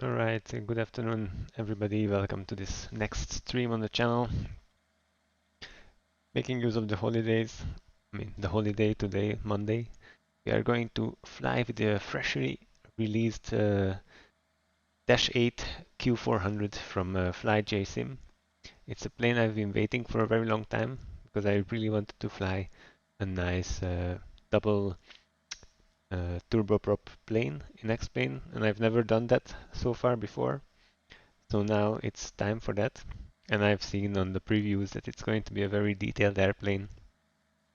Alright, good afternoon everybody. Welcome to this next stream on the channel. Making use of the holidays, the holiday today, Monday. We are going to fly with the freshly released Dash 8 Q400 from FlyJSim. It's a plane I've been waiting for a very long time because I really wanted to fly a nice double turboprop plane in X-plane, and I've never done that so far before. So now it's time for that. And I've seen on the previews that it's going to be a very detailed airplane.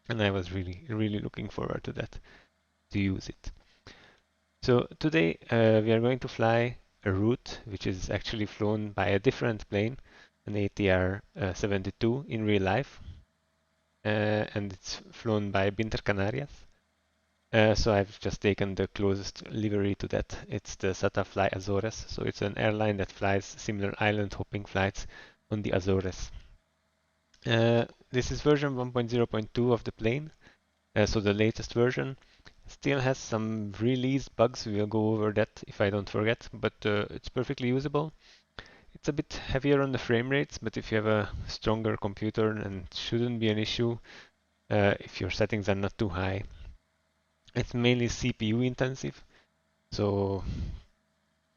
And I was really looking forward to that, to use it. So today we are going to fly a route which is actually flown by a different plane, an ATR 72 in real life. And it's flown by Binter Canarias. So I've just taken the closest livery to that. It's the SATA Fly Azores. So it's an airline that flies similar island hopping flights on the Azores. This is version 1.0.2 of the plane. So the latest version still has some release bugs. We'll go over that if I don't forget, but it's perfectly usable. It's a bit heavier on the frame rates, but if you have a stronger computer, and it shouldn't be an issue if your settings are not too high. It's mainly CPU intensive, so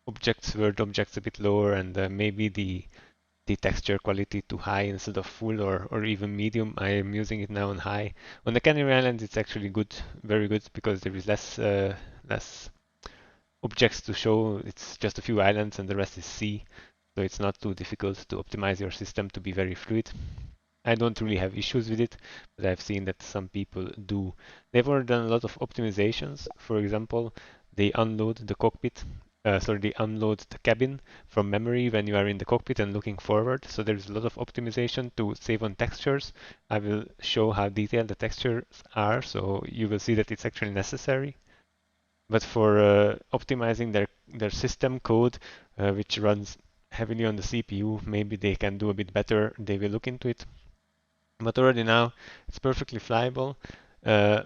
word objects a bit lower, and maybe the texture quality too high instead of full or even medium. I am using it now on high. On the Canary Islands, it's actually good, very good, because there is less objects to show. It's just a few islands and the rest is sea, so it's not too difficult to optimize your system to be very fluid. I don't really have issues with it, but I've seen that some people do. They've already done a lot of optimizations. For example, they unload the cockpit, they unload the cabin from memory when you are in the cockpit and looking forward. So there's a lot of optimization to save on textures. I will show how detailed the textures are, so you will see that it's actually necessary. But for optimizing their system code, which runs heavily on the CPU, maybe they can do a bit better. They will look into it. But already now it's perfectly flyable. Uh,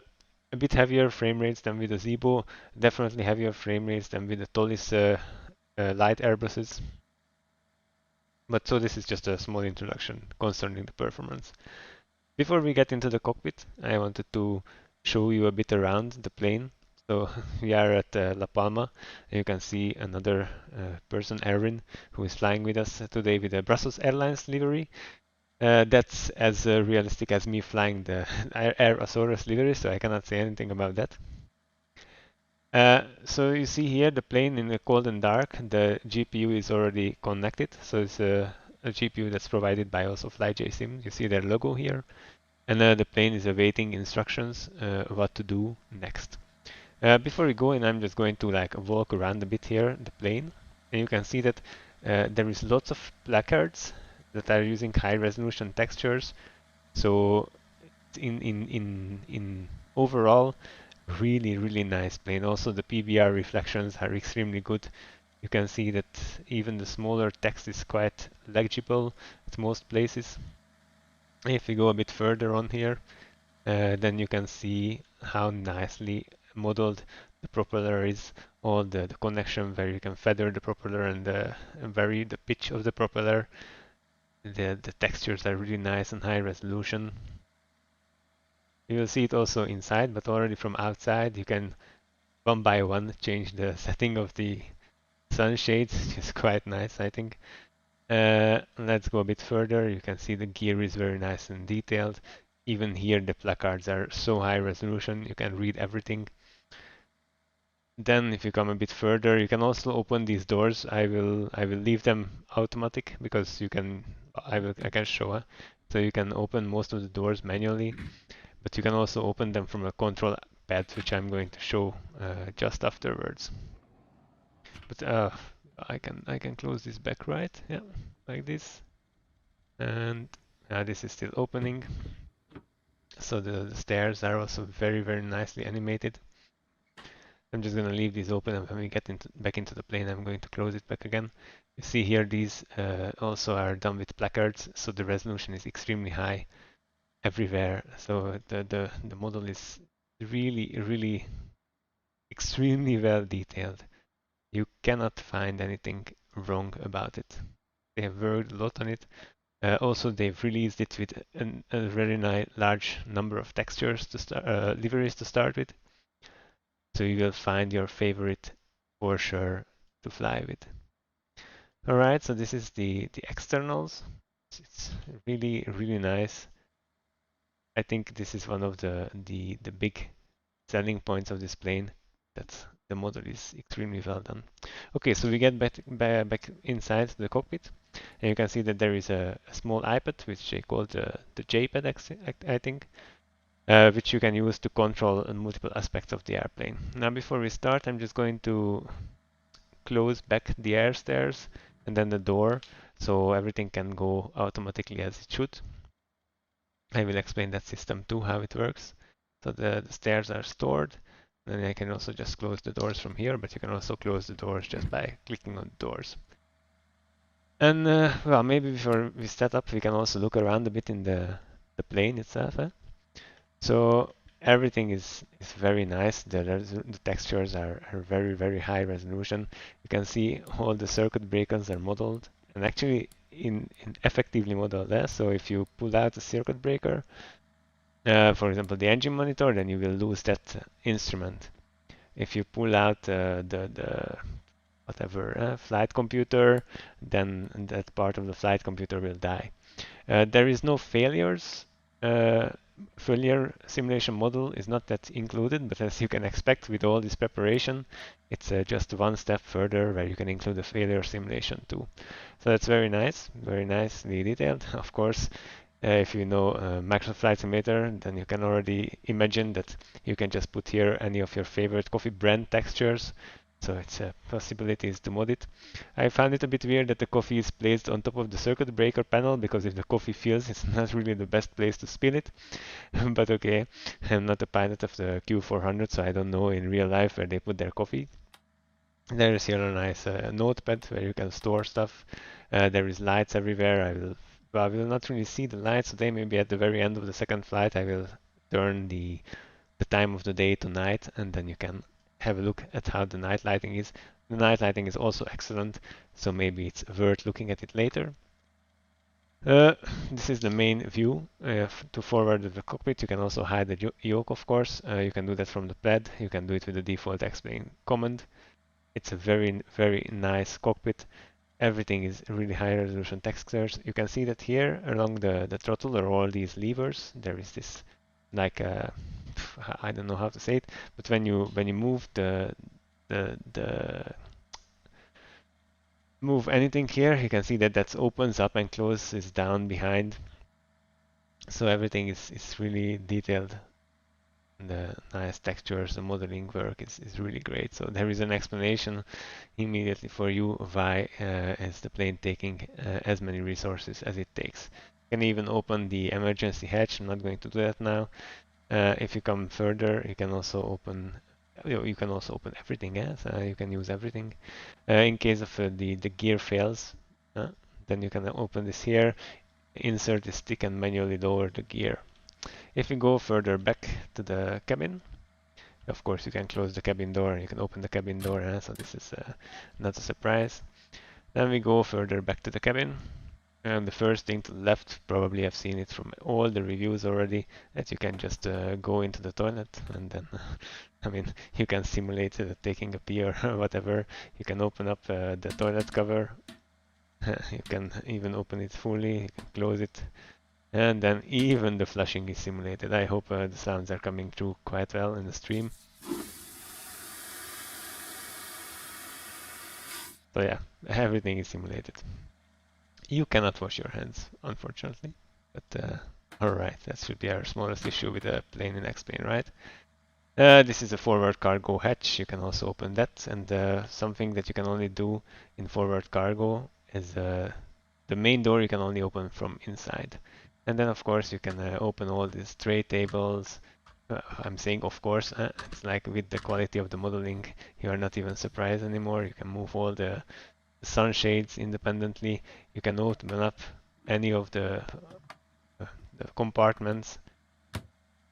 a bit heavier frame rates than with the Zibo, definitely heavier frame rates than with the Tolis light Airbuses. But so this is just a small introduction concerning the performance. Before we get into the cockpit, I wanted to show you a bit around the plane. So we are at La Palma. You can see another person, Erwin, who is flying with us today with the Brussels Airlines livery. That's as realistic as me flying the Air Azores livery, so I cannot say anything about that. So you see here the plane in the cold and dark. The GPU is already connected, so it's a GPU that's provided by also FlyJSim. You see their logo here, and the plane is awaiting instructions what to do next. Before we go in, I'm just going to walk around a bit here the plane, and you can see that there is lots of placards that are using high resolution textures. So in overall, really nice plane. Also the PBR reflections are extremely good. You can see that even the smaller text is quite legible at most places. If we go a bit further on here, then you can see how nicely modeled the propeller is. All the connection where you can feather the propeller and vary the pitch of the propeller. The textures are really nice and high resolution. You will see it also inside, but already from outside you can one by one change the setting of the sunshades, which is quite nice, I think. Let's go a bit further. You can see the gear is very nice and detailed. Even here the placards are so high resolution, you can read everything. Then if you come a bit further, you can also open these doors. I will leave them automatic because you can I can show. So you can open most of the doors manually, but you can also open them from a control pad, which I'm going to show just afterwards. But I can close this back, right? Yeah, like this. And this is still opening. So the stairs are also very nicely animated. I'm just going to leave these open, and when we get back into the plane, I'm going to close it back again. You see here, these also are done with placards, so the resolution is extremely high everywhere. So the model is really extremely well detailed. You cannot find anything wrong about it. They have worked a lot on it. Also, they've released it with a very large number of textures to start, liveries to start with. So you will find your favorite for sure to fly with. Alright, so this is the externals. It's really nice. I think this is one of the big selling points of this plane, that the model is extremely well done. Okay, so we get back inside the cockpit, and you can see that there is a small iPad, which they call the JPad, I think, which you can use to control multiple aspects of the airplane. Now, before we start, I'm just going to close back the air stairs and then the door, so everything can go automatically as it should. I will explain that system too, how it works. So the stairs are stored. Then I can also just close the doors from here, but you can also close the doors just by clicking on the doors. And well, maybe before we set up, we can also look around a bit in the plane itself. So everything is very nice. The textures are very high resolution. You can see all the circuit breakers are modeled and actually in effectively modeled there. So if you pull out a circuit breaker, for example, the engine monitor, then you will lose that instrument. If you pull out the whatever flight computer, then that part of the flight computer will die. There is no failures. Failure simulation model is not that included, but as you can expect with all this preparation, it's just one step further where you can include a failure simulation too. So that's very nicely detailed. Of course, if you know Microsoft Flight Simulator, then you can already imagine that you can just put here any of your favorite coffee brand textures. So it's possibilities to mod it. I found it a bit weird that the coffee is placed on top of the circuit breaker panel, because if the coffee fills, it's not really the best place to spill it. But okay, I'm not a pilot of the Q400, so I don't know in real life where they put their coffee. There is here a nice notepad where you can store stuff. There is lights everywhere. I will not really see the lights today. Maybe at the very end of the second flight, I will turn the time of the day to night, and then you can have a look at how the night lighting is. The night lighting is also excellent, so maybe it's worth looking at it later. This is the main view. To forward the cockpit, you can also hide the yoke, of course. You can do that from the pad. You can do it with the default explain command. It's a very nice cockpit. Everything is really high resolution textures. You can see that here along the throttle are all these levers. There is this like I don't know how to say it, but when you move the move anything here, you can see that that opens up and closes down behind. So everything is really detailed. The nice textures, the modeling work is really great. So there is an explanation immediately for you why is the plane taking as many resources as it takes. You can even open the emergency hatch. I'm not going to do that now. If you come further, you can also open everything else. You can use everything. In case of the gear fails, then you can open this here, insert the stick and manually lower the gear. If you go further back to the cabin, of course you can close the cabin door and you can open the cabin door, so this is not a surprise. Then we go further back to the cabin. And the first thing to the left, probably I've seen it from all the reviews already, that you can just go into the toilet and then, I mean, you can simulate taking a pee or whatever. You can open up the toilet cover. You can even open it fully, you can close it. And then even the flushing is simulated. I hope the sounds are coming through quite well in the stream. So yeah, everything is simulated. You cannot wash your hands, unfortunately. But alright, that should be our smallest issue with the plane in X-plane, right? This is a forward cargo hatch. You can also open that. And something that you can only do in forward cargo is the main door you can only open from inside. And then of course you can open all these tray tables. I'm saying of course, it's like with the quality of the modeling, you are not even surprised anymore. You can move all the sunshades independently. You can open up any of the compartments.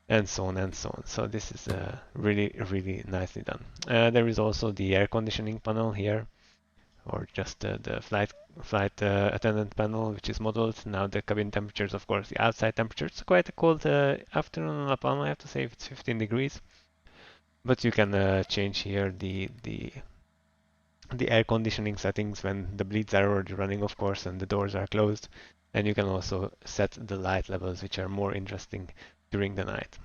and so on and so on. So this is really nicely done. There is also the air conditioning panel here, or just the flight attendant panel, which is modeled. Now the cabin temperatures, of course, the outside temperature. It's quite a cold afternoon in La Palma, I have to say. It's 15 degrees. But you can change here the air conditioning settings when the bleeds are already running, of course, and the doors are closed. And you can also set the light levels, which are more interesting during the night.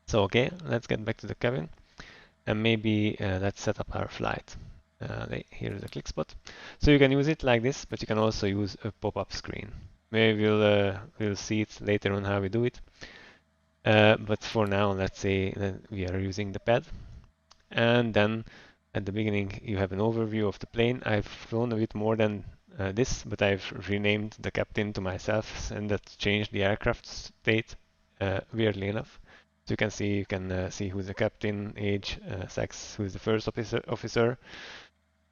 So okay, let's get back to the cabin, and maybe let's set up our flight. Here's the click spot. So you can use it like this, but you can also use a pop-up screen. Maybe we'll see it later on how we do it. But for now, let's say that we are using the pad, and then at the beginning you have an overview of the plane. I've flown a bit more than this, but I've renamed the captain to myself, and that changed the aircraft state weirdly enough. So you can see who's the captain, age, sex, who's the first officer.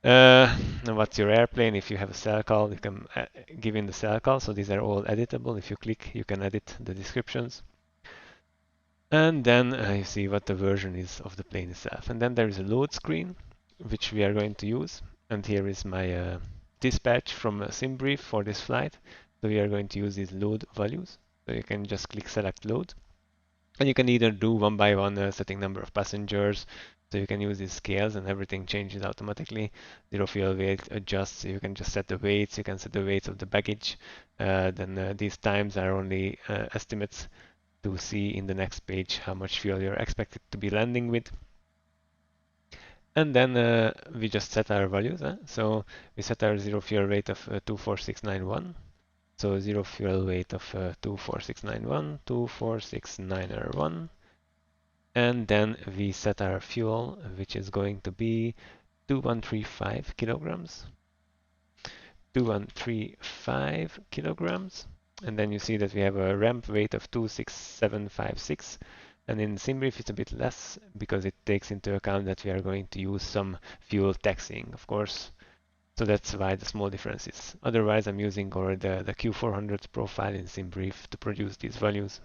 And what's your airplane? If you have a cell call, you can give in the cell call. So these are all editable. If you click, you can edit the descriptions. And then you see what the version is of the plane itself. And then there is a load screen, which we are going to use. And here is my dispatch from a sim brief for this flight. So we are going to use these load values. So you can just click select load. And you can either do one by one setting number of passengers. So you can use these scales and everything changes automatically. Zero fuel weight adjusts. So you can just set the weights. You can set the weights of the baggage. Then these times are only estimates to see in the next page how much fuel you're expected to be landing with. And then we just set our values. So we set our zero fuel weight of 24691. So zero fuel weight of 24691, 24691. And then we set our fuel, which is going to be 2135 kilograms. 2135 kilograms. And then you see that we have a ramp weight of 26756. And in SimBrief it's a bit less because it takes into account that we are going to use some fuel taxiing, of course. So that's why the small difference is. Otherwise I'm using already the Q400 profile in SimBrief to produce these values.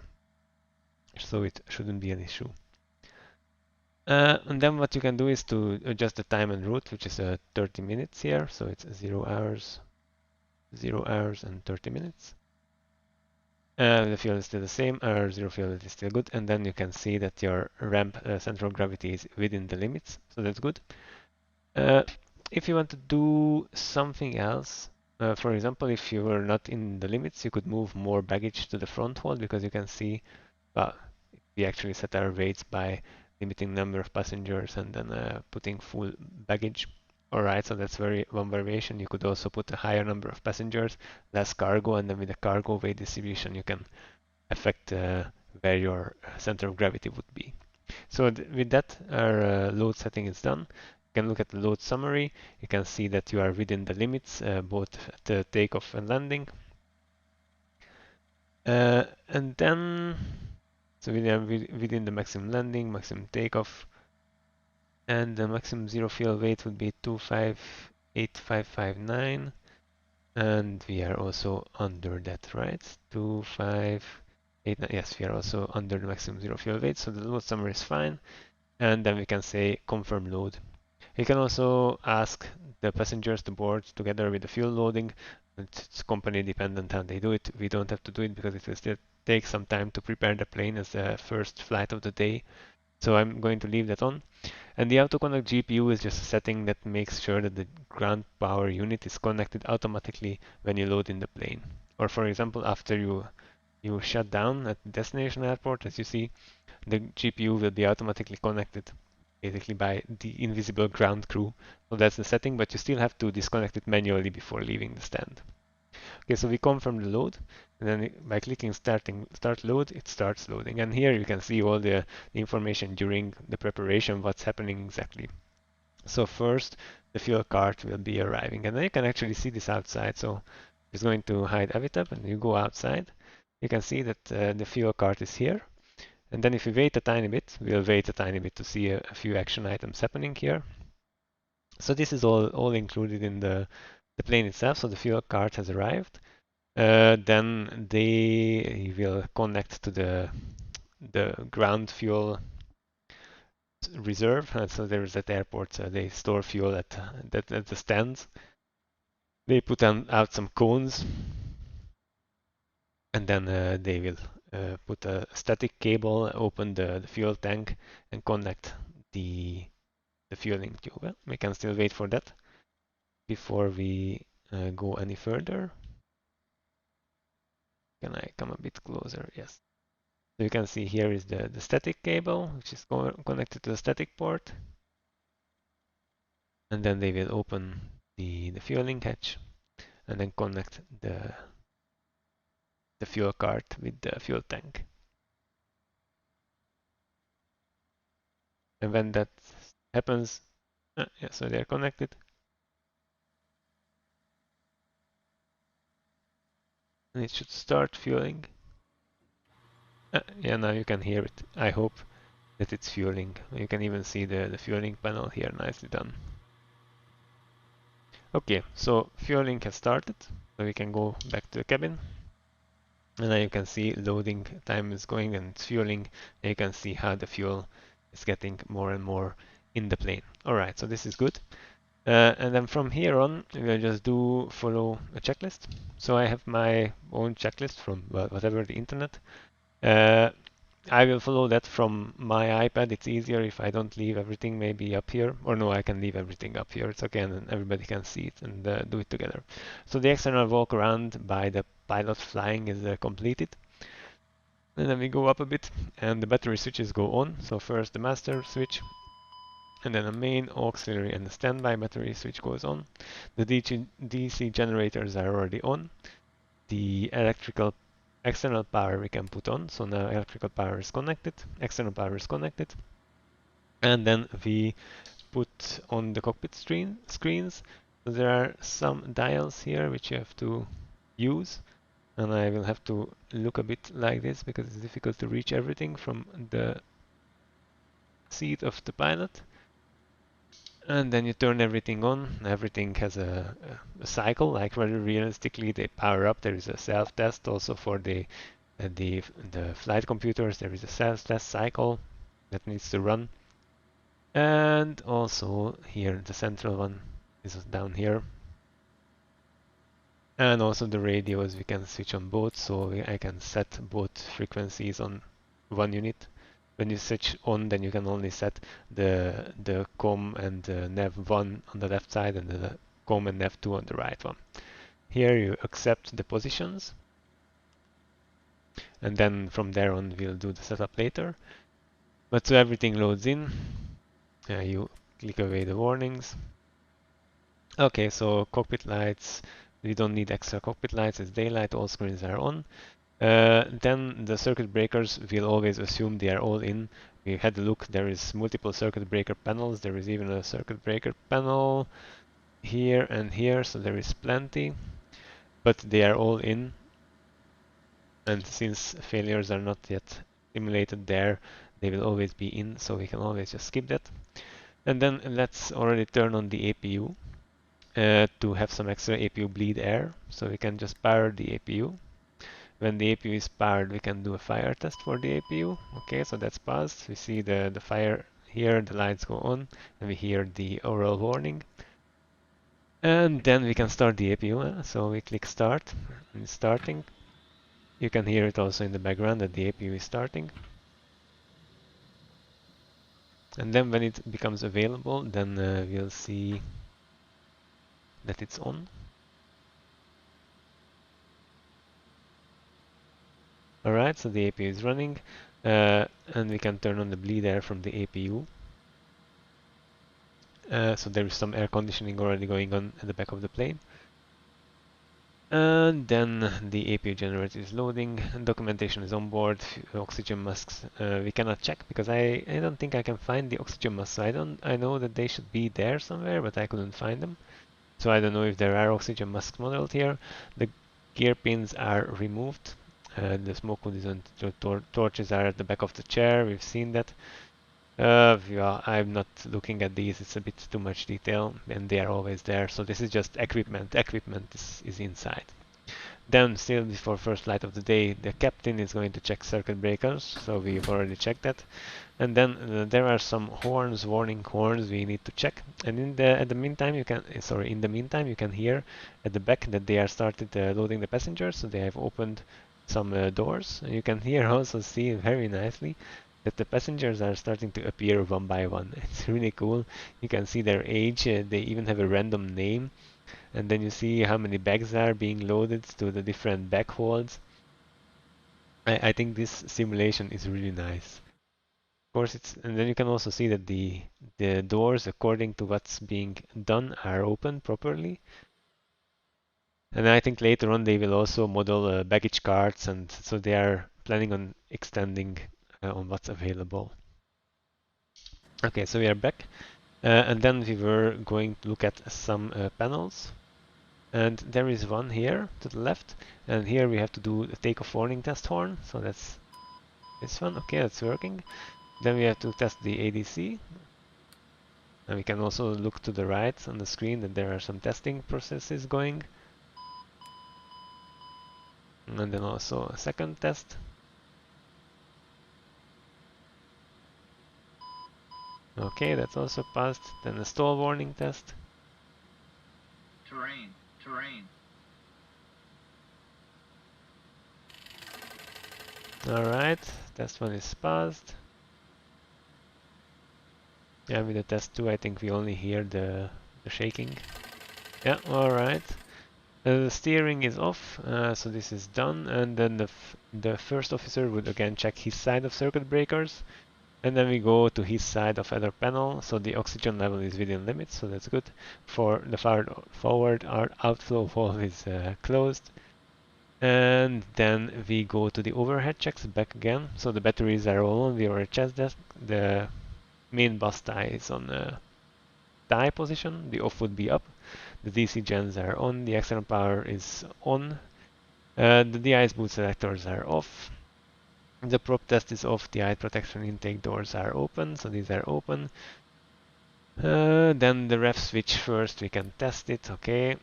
So it shouldn't be an issue. And then what you can do is to adjust the time and route, which is 30 minutes here. So it's 0 hours and 30 minutes. The fuel is still the same, our zero fuel is still good, and then you can see that your ramp center of gravity is within the limits, so that's good. If you want to do something else, for example, if you were not in the limits, you could move more baggage to the front hold, because you can see, well, we actually set our weights by limiting number of passengers and then putting full baggage. Alright, so that's one variation. You could also put a higher number of passengers, less cargo, and then with the cargo weight distribution you can affect where your center of gravity would be. So with that, our load setting is done. You can look at the load summary. You can see that you are within the limits, both at the takeoff and landing. And then, so we are within the maximum landing, maximum takeoff, and the maximum zero fuel weight would be 258559, and we are also under that, right? 2589, yes, we are also under the maximum zero fuel weight, so the load summary is fine. And then we can say confirm load. You can also ask the passengers to board together with the fuel loading. It's company dependent how they do it. We don't have to do it because it will still take some time to prepare the plane as the first flight of the day. So I'm going to leave that on. And the autoconnect GPU is just a setting that makes sure that the ground power unit is connected automatically when you load in the plane. Or for example, after you shut down at the destination airport, as you see, the GPU will be automatically connected basically by the invisible ground crew. So that's the setting, but you still have to disconnect it manually before leaving the stand. Okay, so we confirm the load, and then by clicking start load, it starts loading. And here you can see all the information during the preparation, what's happening exactly. So first, the fuel cart will be arriving, and then you can actually see this outside. So it's going to hide Avitab, and you go outside. You can see that the fuel cart is here. And then if we wait a tiny bit, we'll wait a tiny bit to see a few action items happening here. So this is all included in the plane itself. So the fuel cart has arrived. Then they will connect to the the ground fuel reserve. So there's at airports, they store fuel at the stands. They put out some cones, and then they will put a static cable, open the fuel tank, and connect the fueling tube. Well, we can still wait for that before we go any further. Can I come a bit closer? Yes. So you can see here is the static cable, which is connected to the static port. And then they will open the fueling hatch and then connect the fuel cart with the fuel tank. And when that happens, yeah, so they're connected. And it should start fueling. Yeah, now you can hear it. I hope that it's fueling. You can even see the fueling panel here, nicely done. Okay, so fueling has started, so we can go back to the cabin. And now you can see loading time is going and it's fueling, and you can see how the fuel is getting more and more in the plane. Alright, so this is good. And then from here on, we'll just follow a checklist. So I have my own checklist from whatever the internet. I will follow that from my iPad. It's easier if I don't leave everything maybe up here. Or no, I can leave everything up here. It's okay, and then everybody can see it and do it together. So the external walk around by the pilot flying is completed. And then we go up a bit, and the battery switches go on. So first the master switch, and then the main, auxiliary, and the standby battery switch goes on. The DC generators are already on. The electrical external power we can put on. So now electrical power is connected, external power is connected. And then we put on the cockpit screens. So there are some dials here which you have to use. And I will have to look a bit like this because it's difficult to reach everything from the seat of the pilot. And then you turn everything on. Everything has a cycle. Like very realistically, they power up. There is a self-test also for the flight computers. There is a self-test cycle that needs to run. And also here, the central one is down here. And also the radios, we can switch on both, so I can set both frequencies on one unit. When you switch on, then you can only set the COM and NAV 1 on the left side and the COM and NAV 2 on the right one. Here you accept the positions, and then from there on we'll do the setup later. But so everything loads in, you click away the warnings. Okay, so cockpit lights, we don't need extra cockpit lights, it's daylight, all screens are on. Then the circuit breakers, we'll always assume they are all in. We had a look, there is multiple circuit breaker panels, there is even a circuit breaker panel here and here, so there is plenty, but they are all in. And since failures are not yet simulated there, they will always be in, so we can always just skip that. And then let's already turn on the APU to have some extra APU bleed air, so we can just power the APU. When the APU is powered, we can do a fire test for the APU. Okay, so that's passed. We see the fire here, the lights go on, and we hear the oral warning. And then we can start the APU. So we click start, and it's starting. You can hear it also in the background that the APU is starting. And then when it becomes available, then we'll see that it's on. Alright, so the APU is running, and we can turn on the bleed air from the APU. So there is some air conditioning already going on at the back of the plane. And then the APU generator is loading, documentation is on board, oxygen masks we cannot check because I don't think I can find the oxygen masks. So I know that they should be there somewhere, but I couldn't find them. So I don't know if there are oxygen masks modeled here. The gear pins are removed. The smoke hood torches are at the back of the chair, we've seen that. Yeah, I'm not looking at these, it's a bit too much detail, and they are always there. So this is just equipment. Equipment is inside. Then, still before first flight of the day, the captain is going to check circuit breakers, so we've already checked that. And then there are some horns, warning horns we need to check. And in the meantime, you can you can hear at the back that they are started loading the passengers, so they have opened some doors. And you can here also see very nicely that the passengers are starting to appear one by one. It's really cool. You can see their age. They even have a random name. And then you see how many bags are being loaded to the different bag holds. I think this simulation is really nice. Of course, and then you can also see that the doors, according to what's being done, are open properly. And I think later on they will also model baggage carts, and so they are planning on extending on what's available. Okay, so we are back, and then we were going to look at some panels. And there is one here to the left, and here we have to do the takeoff warning test horn. So that's this one. Okay, that's working. Then we have to test the ADC. And we can also look to the right on the screen that there are some testing processes going. And then also a second test. Okay, that's also passed. Then a stall warning test. Terrain. Alright, test one is passed. Yeah, with the test 2 I think we only hear the shaking. Yeah, alright. The steering is off, so this is done, and then the first officer would again check his side of circuit breakers, and then we go to his side of other panel, so the oxygen level is within limits, so that's good. For the forward outflow valve is closed. And then we go to the overhead checks back again, so the batteries are all on the overhead chest desk, the main bus tie is on tie position, the off would be up, the DC gens are on, the external power is on, the de-ice boot selectors are off, the prop test is off, the eye protection intake doors are open, so these are open. Then the ref switch first, we can test it, okay.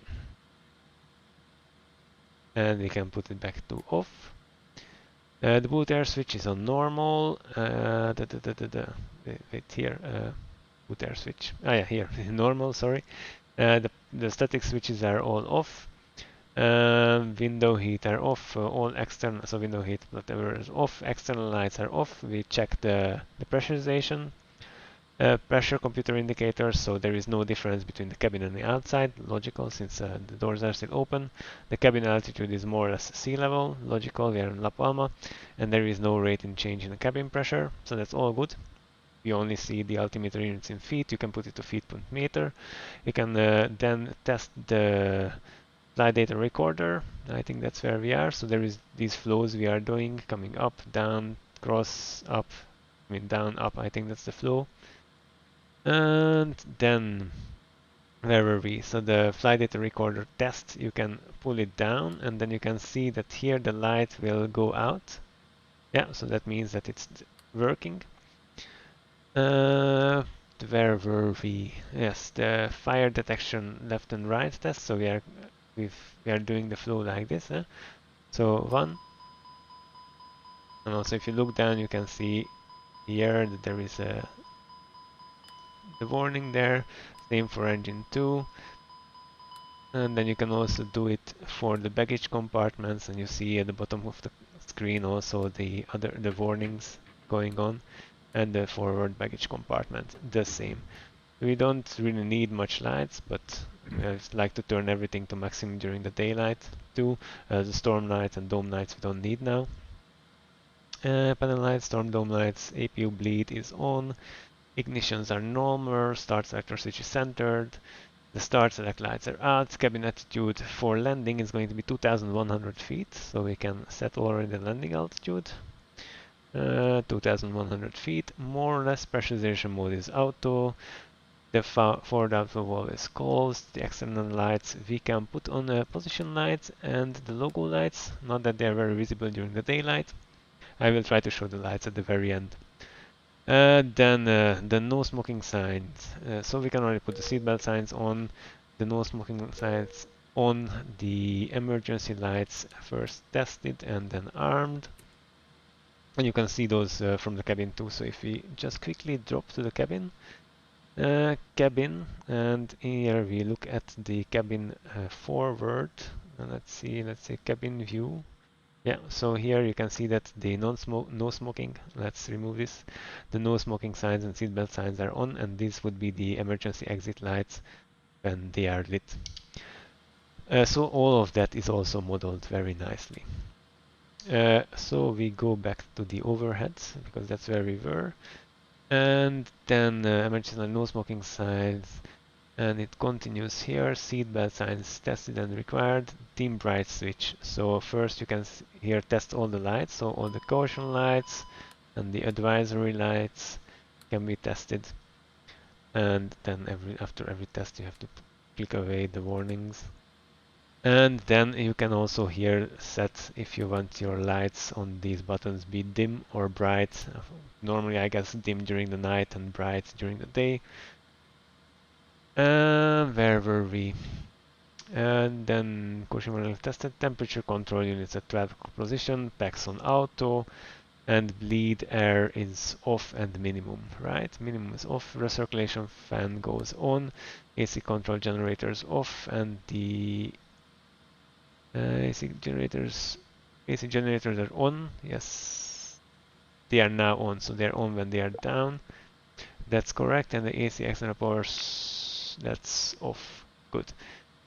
And we can put it back to off. The boot air switch is on normal. Wait here, boot air switch. Ah yeah, here, normal, sorry. The static switches are all off. Window heat are off, all external, so window heat, whatever is off, external lights are off. We check the pressurization. Pressure computer indicators, so there is no difference between the cabin and the outside, logical since the doors are still open. The cabin altitude is more or less sea level, logical, we are in La Palma, and there is no rate in change in the cabin pressure, so that's all good. You only see the altimeter units in feet, you can put it to feet per meter. You can then test the flight data recorder, I think that's where we are, so there is these flows we are doing, coming up, down, cross, up, down, up, I think that's the flow. And then, where were we? So the flight data recorder test, you can pull it down and then you can see that here the light will go out. Yeah, so that means that it's working. Where were we? Yes, the fire detection left and right test. So we are doing the flow like this. So 1. And also if you look down, you can see here that there is the warning there. Same for engine 2. And then you can also do it for the baggage compartments, and you see at the bottom of the screen also the warnings going on, and the forward baggage compartment the same. We don't really need much lights, but I like to turn everything to maximum during the daylight too. The storm lights and dome lights we don't need now. Panel lights, storm dome lights, APU bleed is on. Ignitions are normal, start selector switch is centered, the start select lights are out, cabin altitude for landing is going to be 2100 feet, so we can set already the landing altitude. 2100 feet, more or less. Pressurization mode is auto, the forward outflow valve is closed, the external lights we can put on position lights and the logo lights, not that they are very visible during the daylight. I will try to show the lights at the very end. Then the no smoking signs. So we can already put the seatbelt signs on. The no smoking signs on the emergency lights first tested and then armed. And you can see those from the cabin too. So if we just quickly drop to the cabin, and here we look at the cabin forward. Let's say cabin view. Yeah, so here you can see that the no smoking, let's remove this. The no smoking signs and seatbelt signs are on, and this would be the emergency exit lights when they are lit. So all of that is also modeled very nicely. So we go back to the overheads because that's where we were. And then emergency no smoking signs, and it continues here. Seatbelt signs tested and required. Dim bright switch. So first you can here test all the lights. So all the caution lights and the advisory lights can be tested. And then after every test you have to click away the warnings. And then you can also here set if you want your lights on these buttons be dim or bright. Normally I guess dim during the night and bright during the day. Where were we? And then caution warning tested. Temperature control units at 12 position. Packs on auto. And bleed air is off and minimum, right? Minimum is off. Recirculation fan goes on. AC control generators off, and the AC generators are on. Yes, they are now on, so they're on when they are down. That's correct. And the AC external power, that's off. Good.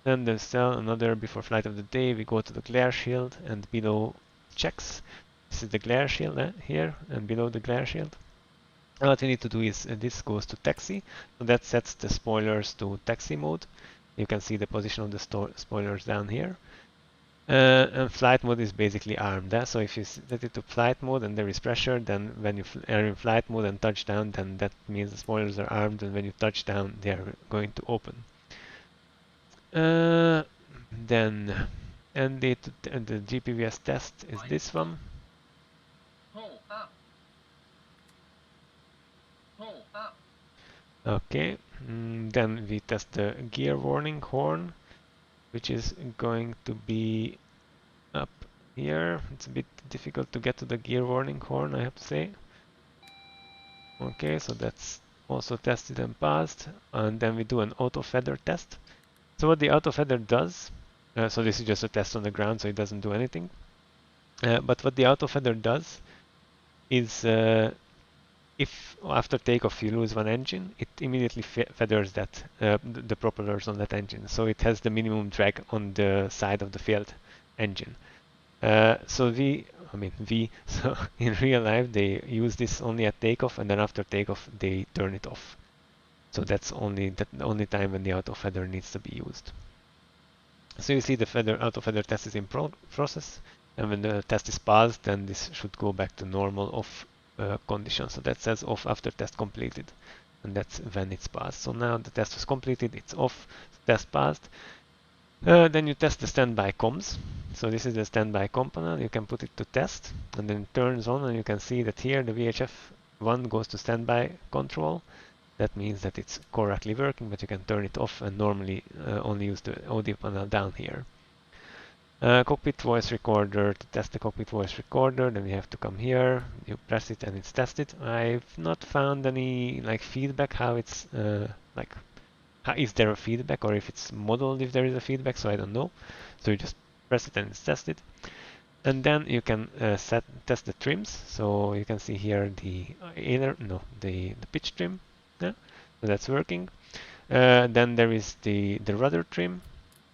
Then there's still another before flight of the day. We go to the glare shield, and below checks. This is the glare shield here, and below the glare shield. And what we need to do is this goes to taxi, so that sets the spoilers to taxi mode. You can see the position of the spoilers down here. And flight mode is basically armed. So if you set it to flight mode and there is pressure, then when you are in flight mode and touch down, then that means the spoilers are armed, and when you touch down, they are going to open. Then and the GPVS test is this one. Okay, then we test the gear warning horn, which is going to be up here. It's a bit difficult to get to the gear warning horn, I have to say. Okay, so that's also tested and passed. And then we do an auto feather test. So what the auto feather does, so this is just a test on the ground, so it doesn't do anything. But what the auto feather does is if after takeoff you lose one engine, it immediately feathers that the propellers on that engine, so it has the minimum drag on the side of the failed engine. So in real life they use this only at takeoff, and then after takeoff they turn it off. So that's the only time when the auto feather needs to be used. So you see the auto feather test is in process, and when the test is passed, then this should go back to normal off condition. So that says off after test completed, and that's when it's passed. So now the test was completed, it's off, test passed. Then you test the standby comms. So this is the standby comm panel. You can put it to test, and then it turns on, and you can see that here the VHF1 goes to standby control. That means that it's correctly working, but you can turn it off and normally only use the audio panel down here. Cockpit voice recorder. To test the cockpit voice recorder, then we have to come here, you press it and it's tested. I've not found any feedback how it's is there a feedback, or if it's modeled if there is a feedback, so I don't know. So you just press it and it's tested. And then you can test the trims. So you can see here the pitch trim. Yeah, so that's working. Then there is the rudder trim.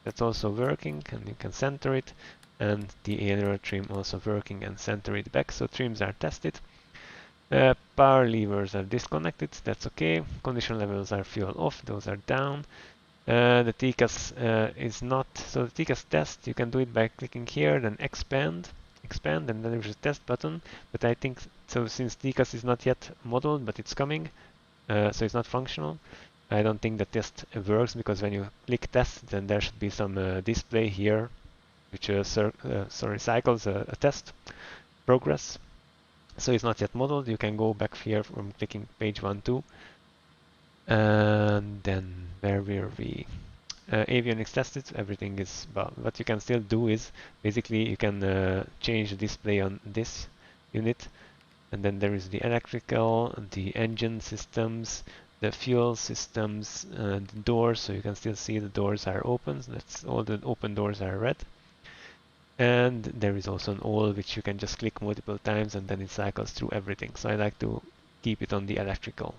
That's also working, and you can center it, and the aileron trim also working and center it back. So trims are tested. Power levers are disconnected, that's okay. Condition levels are fuel off, those are down. The TCAS is not, so the TCAS test, you can do it by clicking here, then expand, and then there's a test button. But I think, so since TCAS is not yet modeled, but it's coming, so it's not functional, I don't think the test works, because when you click test, then there should be some display here, which cycles a test progress. So it's not yet modeled. You can go back here from clicking page 1, 2. And then where were we? avionics tested, everything is, well, what you can still do is basically you can change the display on this unit, and then there is the electrical, the engine systems, the fuel systems, the doors, so you can still see the doors are open, so that's all the open doors are red. And there is also an all which you can just click multiple times and then it cycles through everything. So I like to keep it on the electrical.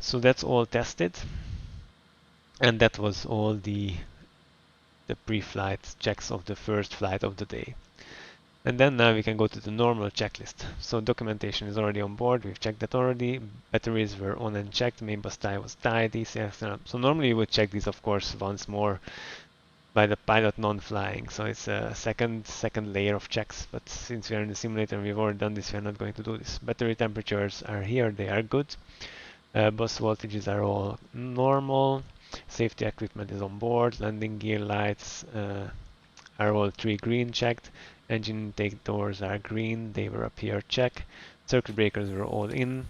So that's all tested. And that was all the pre-flight checks of the first flight of the day. And then now we can go to the normal checklist. So documentation is already on board, we've checked that already. Batteries were on and checked, main bus tie was tied, DCXO. So normally you would check these of course once more by the pilot non-flying. So it's a second layer of checks, but since we are in the simulator and we've already done this, we are not going to do this. Battery temperatures are here, they are good. Bus voltages are all normal. Safety equipment is on board. Landing gear lights are all 3 green checked. Engine intake doors are green, they were up here, check. Circuit breakers were all in.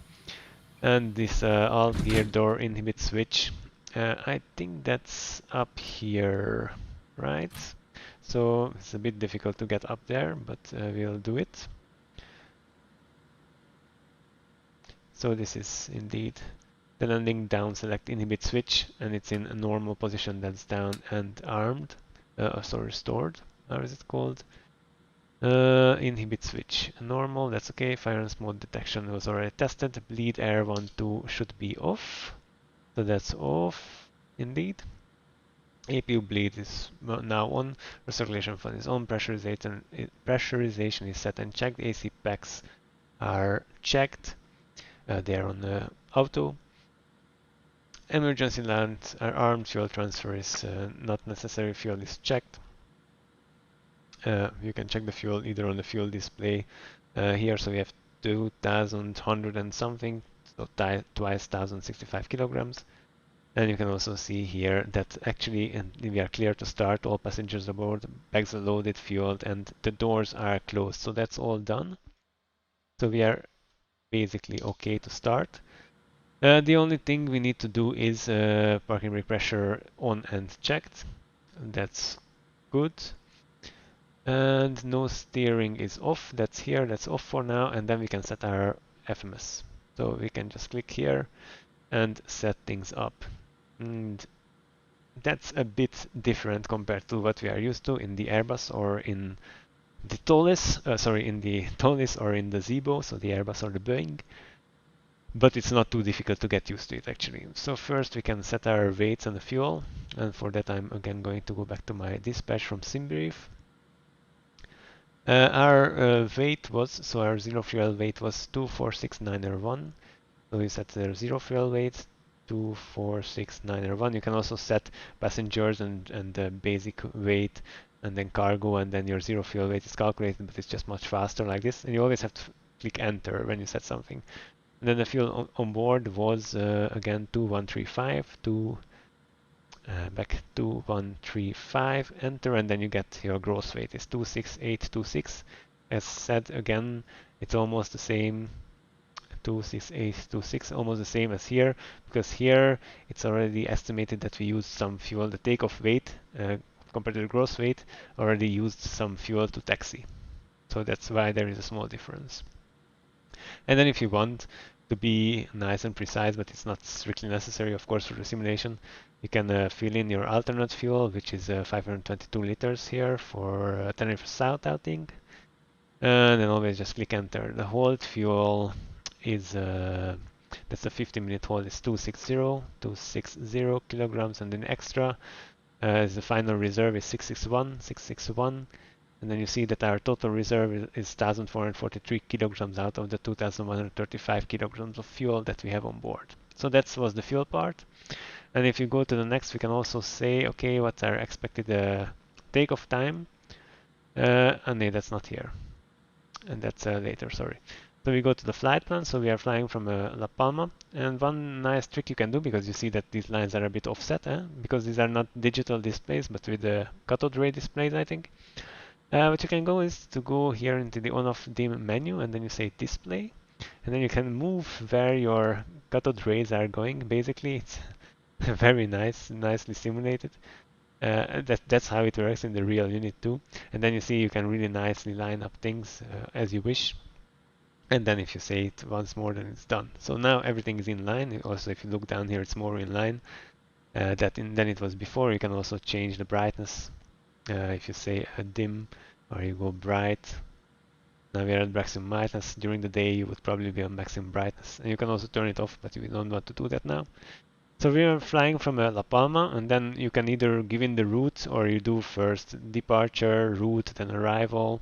And this alt gear door inhibit switch, I think that's up here, right? So it's a bit difficult to get up there, but we'll do it. So this is indeed the landing down select inhibit switch, and it's in a normal position, that's down and armed, sorry, stored, how is it called? Inhibit switch, normal, that's okay. Fire mode detection was already tested. Bleed air 1, 2 should be off, so that's off indeed. APU bleed is now on, recirculation fan is on, pressurization is set and checked, AC packs are checked, they are on auto. Emergency lamps are armed, fuel transfer is not necessary, fuel is checked. You can check the fuel either on the fuel display here, so we have 2,100 and something, so twice 1,065 kilograms. And you can also see here that actually we are clear to start, all passengers aboard, bags are loaded, fueled, and the doors are closed. So that's all done. So we are basically okay to start. The only thing we need to do is parking brake pressure on and checked. That's good. And no steering is off, that's here, that's off for now, and then we can set our FMS. So we can just click here and set things up. And that's a bit different compared to what we are used to in the Airbus or in the TOLIS, in the TOLIS or in the Zibo, so the Airbus or the Boeing. But it's not too difficult to get used to it actually. So first we can set our weights and the fuel, and for that I'm again going to go back to my dispatch from SimBrief. Our weight was, so our zero fuel weight was 246,901. So we set the zero fuel weight 246,901. You can also set passengers and the basic weight and then cargo, and then your zero fuel weight is calculated, but it's just much faster like this. And you always have to click enter when you set something. And then the fuel on board was again 2135, back 2135, enter, and then you get your gross weight is 26826. As said again, it's almost the same, 26826, almost the same as here, because here it's already estimated that we used some fuel. The takeoff weight compared to the gross weight already used some fuel to taxi. So that's why there is a small difference. And then if you want to be nice and precise, but it's not strictly necessary, of course, for the simulation, you can fill in your alternate fuel, which is 522 liters here for Tenerife South outing. And then always just click enter. The hold fuel is, that's the 50-minute hold is 260 kilograms, and then extra as the final reserve is 661. And then you see that our total reserve is 1,443 kilograms out of the 2,135 kilograms of fuel that we have on board. So that was the fuel part. And if you go to the next, we can also say, okay, what's our expected takeoff time? No, that's not here. And that's later, sorry. So we go to the flight plan. So we are flying from La Palma. And one nice trick you can do, because you see that these lines are a bit offset, because these are not digital displays, but with the cathode ray displays, I think. What you can go is to go here into the on-off DIMM menu, and then you say display, and then you can move where your cathode rays are going. Basically, it's very nice, nicely simulated. That's how it works in the real unit too. And then you see you can really nicely line up things as you wish. And then if you say it once more, then it's done. So now everything is in line. Also, if you look down here, it's more in line than it was before. You can also change the brightness. If you say a dim or you go bright, now we are at maximum brightness. During the day, you would probably be on maximum brightness. And you can also turn it off, but we don't want to do that now. So we are flying from La Palma, and then you can either give in the route or you do first departure, route, then arrival.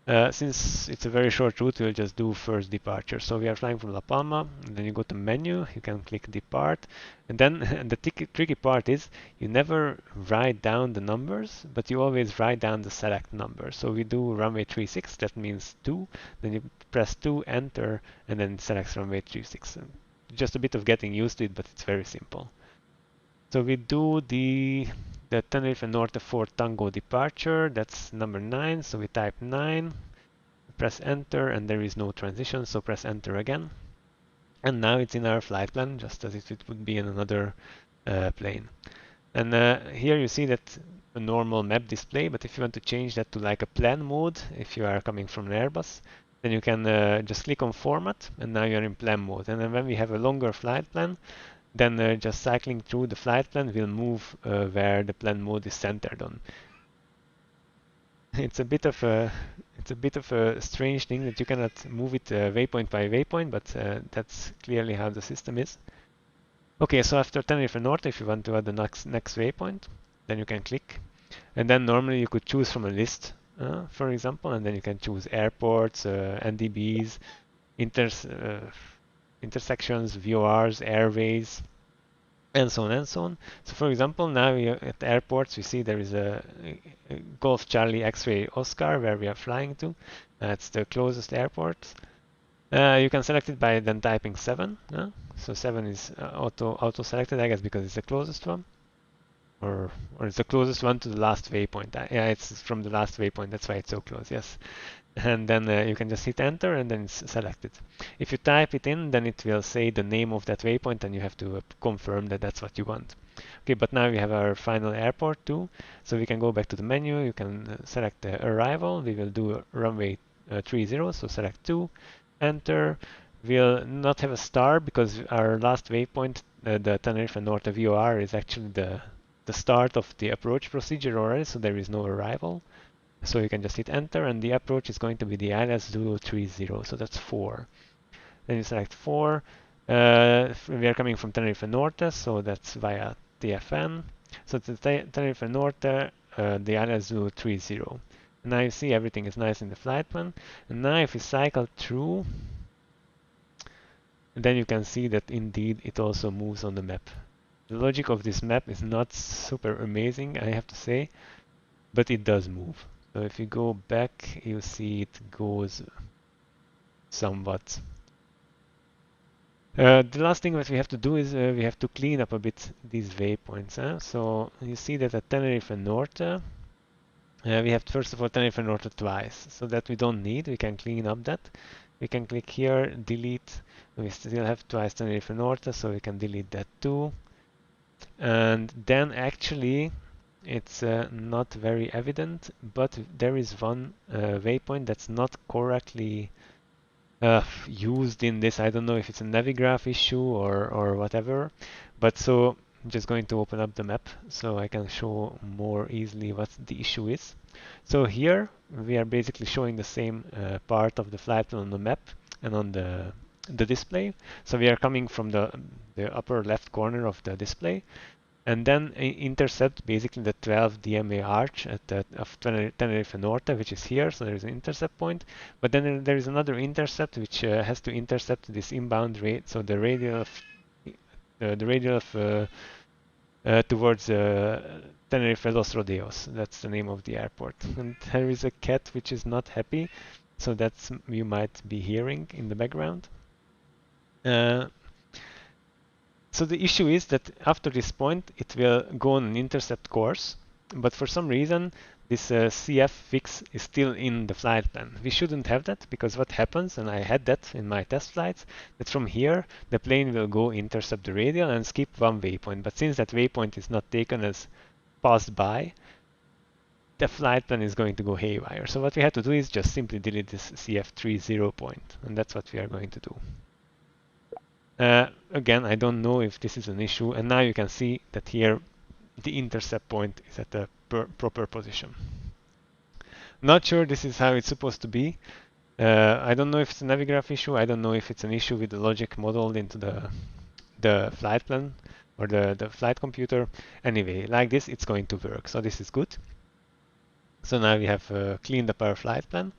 Since it's a very short route, we'll just do first departure. So we are flying from La Palma, and then you go to menu, you can click depart, and then the tricky part is you never write down the numbers, but you always write down the select number. So we do runway 36, that means 2, then you press 2, enter, and then it selects runway 36. Just a bit of getting used to it, but it's very simple. So we do the Tenerife Norte 4 Tango departure, that's number 9, so we type 9, press enter, and there is no transition, so press enter again. And now it's in our flight plan, just as if it would be in another plane. And here you see that a normal map display, but if you want to change that to like a plan mode, if you are coming from an Airbus, then you can just click on format, and now you're in plan mode. And then when we have a longer flight plan, then just cycling through the flight plan will move where the plan mode is centered on. It's a bit of a strange thing that you cannot move it waypoint by waypoint, but that's clearly how the system is. Okay, so after Tenerife Norte, if you want to add the next waypoint, then you can click, and then normally you could choose from a list, for example, and then you can choose airports, NDBs, intersections, VORs, airways, and so on and so on. So for example, now at the airports, we see there is a Golf Charlie X-Ray Oscar where we are flying to. That's the closest airport. You can select it by then typing 7. So 7 is auto selected, I guess, because it's the closest one. Or it's the closest one to the last waypoint. Yeah, it's from the last waypoint, that's why it's so close, yes. And then you can just hit enter and then it's selected. If you type it in, then it will say the name of that waypoint and you have to confirm that that's what you want. Okay, but now we have our final airport too. So we can go back to the menu, you can select the arrival. We will do runway 30, so select 2, enter. We'll not have a star because our last waypoint, the Tenerife Norte VOR, is actually the start of the approach procedure already, so there is no arrival. So you can just hit enter, and the approach is going to be the ILS 030, so that's 4. Then you select 4. We are coming from Tenerife Norte, so that's via TFN. So it's Tenerife Norte, the ILS 030. And now you see everything is nice in the flight plan. And now if you cycle through, then you can see that indeed it also moves on the map. The logic of this map is not super amazing, I have to say, but it does move. So if you go back, you see it goes somewhat. The last thing that we have to do is we have to clean up a bit these waypoints. So you see that at Tenerife Norte, we have first of all Tenerife Norte twice, so that we don't need. We can clean up that. We can click here, delete. We still have twice Tenerife Norte, so we can delete that too. And then actually, it's not very evident, but there is one waypoint that's not correctly used in this. I don't know if it's a Navigraph issue or whatever, but so I'm just going to open up the map so I can show more easily what the issue is. So here we are basically showing the same part of the flight plan on the map and on the display. So we are coming from the upper left corner of the display, and then intercept basically the 12 DMA arch of Tenerife Norte, which is here, so there is an intercept point. But then there is another intercept which has to intercept this inbound rate, so the radial of towards Tenerife Los Rodeos. That's the name of the airport. And there is a cat which is not happy, so that's you might be hearing in the background. So the issue is that after this point, it will go on an intercept course, but for some reason, this CF fix is still in the flight plan. We shouldn't have that, because what happens, and I had that in my test flights, that from here the plane will go intercept the radial and skip one waypoint. But since that waypoint is not taken as passed by, the flight plan is going to go haywire. So what we had to do is just simply delete this CF3 0 point, and that's what we are going to do. Again, I don't know if this is an issue, and now you can see that here the intercept point is at the proper position. Not sure this is how it's supposed to be. I don't know if it's a Navigraph issue. I don't know if it's an issue with the logic modeled into the flight plan or the flight computer. Anyway, like this, it's going to work. So this is good. So now we have cleaned up our flight plan.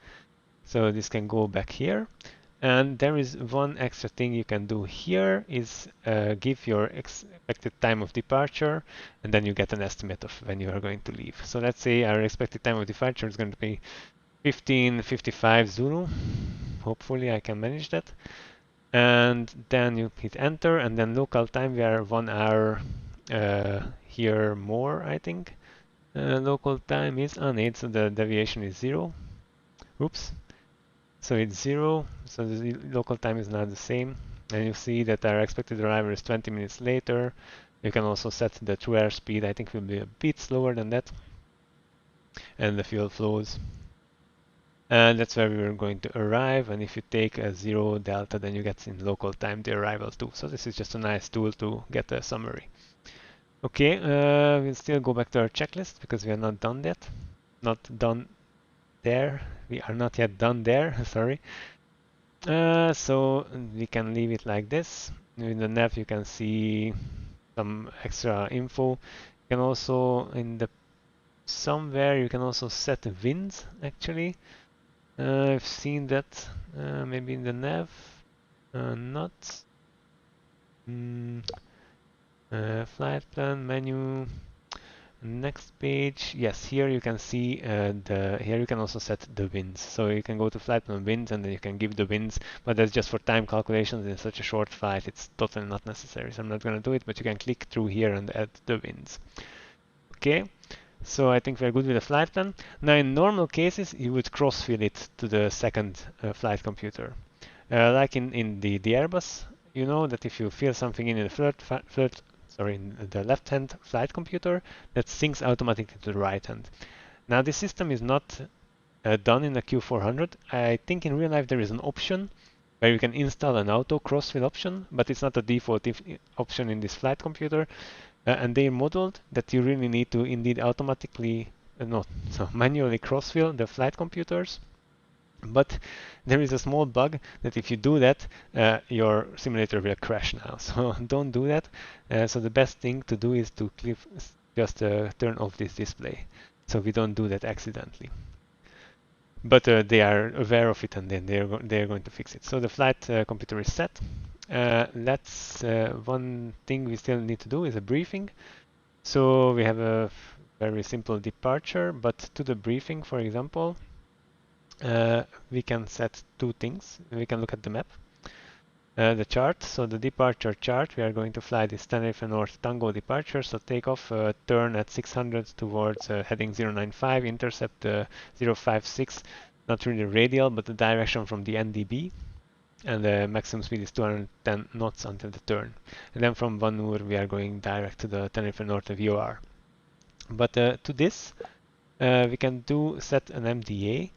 So this can go back here. And there is one extra thing you can do here is give your expected time of departure, and then you get an estimate of when you are going to leave. So let's say our expected time of departure is going to be 15:55 Zulu. Hopefully I can manage that. And then you hit enter, and then local time, we are 1 hour here more, I think. Local time is on 8, so the deviation is 0. Oops. So it's 0, so the local time is now the same. And you see that our expected arrival is 20 minutes later. You can also set the true airspeed. I think will be a bit slower than that. And the fuel flows. And that's where we are going to arrive. And if you take a 0 delta, then you get in local time the arrival too. So this is just a nice tool to get a summary. Okay, we'll still go back to our checklist because we are not done yet. Not done there. We are not yet done there, sorry. So we can leave it like this. In the nav you can see some extra info. You can also, somewhere you can also set the winds actually. I've seen that maybe in the nav, not. Flight plan menu. Next page, yes, here you can see here you can also set the winds. So you can go to flight plan winds and then you can give the winds, but that's just for time calculations. In such a short flight, it's totally not necessary. So I'm not going to do it, but you can click through here and add the winds. Okay, so I think we're good with the flight plan. Now in normal cases, you would cross-fill it to the second flight computer. Like in the Airbus, you know that if you fill something in the left-hand flight computer, that syncs automatically to the right-hand. Now this system is not done in the Q400. I think in real life there is an option where you can install an auto crossfill option, but it's not a default option in this flight computer. And they modeled that you really need to indeed manually crossfill the flight computers. But there is a small bug that if you do that, your simulator will crash now. So don't do that. So the best thing to do is to just turn off this display, so we don't do that accidentally. But they are aware of it, and then they're going to fix it. So the flight computer is set. One thing we still need to do is a briefing. So we have a very simple departure, but to the briefing, for example, we can set two things. We can look at the map, the chart. So the departure chart, we are going to fly this Tenerife North Tango departure. So take off, turn at 600 towards heading 095, intercept 056, not really radial, but the direction from the NDB. And the maximum speed is 210 knots until the turn. And then from Vanur, we are going direct to the Tenerife North VOR. But to this, we can set an MDA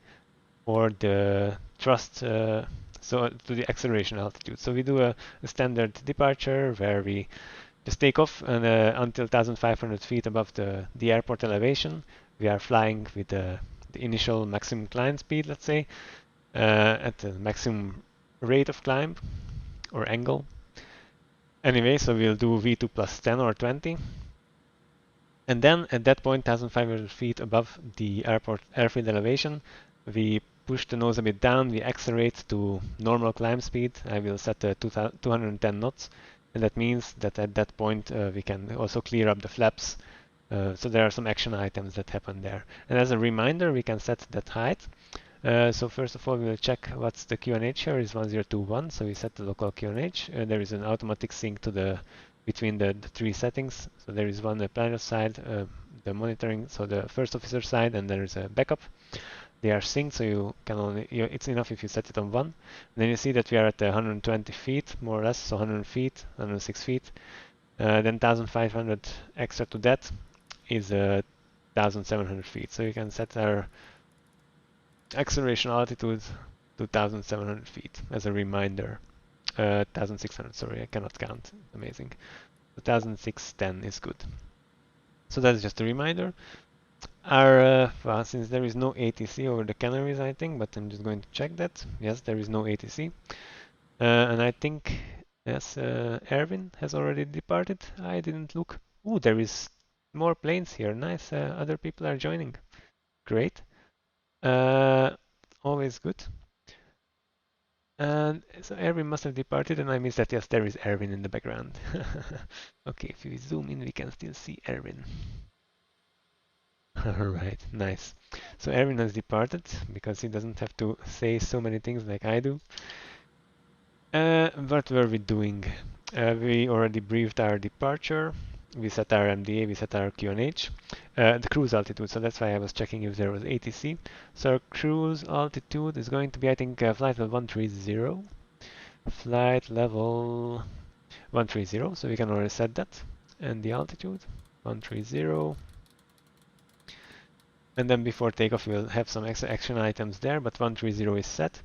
or the thrust, so to the acceleration altitude. So we do a standard departure where we just take off and until 1,500 feet above the airport elevation. We are flying with the initial maximum climb speed, let's say, at the maximum rate of climb or angle. Anyway, so we'll do V2 plus 10 or 20. And then at that point, 1,500 feet above the airfield elevation, we push the nose a bit down, we accelerate to normal climb speed. I will set 210 knots, and that means that at that point we can also clear up the flaps. So there are some action items that happen there. And as a reminder, we can set that height. So first of all, we will check what's the QNH here is 1021. So we set the local QNH. There is an automatic sync to between the three settings. So there is one planet side, the monitoring, so the first officer side, and there is a backup. They are synced, so you can only, it's enough if you set it on one. And then you see that we are at 120 feet, more or less, so 100 feet, 106 feet. Then 1500 extra to that is 1700 feet. So you can set our acceleration altitude to 1700 feet as a reminder. 1600, sorry, I cannot count. Amazing. 1610 is good. So that's just a reminder. Our, well, since there is no ATC over the Canaries, I think, but I'm just going to check that. Yes, there is no ATC. And I think, yes, Erwin has already departed. I didn't look. Ooh, there is more planes here. Nice. Other people are joining. Great. Always good. And so Erwin must have departed, and I missed that. Yes, there is Erwin in the background. Okay, if we zoom in, we can still see Erwin. Alright, nice. So Erwin has departed because he doesn't have to say so many things like I do. What were we doing? We already briefed our departure. We set our MDA, we set our QNH. The cruise altitude, so that's why I was checking if there was ATC. So our cruise altitude is going to be, I think, flight level 130. Flight level 130, so we can already set that. And the altitude, 130. And then before takeoff, we'll have some extra action items there, but 130 is set.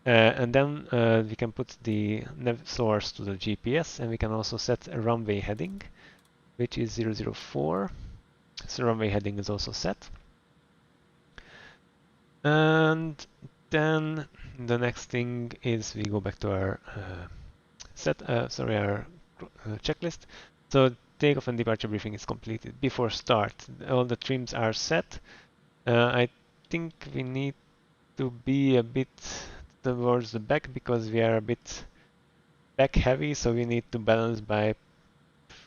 And then we can put the nav source to the GPS, and we can also set a runway heading, which is 004. So runway heading is also set. And then the next thing is we go back to our our checklist. So takeoff and departure briefing is completed. Before start, all the trims are set. I think we need to be a bit towards the back because we are a bit back heavy, so we need to balance by,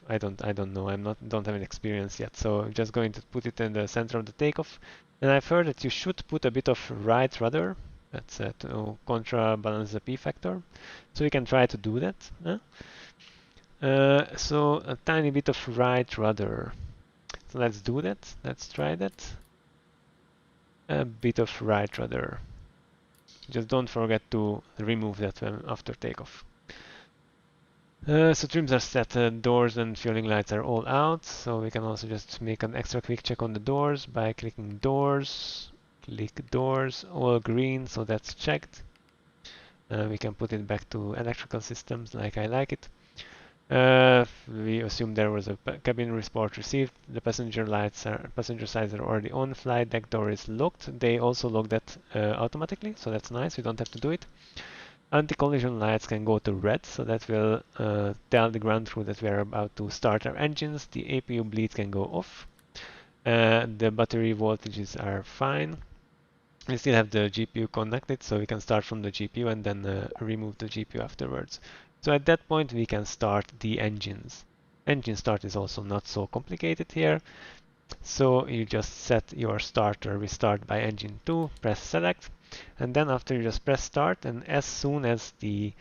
I don't know, don't have an experience yet, so I'm just going to put it in the center of the takeoff. And I've heard that you should put a bit of right rudder, that's to counterbalance the P factor, so we can try to do that. So a tiny bit of right rudder. So let's do that. Let's try that. A bit of right rudder. Just don't forget to remove that after takeoff. So trims are set, doors and fueling lights are all out, so we can also just make an extra quick check on the doors by clicking doors. Click doors, all green, so that's checked. We can put it back to electrical systems like I like it. We assume there was a cabin report received. The passenger sides are already on. Flight deck door is locked. They also lock that automatically, so that's nice. We don't have to do it. Anti-collision lights can go to red, so that will tell the ground crew that we are about to start our engines. The APU bleed can go off. The battery voltages are fine. We still have the GPU connected, so we can start from the GPU and then remove the GPU afterwards. So at that point we can start the engines. Engine start is also not so complicated here. So you just set your starter, we start by engine 2, press select, and then after you just press start, and as soon as the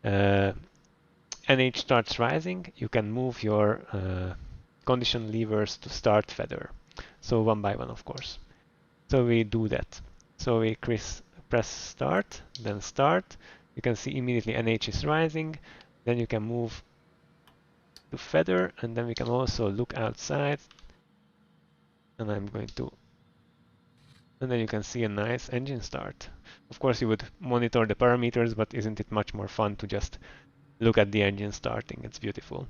NH starts rising, you can move your condition levers to start feather. So one by one, of course. So we do that. So we press start, then start. You can see immediately NH is rising. Then you can move to feather, and then we can also look outside. And I'm going to, and then you can see a nice engine start. Of course you would monitor the parameters, but isn't it much more fun to just look at the engine starting? It's beautiful.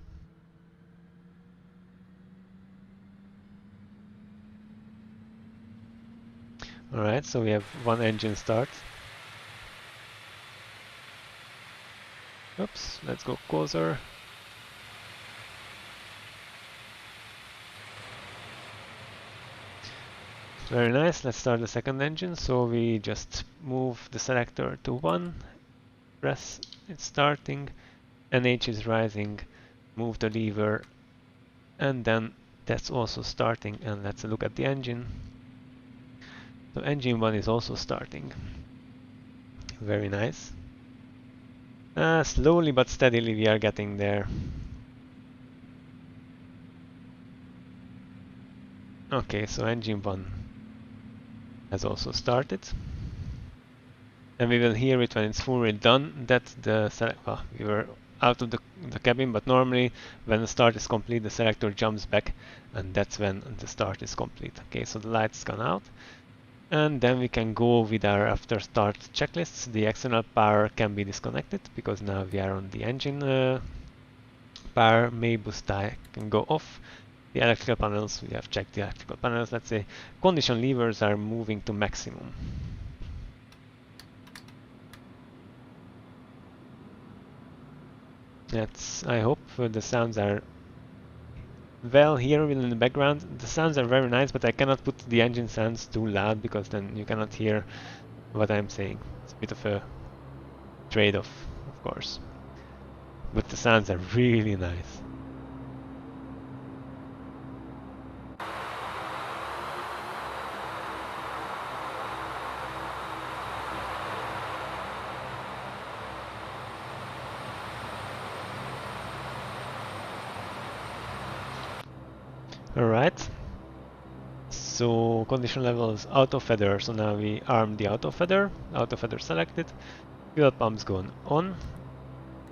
Alright, so we have one engine start. Oops, let's go closer. Very nice, let's start the second engine. So we just move the selector to 1, press, it's starting, NH is rising, move the lever, and then that's also starting, and let's look at the engine. So engine 1 is also starting. Very nice. Slowly but steadily we are getting there. Okay, so engine 1 has also started. And we will hear it when it's fully done. That's the well, we were out of the cabin, but normally when the start is complete, the selector jumps back, and that's when the start is complete. Okay, so the lights gone out. And then we can go with our after start checklists. The external power can be disconnected because now we are on the engine power. May boost die can go off. The electrical panels, we have checked the electrical panels. Let's say condition levers are moving to maximum. I hope the sounds are well here in the background. The sounds are very nice, but I cannot put the engine sounds too loud because then you cannot hear what I'm saying. It's a bit of a trade-off, of course. But the sounds are really nice. Alright. So condition level is auto feather. So now we arm the auto feather. Auto feather selected. Fuel pumps going on.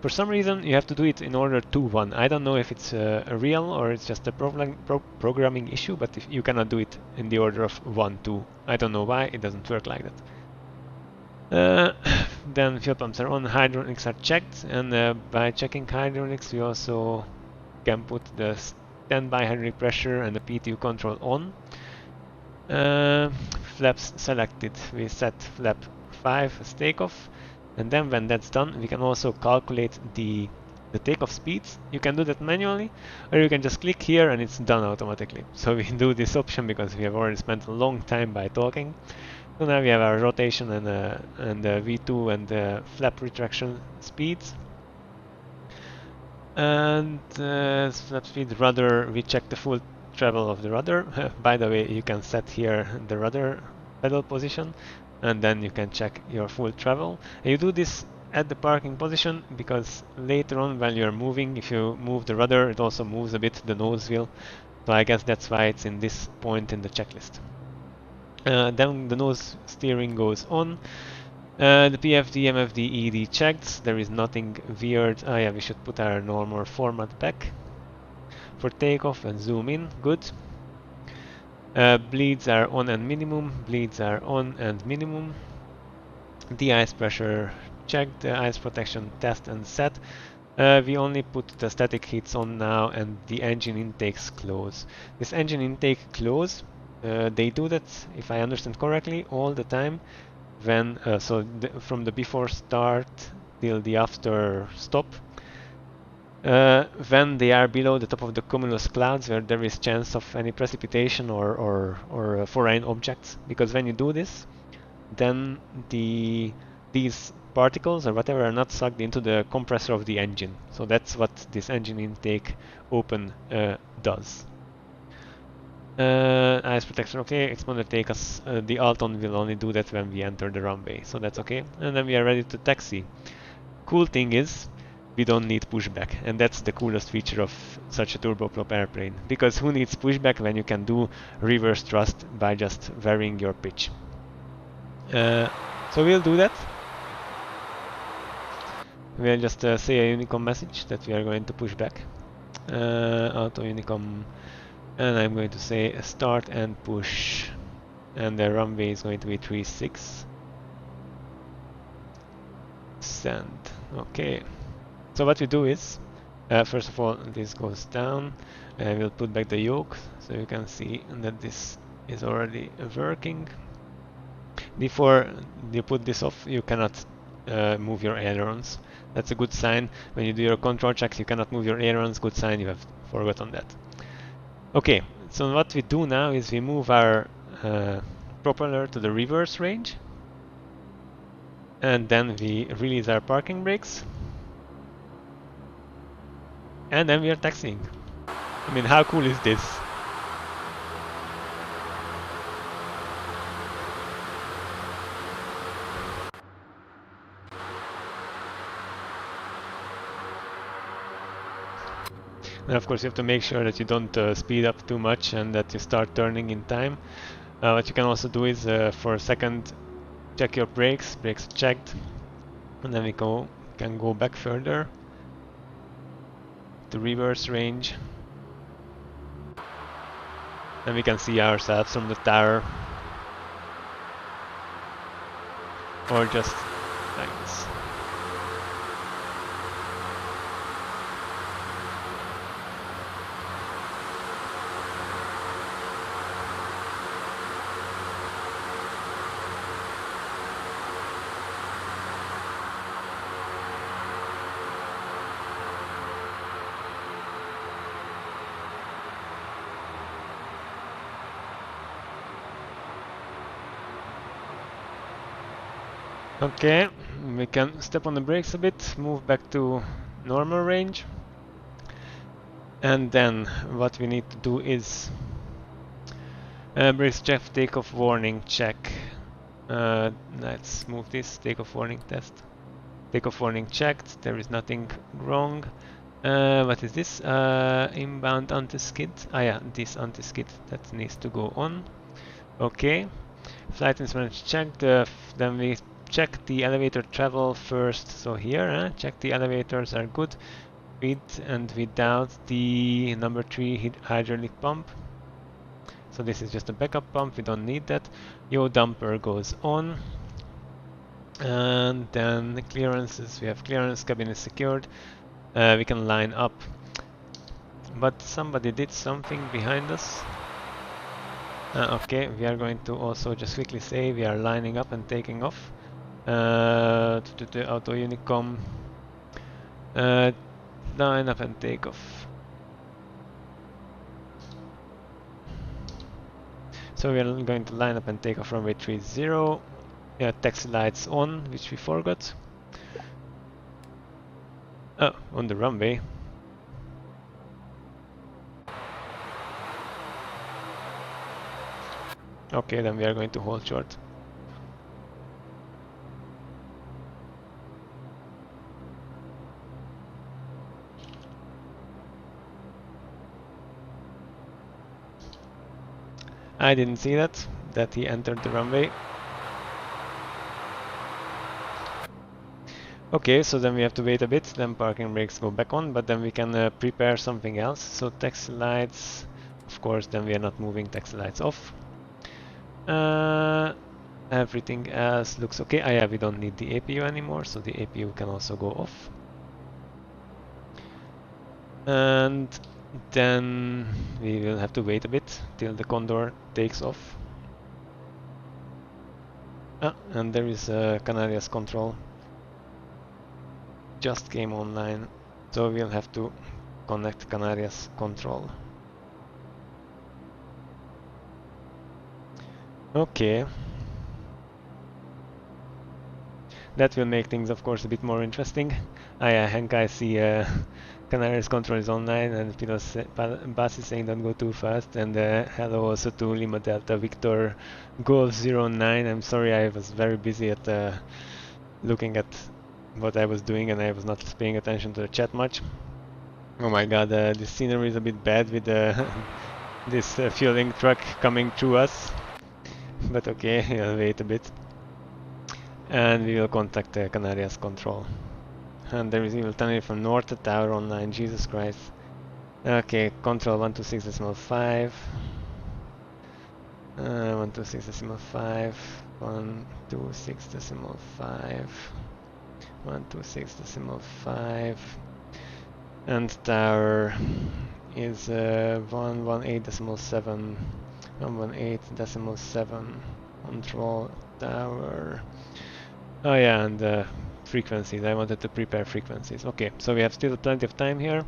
For some reason you have to do it in order 2-1. I don't know if it's a real or it's just a programming issue, but if you cannot do it in the order of 1-2. I don't know why, it doesn't work like that. Then fuel pumps are on, hydronics are checked, and by checking hydronics we also can put the standby hydraulic pressure and the PTU control on. Flaps selected, we set flap 5 as takeoff, and then when that's done we can also calculate the takeoff speeds. You can do that manually, or you can just click here and it's done automatically. So we do this option because we have already spent a long time by talking. So now we have our rotation and V2 and flap retraction speeds. And flap speed rudder, we check the full travel of the rudder. By the way, you can set here the rudder pedal position, and then you can check your full travel. And you do this at the parking position because later on when you're moving, if you move the rudder, it also moves a bit the nose wheel. So I guess that's why it's in this point in the checklist. Then the nose steering goes on. The PFD, MFD, ED checked. There is nothing weird. Oh yeah, we should put our normal format back for takeoff and zoom in. Good. Bleeds are on and minimum. Bleeds are on and minimum. The ice pressure checked. The ice protection test and set. We only put the static heats on now and the engine intakes close. This engine intake close, they do that, if I understand correctly, all the time. When from the before start till the after stop, when they are below the top of the cumulus clouds where there is chance of any precipitation or foreign objects, because when you do this, then these particles or whatever are not sucked into the compressor of the engine. So that's what this engine intake open does. Ice protection, okay. Expander take us. The Alton will only do that when we enter the runway, so that's okay. And then we are ready to taxi. Cool thing is, we don't need pushback, and that's the coolest feature of such a turboprop airplane. Because who needs pushback when you can do reverse thrust by just varying your pitch? So we'll do that. We'll just say a Unicom message that we are going to push back. Auto Unicom. And I'm going to say start and push, and the runway is going to be 36. Send. Okay. So what we do is, first of all, this goes down, and we'll put back the yoke, so you can see that this is already working. Before you put this off, you cannot move your ailerons. That's a good sign. When you do your control checks, you cannot move your ailerons. Good sign you have forgotten that. Okay, so what we do now is we move our propeller to the reverse range, and then we release our parking brakes, and then we are taxiing. I mean, how cool is this? And of course you have to make sure that you don't speed up too much and that you start turning in time. What you can also do is for a second check your brakes, brakes checked, and then we can go back further to reverse range. And we can see ourselves from the tower. Or just like this. Okay, we can step on the brakes a bit, move back to normal range. And then what we need to do is brakes check, takeoff warning check. Let's move this, takeoff warning test. Takeoff warning checked, there is nothing wrong. What is this? Inbound anti-skid. Ah yeah, this anti-skid that needs to go on. Okay. Flight instruments checked, then we check the elevator travel first. So here, check the elevators are good. With and without the number 3 hydraulic pump. So this is just a backup pump, we don't need that. Yaw dumper goes on. And then the clearances, we have clearance, cabin is secured. We can line up. But somebody did something behind us. Okay, we are going to also just quickly say we are lining up and taking off. To the auto unicom. Line up and take off. So we are going to line up and take off runway 30. Yeah, taxi lights on, which we forgot. Oh, on the runway. Okay, then we are going to hold short. I didn't see that he entered the runway. Okay, so then we have to wait a bit, then parking brakes go back on, but then we can prepare something else. So taxi lights, of course, then we are not moving taxi lights off. Everything else looks okay. Ah yeah, we don't need the APU anymore, so the APU can also go off. And then we will have to wait a bit till the Condor takes off. And there is a Canarias control. Just came online, so we'll have to connect Canarias control. Okay. That will make things, of course, a bit more interesting. Hank, I see Canarias control is online, and Bas is saying don't go too fast. And hello also to Lima Delta Victor Golf 09. I'm sorry, I was very busy at looking at what I was doing, and I was not paying attention to the chat much. Oh my god, this scenery is a bit bad with this fueling truck coming through us. But okay, I'll wait a bit. And we will contact Canarias control. And there is even Tenerife from North Tower online, Jesus Christ. Okay, control 126.5. 126.5. 126.5. 126.5. And tower is 118.7. 118.7. Control tower. Oh yeah, and frequencies. I wanted to prepare frequencies. Okay, so we have still plenty of time here,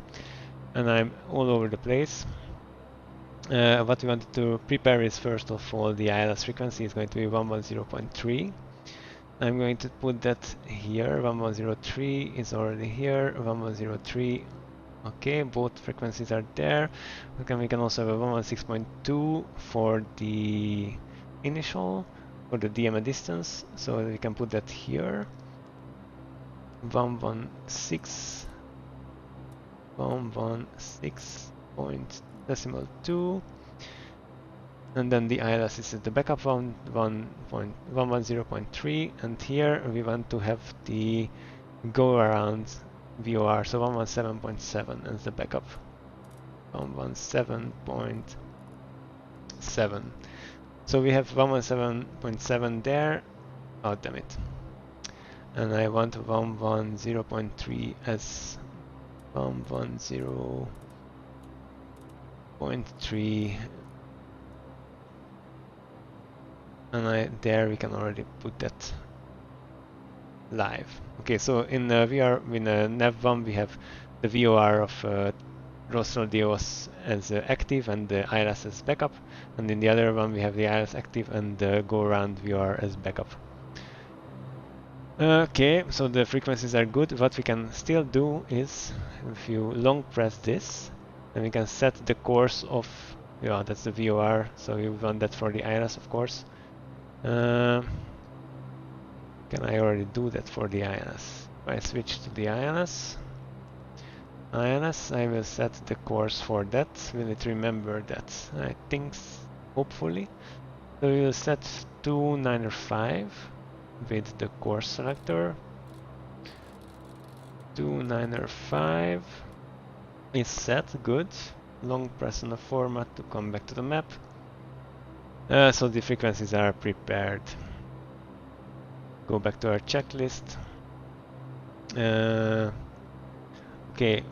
and I'm all over the place. What we wanted to prepare is first of all the ILS frequency is going to be 110.3. I'm going to put that here. 1103 is already here. 1103. Okay, both frequencies are there. We can also have a 116.2 for the initial. For the DIMM distance, so we can put that here. 116. 116.2, and then the ILS is the backup 110.3, and here we want to have the go around VOR, so 117.7 as the backup. 117.7. So we have 117.7 there. Oh, damn it. And I want 110.3 as 110.3. And there we can already put that live. Okay, so in nav1 we have the VOR of rostral DOS as active and the ILS as backup, and in the other one we have the ILS active and the go around VOR as backup. Okay, so the frequencies are good. What we can still do is, if you long press this, then we can set the course of, yeah, that's the VOR, so you want that for the ILS, of course. Can I already do that for the ILS? If I switch to the ILS, I will set the course for that. Will it remember that? I think, hopefully. So we will set 295 with the course selector. 295 is set, good. Long press on the format to come back to the map. So the frequencies are prepared. Go back to our checklist. Okay.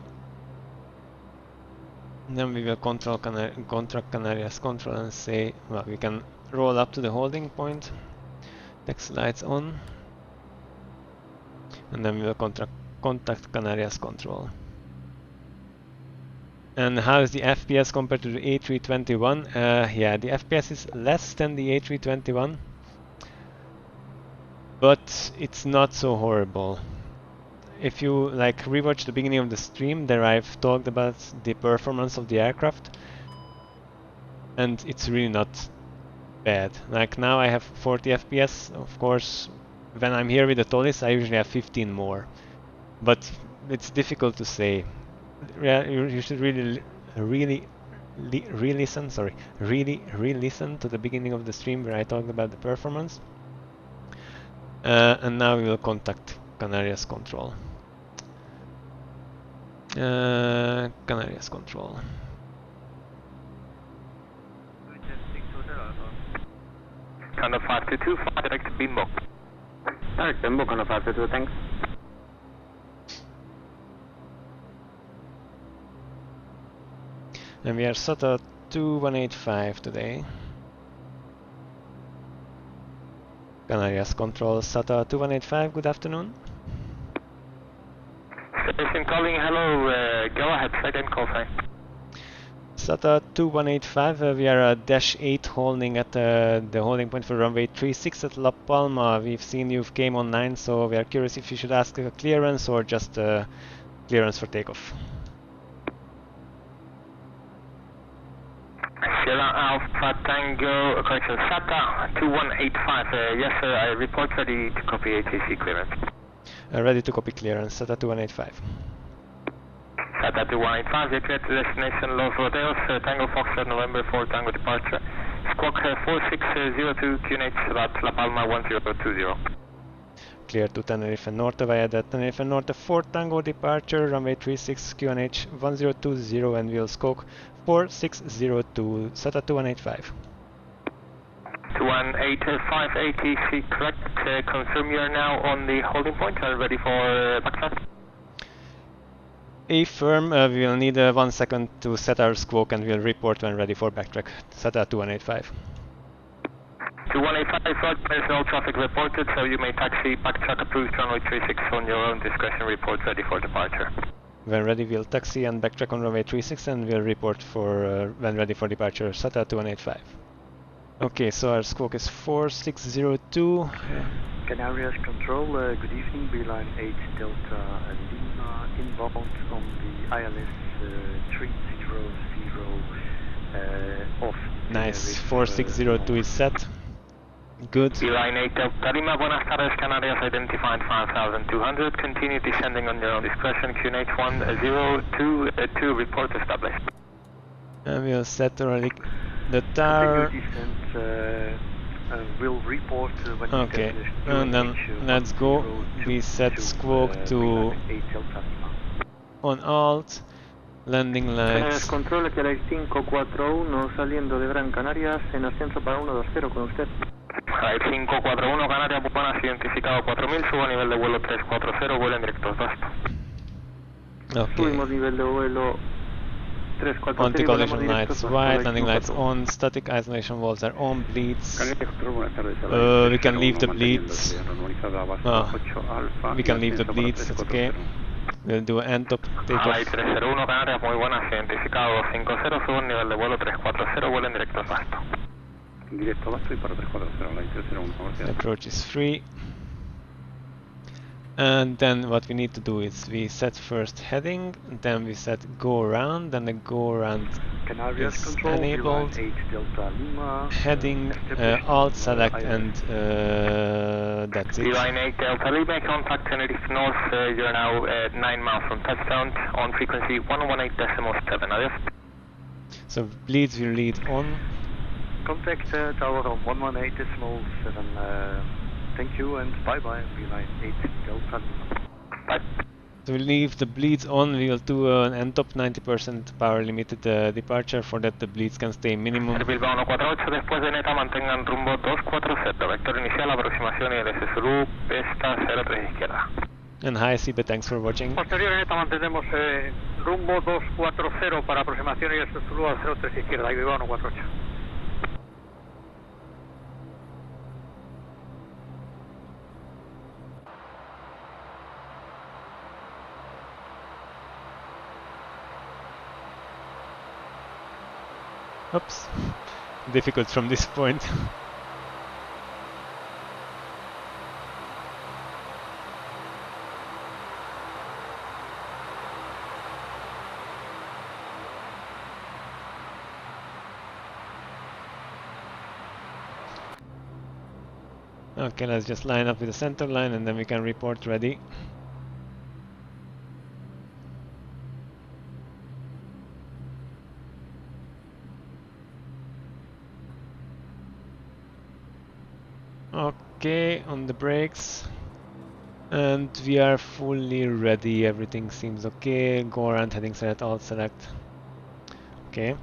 Then we will contract Canarias control and say, well, we can roll up to the holding point. Text lights on. And then we will contact Canarias control. And how is the FPS compared to the A321? Yeah, the FPS is less than the A321. But it's not so horrible. If you like rewatch the beginning of the stream, there I've talked about the performance of the aircraft, and it's really not bad. Like now I have 40 FPS. Of course, when I'm here with the Tolis, I usually have 15 more. But it's difficult to say. You should really re-listen to the beginning of the stream where I talked about the performance. And now we will contact Canarias control. Canarias control. Canada 522, fly direct to Bimbo. Direct Bimbo, Canada 522, thanks. And we are SATA 2185 today. Canarias control SATA 2185, good afternoon. Station calling, hello, go ahead, second call sign. SATA 2185, we are dash 8 holding at the holding point for runway 36 at La Palma. We've seen you came online, so we are curious if you should ask a clearance or just clearance for takeoff. Sierra Alpha Tango, correction, SATA 2185, yes sir, I report ready to copy ATC clearance. Ready to copy clearance, SATA 2185. SATA 2185, you clear to destination Los Rodeos, Tango Foxtrot November 4 Tango departure. Squawk 4602 QNH about La Palma 1020. Clear to Tenerife Norte via the Tenerife Norte 4 Tango departure, runway 36 QNH 1020 and we'll squawk 4602, SATA 2185. 2185 ATC, correct. Confirm you are now on the holding point and ready for backtrack. Affirm, we will need 1 second to set our squawk and we'll report when ready for backtrack. SATA 2185. 2185, right, there's no traffic reported, so you may taxi, backtrack approved, runway 36 on your own discretion, report ready for departure. When ready, we'll taxi and backtrack on runway 36 and we'll report for when ready for departure, SATA 2185. Okay, so our squawk is 4602. Canarias control, good evening, Beeline 8 Delta Lima, inbound on the ILS 300 off. Nice, 4602 is set. Good. Beeline 8 Delta Lima, buenas tardes, Canarias identified 5200, continue descending on your own discretion, QNH 1022, report established. And we'll set already the tower. Continue descent, we'll report when we Okay, get and then let's go. We set squawk to 8 Delta Lima. on alt, landing lights. Control GCLA 541 saliendo de Gran Canarias en ascenso para 120 con usted. Flight 541 Canarias, buenas, identificado 4000, subo a nivel de vuelo 340, vuelo en directo, basta. Okay. Subimos nivel de vuelo 340. Anti-collision lights white, landing lights on, static isolation valves are on, bleeds. We can leave the bleeds. We can leave the bleeds, that's okay. We'll do end top takeoff. Flight 301 Canarias, muy buenas, identificado 250, subo a nivel de vuelo 340, vuelo en directo, basta. Directo basto y para 340, Line 301. Approach is free. And then what we need to do is we set first heading, then we set go around, then the go around is enabled. Heading, alt select, and that's it. Beeline 8 Delta Lima, contact Tenerife North, you're now 9 miles from touchdown on frequency 118.7, adios. So bleeds will lead on. Contact tower on 118.7. Thank you and bye bye. Beeline 8 Delta Lima. Bye. So we leave the bleeds on, we will do an end top 90% power limited departure, for that the bleeds can stay minimum. Bilbao 148, después de neta mantengan rumbo 240, vector inicial, aproximación y LS Zulu, pesta 03 izquierda. And hi Sibe, thanks for watching. Posterior neta mantenemos rumbo 240 para aproximación y LS Zulu al 03 izquierda, y Bilbao 148. Oops, difficult from this point. Okay, let's just line up with the center line and then we can report ready. Okay, on the brakes, and we are fully ready. Everything seems okay. Go around, heading select, alt select. Okay.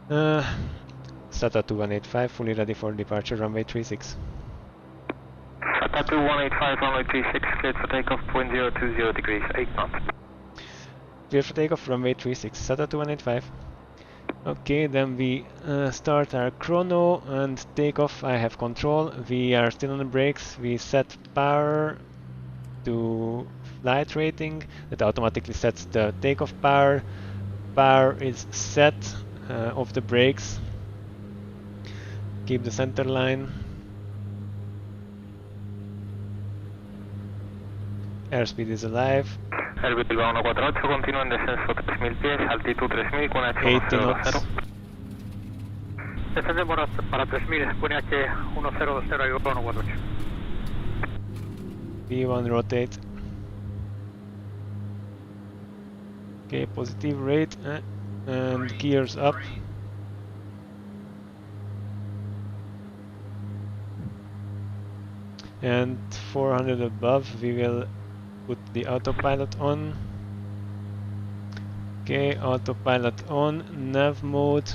SATA 2185 fully ready for departure. Runway 36. SATA 2185 runway 36, cleared for takeoff 0.020 degrees, 8 knots. Clear for takeoff. Runway 36. SATA 2185. Okay, then we start our chrono and takeoff. I have control. We are still on the brakes. We set power to flight rating. That automatically sets the takeoff power. Power is set off the brakes. Keep the center line. Airspeed is alive. El Bilbao 148 continúa en descenso 3000 pies, altitud 3000 con H 80 knots. Descendemos para 3000, pone H 1020 y Bilbao 148. V1 rotate. Okay, positive rate and gears up. And 400 above, we will put the autopilot on. Okay, autopilot on, nav mode,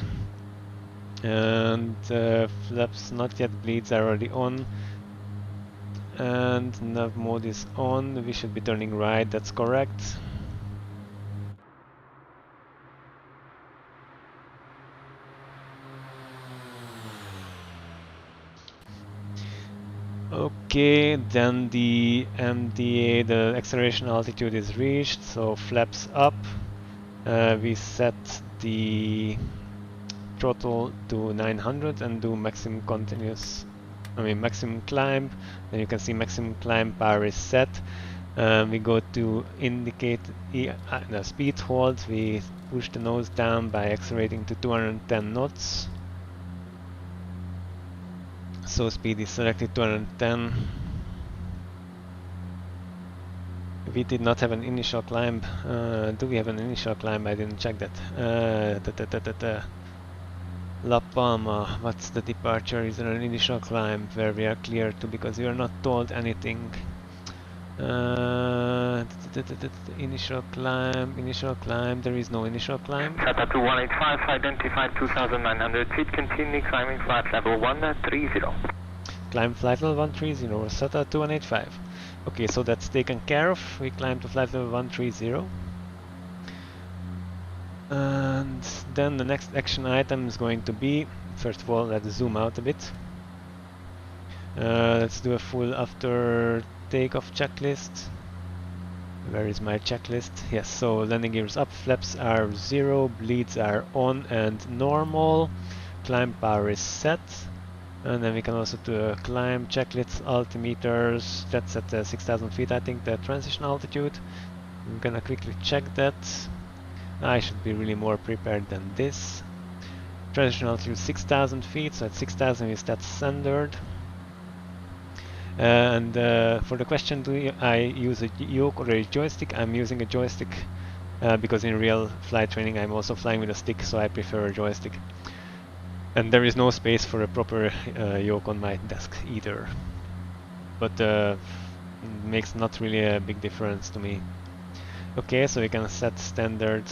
and flaps not yet, bleeds are already on, and nav mode is on. We should be turning right, that's correct. Okay, then the MDA, the acceleration altitude is reached, so flaps up. We set the throttle to 900 and do maximum maximum climb. Then you can see maximum climb power is set. We go to indicate the speed hold. We push the nose down by accelerating to 210 knots. So speed is selected 210. We did not have an initial climb. Do we have an initial climb? I didn't check that. La Palma, what's the departure? Is there an initial climb where we are clear to, because we are not told anything. Initial climb, there is no initial climb. Tata 2185, identified 2,900 feet, continue climbing flight level 130. Climb flight level 130, SATA 2185. Okay, so that's taken care of. We climb to flight level 130. And then the next action item is going to be, first of all, let's zoom out a bit. Let's do a full after takeoff checklist. Where is my checklist? Yes, so landing gears up, flaps are 0, bleeds are on and normal, climb power is set, and then we can also do a climb checklist, altimeters, that's at 6,000 feet, I think, the transition altitude. I'm gonna quickly check that. I should be really more prepared than this. Transition altitude 6,000 feet, so at 6,000 is that standard. And for the question, do I use a yoke or a joystick? I'm using a joystick because in real flight training I'm also flying with a stick, so I prefer a joystick. And there is no space for a proper yoke on my desk either. But it makes not really a big difference to me. Okay, so we can set standard.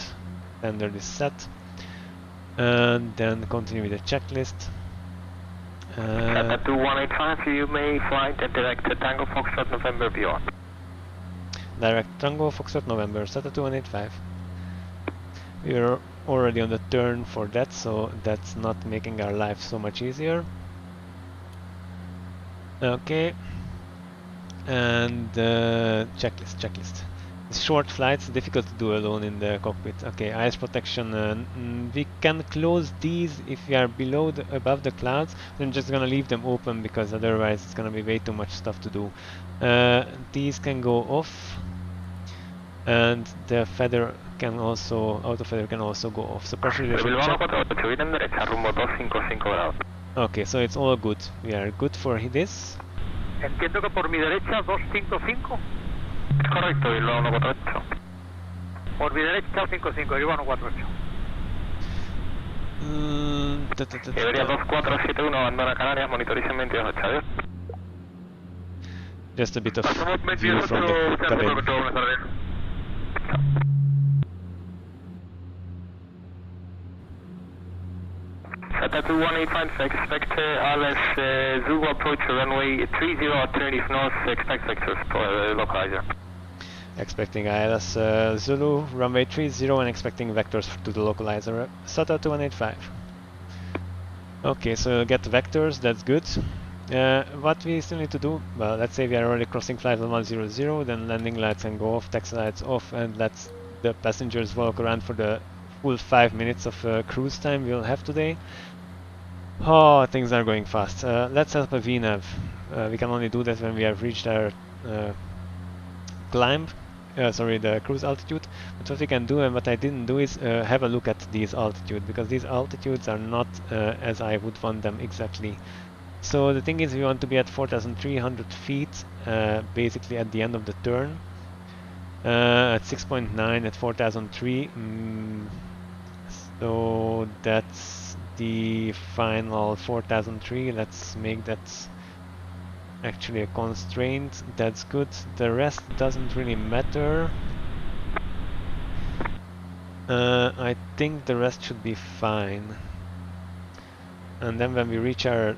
Standard is set. And then continue with the checklist. Tata 2185, you may fly the direct Tango Foxtrot November beyond. Direct Tango Foxtrot November, SATA 2185. We are already on the turn for that, so that's not making our life so much easier. Okay. And checklist. Short flights, difficult to do alone in the cockpit. Okay, eyes protection. We can close these if we are above the clouds. I'm just gonna leave them open because otherwise it's gonna be way too much stuff to do. These can go off, and the feather can also, auto feather can also go off. So pressure reduction check. Okay, so it's all good. We are good for this. Entiendo que por mi derecha 255. Correcto, Bilbao 148. Por mi derecha 55, Bilbao 148. Iberia 2471, abandona Canarias, monitorización 22, adiós. Just a bit of view from the cabin. Tata 2185, expect ALS Zulu approach runway 30 at Tenerife North, expect vectors localizer. Expecting ILS Zulu, runway 30 and expecting vectors to the localizer, SATA 2185. Okay, so get vectors, that's good. What we still need to do, well, let's say we are already crossing flight level 100, then landing lights can go off, taxi lights off, and let the passengers walk around for the full 5 minutes of cruise time we'll have today. Oh, things are going fast. Let's set up a VNAV. We can only do that when we have reached our climb, the cruise altitude. But what we can do, and what I didn't do, is have a look at these altitudes, because these altitudes are not as I would want them exactly. So the thing is, we want to be at 4,300 feet, basically at the end of the turn. At 6.9 at 4,003. So that's the final 4,003. Let's make that actually a constraint. That's good. The rest doesn't really matter. I think the rest should be fine. And then when we reach our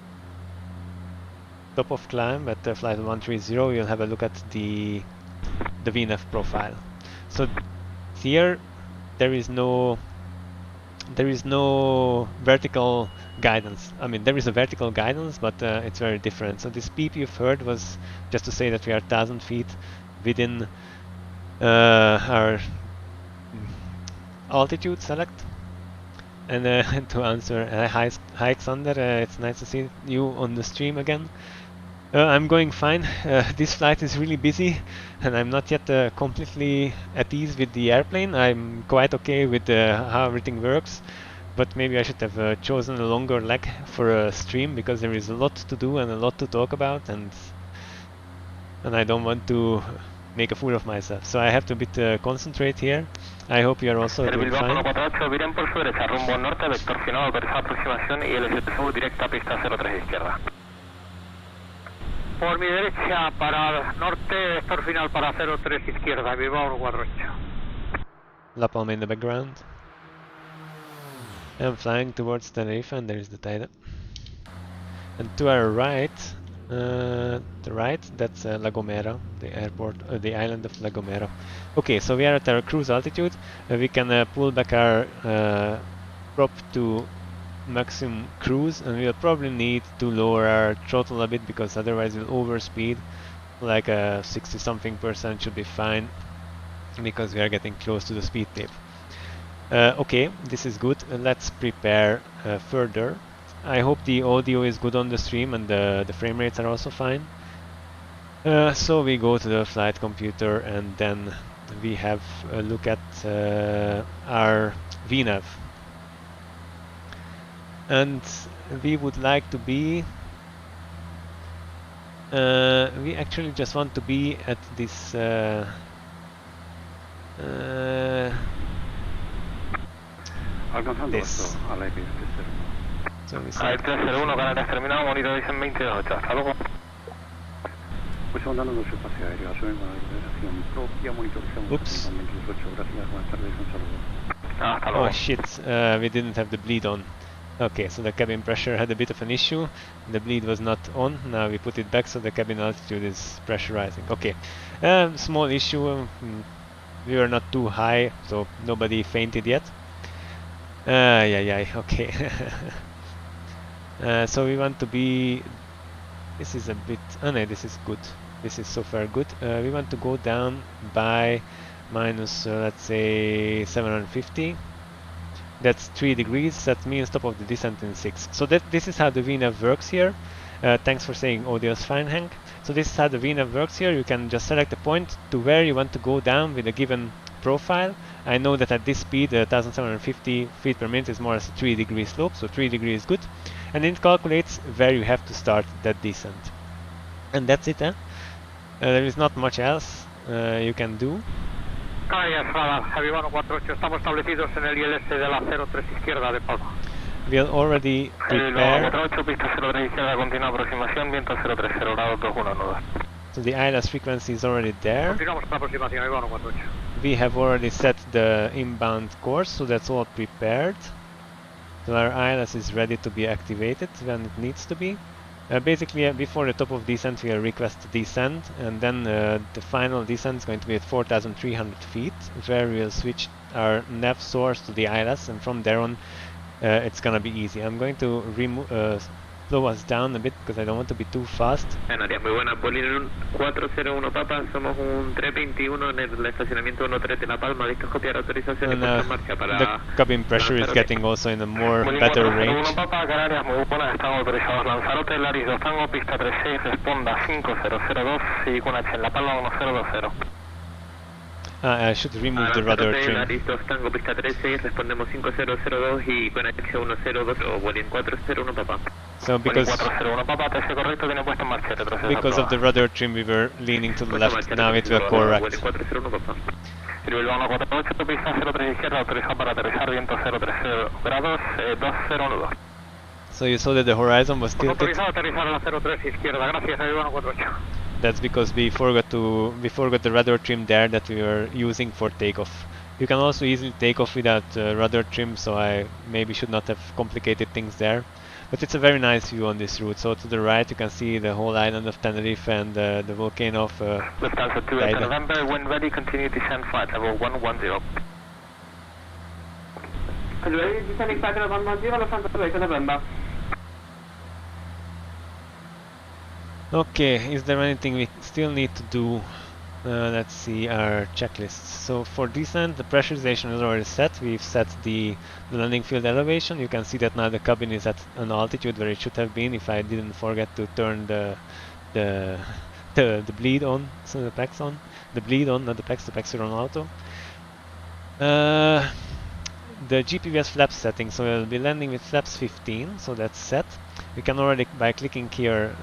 top of climb at flight 130, we'll have a look at the VNAV profile. So here there is no vertical guidance. I mean, there is a vertical guidance, but it's very different. So this beep you've heard was just to say that we are 1,000 feet within our altitude select. And to answer, hi Xander, it's nice to see you on the stream again. I'm going fine. This flight is really busy, and I'm not yet completely at ease with the airplane. I'm quite okay with how everything works, But maybe I should have chosen a longer leg for a stream, because there is a lot to do and a lot to talk about, and I don't want to make a fool of myself. So I have to concentrate here. I hope you are also doing fine. 148, viren por su derecha, rumbo norte, vector final, autoriza aproximación y LSTU directa pista 03 izquierda. Por mi derecha para norte, vector final para 03 izquierda, IVAO 148. La Palma in the background. I'm flying towards Tenerife, and there is the Taida. And to our right, that's La Gomera, the airport, the island of La Gomera. Okay, so we are at our cruise altitude. We can pull back our prop to maximum cruise, and we'll probably need to lower our throttle a bit, because otherwise we'll overspeed. Like a 60-something% should be fine, because we are getting close to the speed tape. Okay, this is good. Let's prepare further. I hope the audio is good on the stream, and the frame rates are also fine. So we go to the flight computer, and then we have a look at our VNAV. And we would like to be... we actually just want to be at this... Alcanzando This. esto al aire So we Al say 301, Canarias terminado, monitor dicen 22, hasta luego. Pues andando en su espacio aéreo, asumen con la organización propia, monitorizamos Oops. con 28, gracias, buenas tardes, un saludo. Hasta luego. oh shit, we didn't have the bleed on. Okay, so the cabin pressure had a bit of an issue. The bleed was not on. Now we put it back, so the cabin altitude is pressurizing. Okay, small issue. We were not too high, so nobody fainted yet. Yeah, okay. So we want to be... This is a bit... Oh no, this is good. This is so far good. We want to go down by minus, let's say, 750. That's 3 degrees. That means top of the descent in 6. So this is how the VNAV works here. Thanks for saying audio is fine, Hank. So this is how the VNAV works here. You can just select a point to where you want to go down with a given profile. I know that at this speed, 1750 feet per minute is more or less a 3 degree slope, so 3 degrees is good. And it calculates where you have to start that descent. And that's it, there is not much else you can do. Canarias, radar, IVAO 148, estamos establecidos en el ILS de la 03 izquierda de Palma. We'll already prepare. 48, pista 03 izquierda, continua aproximación, viento 030 grados 21 nudos. So the ILS frequency is already there. Continuamos con la aproximación, IVAO 148. We have already set the inbound course, so that's all prepared. So our ILS is ready to be activated when it needs to be. Basically, before the top of descent, we'll request descent, and then the final descent is going to be at 4,300 feet, where we'll switch our nav source to the ILS, and from there on, it's gonna be easy. I'm going to slow us down a bit because I don't want to be too fast. Canarias, muy buena. Bolívar 401 Papa, somos un 321 en el estacionamiento 13 de La Palma. Listos copiar autorización y puesta en marcha para... The cabin pressure is getting also in a better range. Papa, Canarias, muy buena. Estamos autorizados. Lanzarote, Laris 2 Tango, pista 36, responda 5002 y con H en La Palma 1020. I should remove the rudder trim. Laris 2 Tango, pista 36, respondemos 5002 y con H 102 o Bolívar 401 Papa. So because of the rudder trim we were leaning to the left, now it will correct. So you saw that the horizon was tilted. That's because we forgot the rudder trim there that we were using for takeoff. You can also easily take off without rudder trim, so I maybe should not have complicated things there. But it's a very nice view on this route. So to the right you can see the whole island of Tenerife and the volcano of Lufthansa 2 at November, when ready, continue descent flight level 110. Descending flight level 110, Lufthansa 2 at November. Okay, is there anything we still need to do? Let's see our checklists. So for descent, the pressurization is already set. We've set the landing field elevation. You can see that now the cabin is at an altitude where it should have been if I didn't forget to turn the bleed on, so the PACs on. The bleed on, not the PACs are on auto. the GPVS flaps setting, so we'll be landing with flaps 15, so that's set. We can already, by clicking here,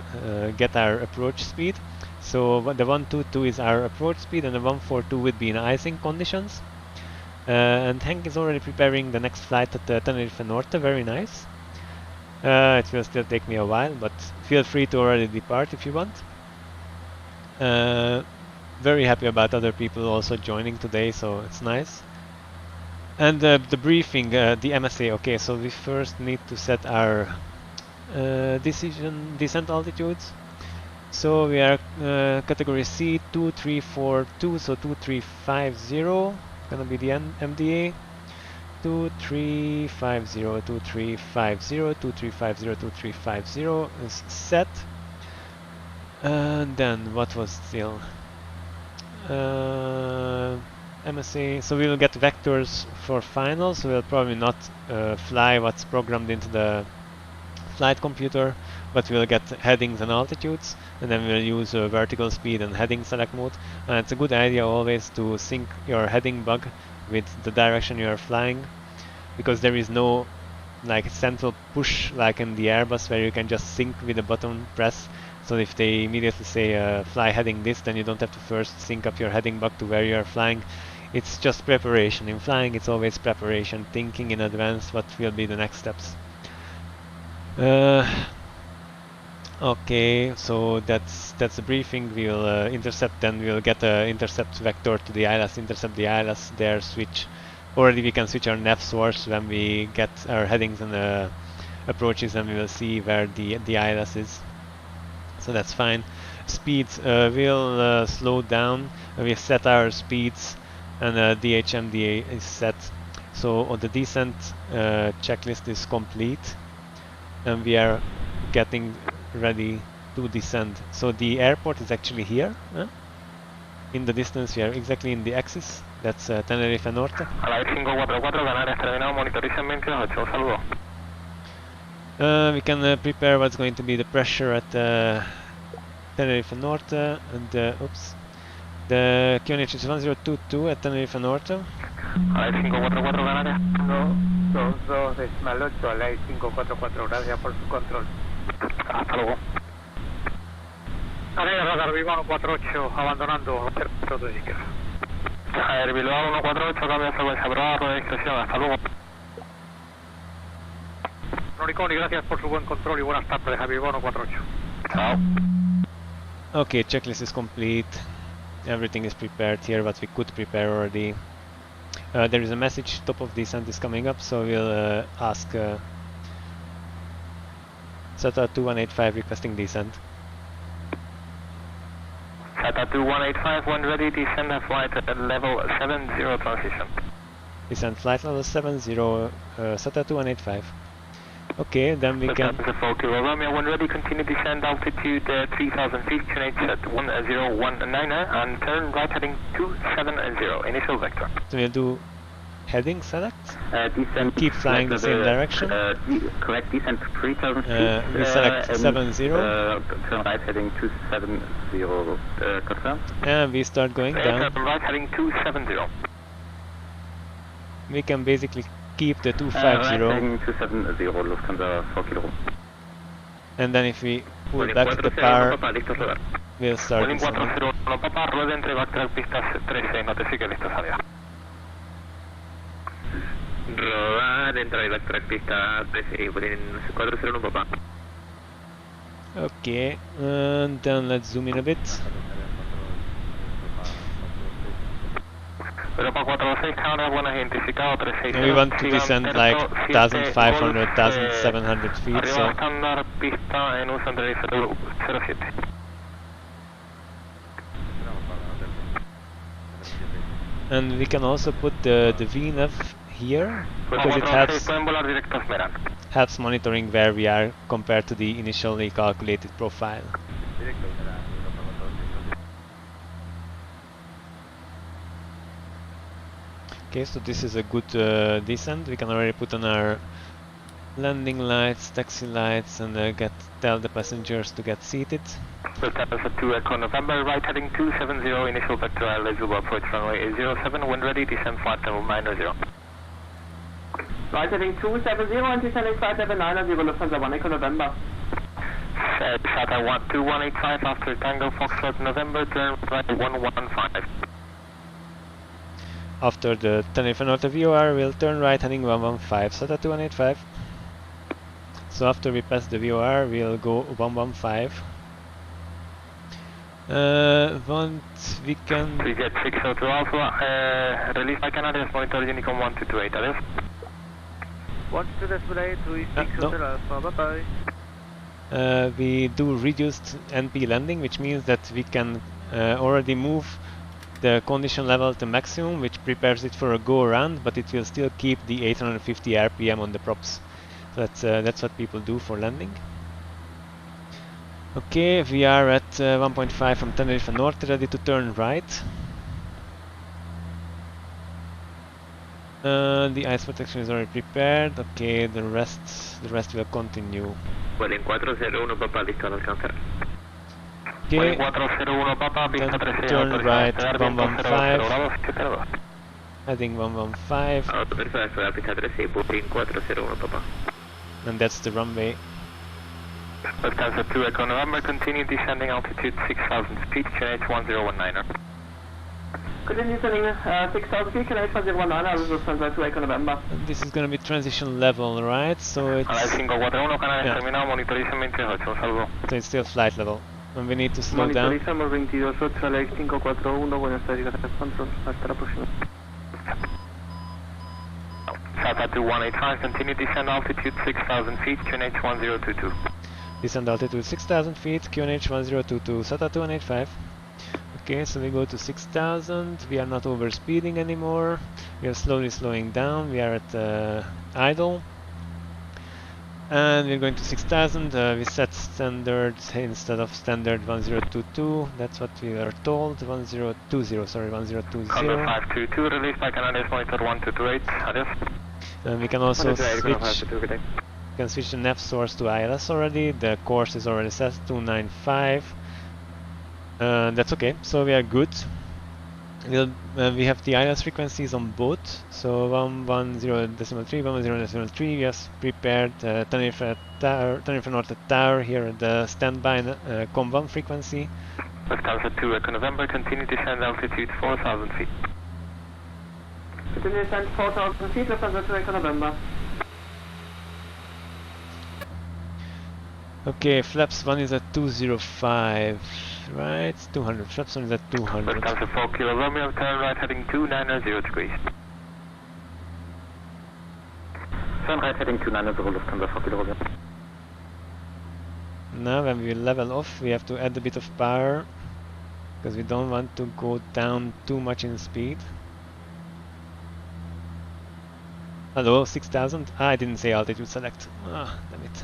get our approach speed. So the 122 is our approach speed, and the 142 would be in icing conditions. And Hank is already preparing the next flight at Tenerife Norte, very nice. It will still take me a while, but feel free to already depart if you want. Very happy about other people also joining today, so it's nice. And the briefing, the MSA, okay, so we first need to set our descent altitudes. So we are category C 2342, so 2350, gonna be the MDA. 2350, 2350, 2350, 2350 is set. And then what was still? MSA, so we will get vectors for final, so we'll probably not fly what's programmed into the flight computer, but we'll get headings and altitudes, and then we'll use vertical speed and heading select mode. And it's a good idea always to sync your heading bug with the direction you are flying, because there is no like central push like in the Airbus where you can just sync with a button press. So if they immediately say fly heading this, then you don't have to first sync up your heading bug to where you are flying. It's just preparation. In flying it's always preparation, thinking in advance what will be the next steps. Okay, so that's the briefing. We'll intercept, then we'll get an intercept vector to the ILS, intercept the ILS there, switch. Already we can switch our nav source when we get our headings and approaches, and we will see where the ILS is. So that's fine. Speeds will slow down. We've set our speeds, and DHMDA is set. So the descent checklist is complete, and we are getting ready to descend. So the airport is actually here. In the distance we are exactly in the axis. That's Tenerife Norte. We can prepare what's going to be the pressure at Tenerife Norte, and oops, the QNH is 1022 at Tenerife Norte. 222.8 a ley 544, gracias por su control. Hasta luego. Área radar Bilbao 148, abandonando, centro de izquierda. Air Bilbao 148, cambio de frecuencia, rueda de discreción, hasta luego. Noriconi, gracias por su buen control y buenas tardes, Javier Bilbao 148. Chao. Okay, checklist is complete. Everything is prepared here, what we could prepare already. There is a message, top of descent is coming up, so we'll ask SATA 2185 requesting descent. SATA 2185, when ready, descend and flight at level 70 transition. Descent flight level 70, SATA 2185. Okay, then we can... Romeo, when ready, continue descend altitude 3000 feet, QNH at 1019 and turn right heading 270, initial vector. So we'll do heading select, descent, keep flying the same direction. Correct, descent 3000 feet. We select 70. Turn right heading 270, confirm. And we start going down. Turn right heading 270. We can basically keep the 250. Right heading 270, Lufthansa 4 kilo. And then if we pull back the power, we'll start descending. Rueda entre backtrack pistas 13, notifique lista salida. Rodar entre backtrack pista 13, 401 papá. Okay, and then let's zoom in a bit. Europa 46, Canary, buenas identificado, 36. We want to descend like 1,500, 1,700 feet, so... Arriba estándar, pista en uso entre 07. And we can also put the VNAV here, because it helps monitoring where we are compared to the initially calculated profile. Okay, so this is a good descent. We can already put on our landing lights, taxi lights, and tell the passengers to get seated. Lufthansa 2 Echo November, right heading 270, initial vector eligible approach runway 07, when ready, descend flight level 90. And we start descending. Lufthansa 2 Echo November, right heading 270, initial vector eligible approach runway 07, when ready, descend flight level 90. 90. 90. Right heading 270 and descending 579 as you will Lufthansa 1 Echo November. Shutdown 2185 after Tango Foxtrot November, turn right 115. After the Tenerife Norte VOR, we'll turn right heading 115, SATA 2185. So after we pass the VOR, we'll go 115. Want we can... We get 602 Alpha, release by Canary, monitor Unicom 1228, adios. 1228, 36 Alpha, bye-bye. We do reduced NP landing, which means that we can already move the condition level to maximum, which prepares it for a go around, but it will still keep the 850 RPM on the props. So that's what people do for landing. Okay, we are at 1.5 from Tenerife Norte, ready to turn right. The ice protection is already prepared. Okay, the rest will continue. Vueling 401 Papa, listo al alcanzar. Okay, 401 Papa, pista 36, turn right 115. 115. Heading 115. Perfecto, pista 36, Vueling 401 Papa. And that's the runway. Lufthansa 2 Echo November, continue descending altitude 6000 feet, QNH 1019er. Continue descending 6000 feet, QNH 1019 as Lufthansa 2 Echo November. And this is gonna be transition level, right? So it's... Canal 541, Canary terminado, monitorizan 28, un saludo. So it's still flight level. And we need to slow down. Monitorizamos 228, Alex 541, buenas tardes, control, hasta la próxima. SATA 2185, continue descend altitude 6000 feet, QNH 1022. Descend altitude 6000 feet, QNH 1022, SATA 2185. Okay, so we go to 6000, we are not over speeding anymore, we are slowly slowing down, we are at idle. And we're going to 6000, we set standard instead of standard 1022, that's what we were told, 1020, sorry, 1020. Condor 522, release by Canada's monitor 1228, adios. And we can also switch the nav source to ILS already, the course is already set 295. That's okay, so we are good. We have the ILS frequencies on both, so 110.3, 110.3, we have prepared Tenerife Norte Tower here at the standby COM1 frequency. Lufthansa 2 Echo November, continue descend altitude 4000 feet. Continue descend 4000 feet, Lufthansa 2 Echo November. Okay, flaps 1 is at 205, right? 200, flaps 1 is at 200. Lufthansa 4 Kilo Romeo, turn right heading 290 degrees. Turn right heading 290, Lufthansa 4 Kilo Romeo. Now when we level off, we have to add a bit of power, because we don't want to go down too much in speed. Hello, 6000? Ah, I didn't say altitude select. Ah, damn it.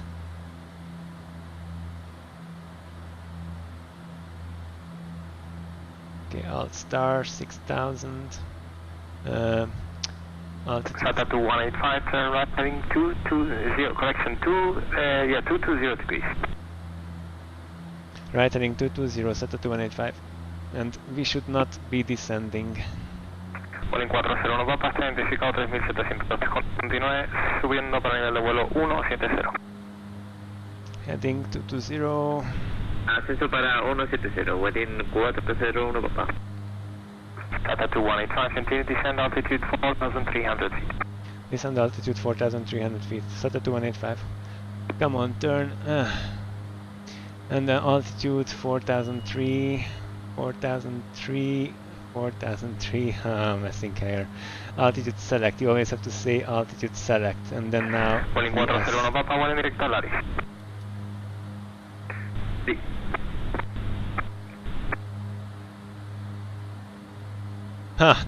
Okay, alt star 6000. Altitude. SATA 2185, turn right heading 220, correction 220 degrees. Right heading 220, SATA 2185. And we should not be descending. Vueling 401 Papa, está identificado 3700, continúe subiendo para nivel de vuelo 170. Heading 220. Ascenso para 170, Vueling 401 Papa. SATA 2185, continue descend altitude 4300 feet. Descend altitude 4300 feet, SATA 2185. Come on, turn. And altitude 4003, 4003, 4003. I'm messing here. Altitude select. You always have to say altitude select, and then now. Vueling 401 Papa, vueling directo al Aris. Sí.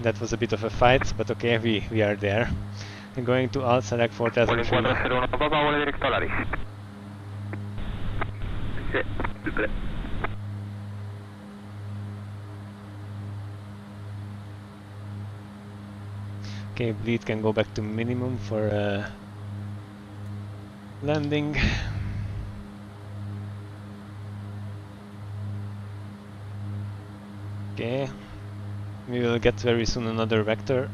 That was a bit of a fight, but okay, we are there. I'm going to alt select 4003. Vueling 401 Papa, vueling directo al Aris. Sí, super. Okay, bleed can go back to minimum for landing. Okay, we will get very soon another vector.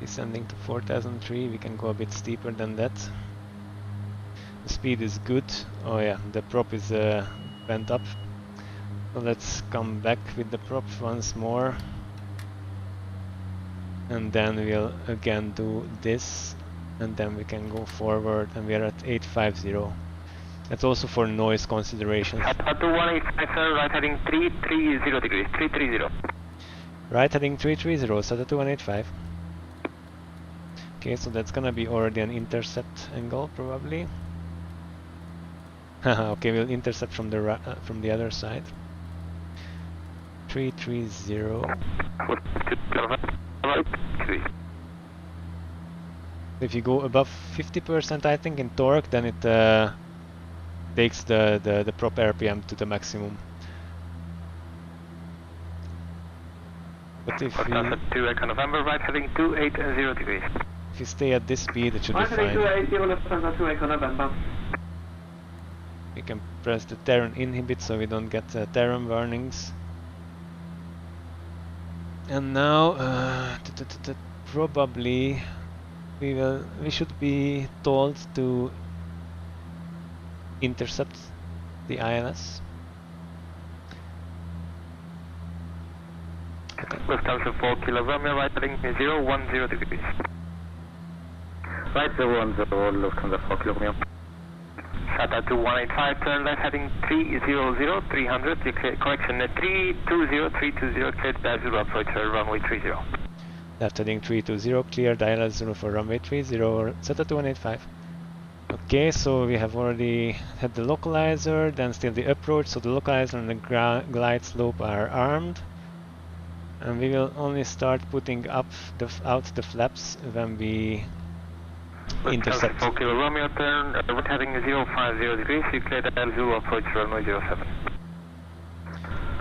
Descending to 4003, we can go a bit steeper than that. The speed is good. Oh yeah, the prop is bent up. So let's come back with the prop once more. And then we'll again do this. And then we can go forward, and we are at 850. That's also for noise considerations. At 2185, sir, right heading 330 degrees, 330. Right heading 330, set at 2185. Okay, so that's gonna be already an intercept angle, probably. Okay, we'll intercept from the other side. 330. If you go above 50%, I think, in torque, then it takes the prop RPM to the maximum. But if we November, right heading 280 degrees. If you stay at this speed, it should be Right heading fine. 280, Lufthansa 2 Echo November. We can press the Terran inhibit so we don't get Terran warnings. And now, probably we should be told to intercept the ILS. Lufthansa 4 Kilo Romeo, right heading 010 degrees. Right 010, Lufthansa 4 Kilo Romeo. Shutdown to 185, turn left heading 300, 300, correction, 320, cleared by Zulu approach, runway 30. Left heading 320, cleared ILS 0 for runway 30, set at 185. Okay, so we have already had the localizer, then still the approach, so the localizer and the glide slope are armed. And we will only start putting up out the flaps when we intercept. 4 Kilo Romeo, turn right heading 050 degrees, you cleared the Zulu approach, runway 07.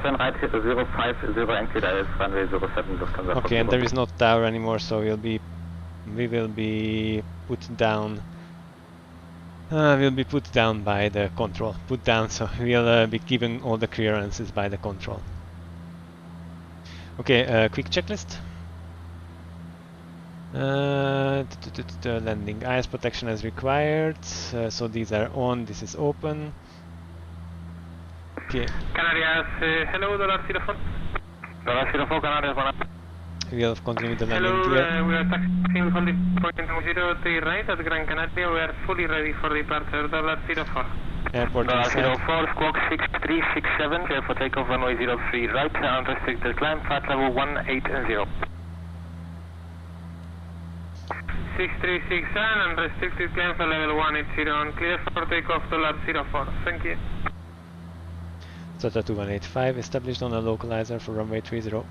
Turn right 050 and cleared ILS runway 07, Lufthansa. Okay, and there is no tower anymore, so we will be put down. Will be put down by the control. Put down, so we'll be given all the clearances by the control. Okay, quick checklist. Landing ice protection as required. So these are on. This is open. Okay. Canary, hello, $04. $04, Canary, We'll continue the landing hello, gear. we are taxiing holding point 03 right at Gran Canaria. We are fully ready for departure. $04. Airport inside. $04, squawk 6367, clear for takeoff runway 03 right, unrestricted climb, flight level 180. 6367, unrestricted climb for level 180, and clear for takeoff $04. Thank you. SATA 2185 established on a localizer for runway 30.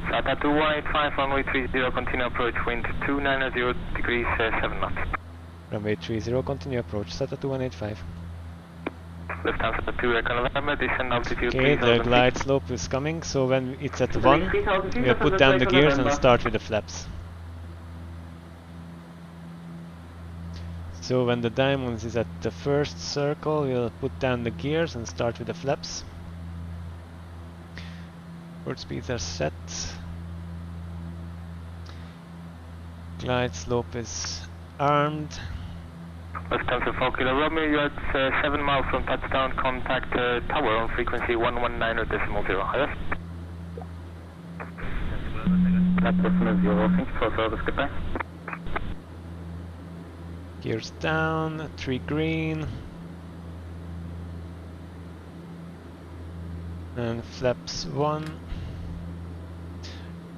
SATA 2185, runway 30, continue approach, wind 290 degrees, 7 knots. Runway 30, continue approach, SATA 2185. Lufthansa 2 Echo November, descend altitude Okay, 3000 the glide slope is coming, so when it's at 1, we'll put down the gears and start with the flaps. So when the diamonds is at the first circle, we'll put down the gears and start with the flaps. Port speeds are set. Glide slope is armed. Lufthansa 4 Kilo Romeo, you're at 7 miles from touchdown, contact tower on frequency 119.0. Yes? That's decimal 0, thank you for service, goodbye. Gears down, 3 green. And flaps 1.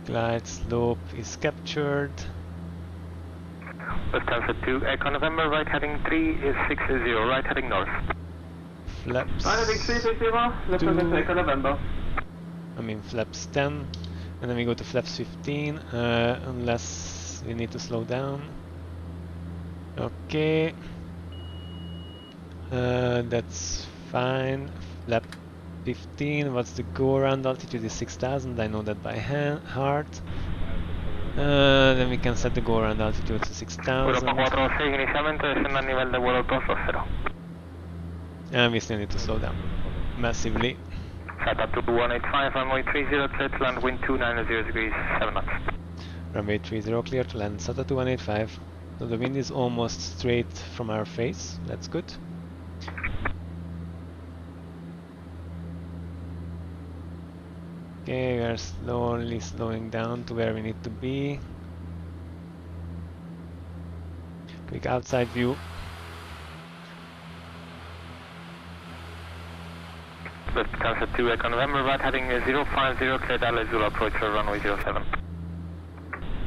Glide slope is captured. Lufthansa 2 Echo November, right heading 360, right heading north. Flaps. Right heading 360, Lufthansa 2 Echo November. Flaps 10. And then we go to flaps 15, unless we need to slow down. Okay. That's fine. Flap 15, what's the go around altitude? Is 6000, I know that by heart. Then we can set the go around altitude to 6000. And we still need to slow down massively. SATA 2185, runway 30, clear to land, wind 290 degrees, 7 knots. Runway 30 clear to land SATA 2185. So the wind is almost straight from our face, that's good. Okay, we are slowly slowing down to where we need to be. Quick outside view. Lufthansa 2 Echo November, right heading 050, clear Dallas Zulu approach for runway 07.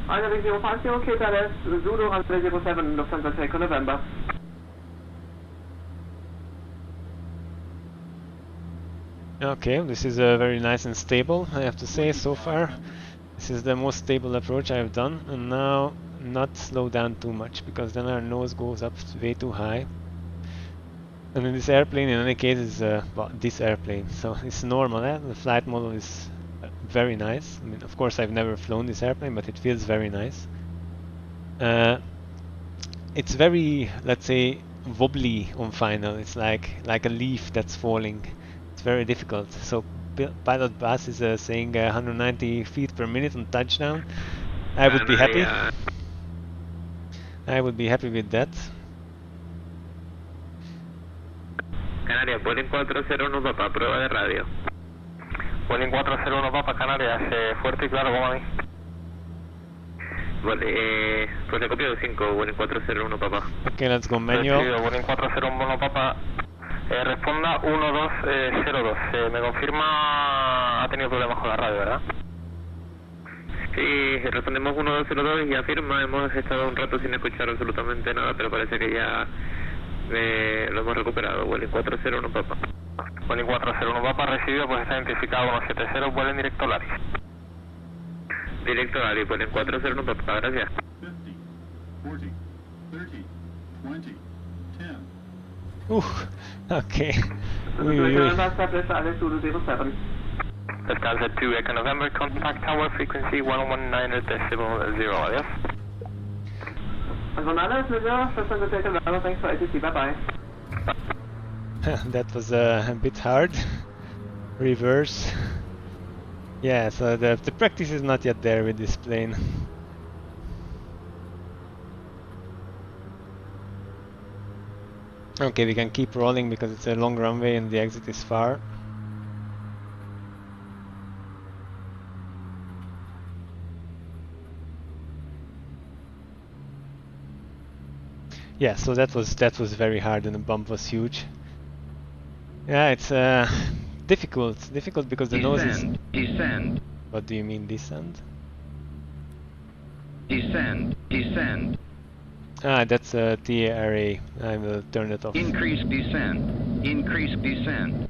Runway 050, clear Dallas Zulu, runway 07, Lufthansa 2 Echo November. Okay, this is very nice and stable, I have to say, so far. This is the most stable approach I've done, and now not slow down too much, because then our nose goes up way too high. And then this airplane in any case is, well, this airplane, so it's normal, the flight model is very nice. I mean, of course I've never flown this airplane, but it feels very nice. It's very, let's say, wobbly on final, it's like a leaf that's falling. It's very difficult, so pilot Bas is saying 190 feet per minute on touchdown. I would be happy. I would be happy with that. Canary, Boeing 401 Papa, prueba de radio. Boeing 401 Papa, Canarias, fuerte y claro, como a mí. Vale, pues le copio de 5, Boeing 401 Papa. Okay, let's go manual. Boeing 401 Papa, responda 1202. Me confirma, ha tenido problemas con la radio, ¿verdad? Sí, respondemos 1202 y afirma, hemos estado un rato sin escuchar absolutamente nada, pero parece que ya lo hemos recuperado. Vueling 401 Papa. Vueling 401 Papa recibido, pues está identificado 170, vuelen directo Laris. Directo Laris, Vueling 401 Papa, gracias. 50, 40, 30, 20, 10. Okay. Lufthansa 2 Echo November, contact tower frequency 119.0, adios. Thanks for ATC, bye-bye. That was a bit hard. Reverse. Yeah, so the practice is not yet there with this plane. Okay, we can keep rolling because it's a long runway and the exit is far. Yeah, so that was very hard and the bump was huge. Yeah, it's difficult because the nose is... Descend. What do you mean descend? Descend. Ah, that's a TA array. I will turn it off. Increase descend.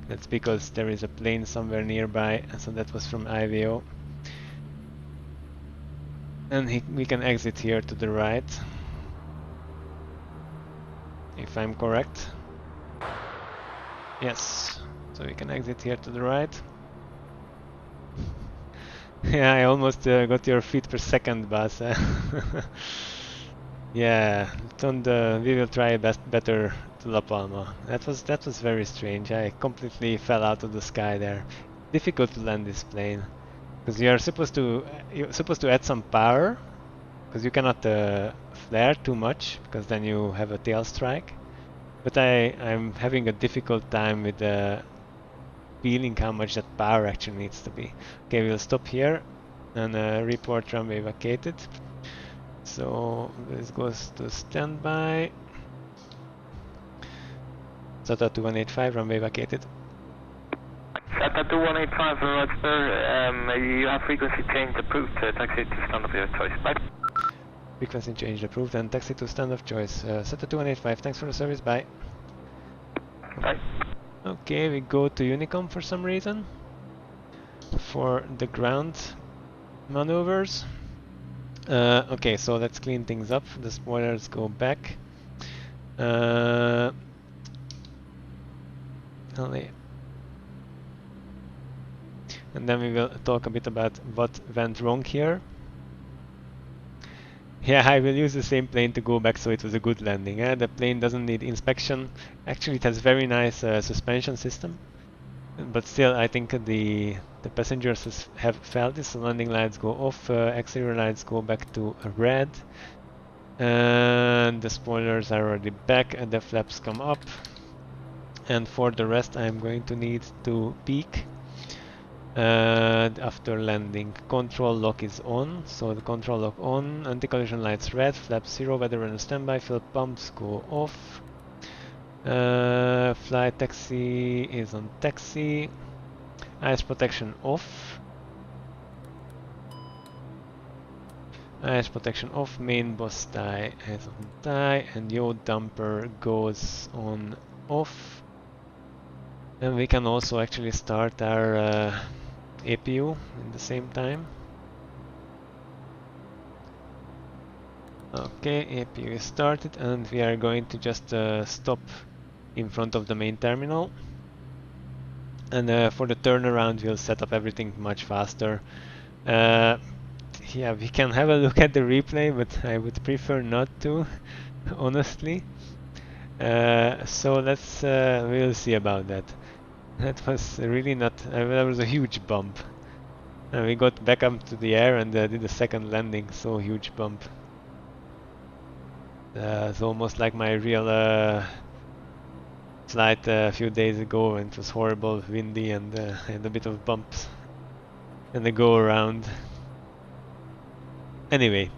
That's because there is a plane somewhere nearby, so that was from IVAO. And we can exit here to the right, if I'm correct. Yes, so we can exit here to the right. Yeah, I almost got your feet per second, Bas. Yeah, we will try better to La Palma. That was very strange. I completely fell out of the sky there. Difficult to land this plane. Because you're supposed to add some power, because you cannot flare too much, because then you have a tail strike. But I'm having a difficult time with feeling how much that power actually needs to be. Okay, we'll stop here and report runway vacated. So this goes to standby. SATA 2185, runway vacated. SATA 2185, Roger, you have frequency change approved, taxi to stand of your choice, bye. Frequency change approved and taxi to stand of choice. SATA 2185, thanks for the service, bye. Bye. Okay, we go to Unicom for some reason. For the ground maneuvers. Okay, so let's clean things up. The spoilers go back. And then we will talk a bit about what went wrong here. Yeah, I will use the same plane to go back, so it was a good landing. The plane doesn't need inspection. Actually, it has very nice suspension system. but still I think the passengers have felt this. So landing lights go off, exterior lights go back to red, and the spoilers are already back and the flaps come up. And for the rest I'm going to need to peak. And after landing, control lock is on, so the control lock on, anti-collision lights red, flaps 0, weather runner standby, fuel pumps go off. Fly taxi is on taxi, ice protection off. Ice protection off, main boss tie is on tie, and yaw dumper goes on off. And we can also actually start our APU in the same time. Okay, APU is started, and we are going to just stop in front of the main terminal. And for the turnaround we'll set up everything much faster. Yeah, we can have a look at the replay, but I would prefer not to, honestly. So we'll see about that. That was really not, that was a huge bump. We got back up to the air and did a second landing, so huge bump. It's almost like my real flight a few days ago, and it was horrible, windy, and had a bit of bumps and the go around. Anyway,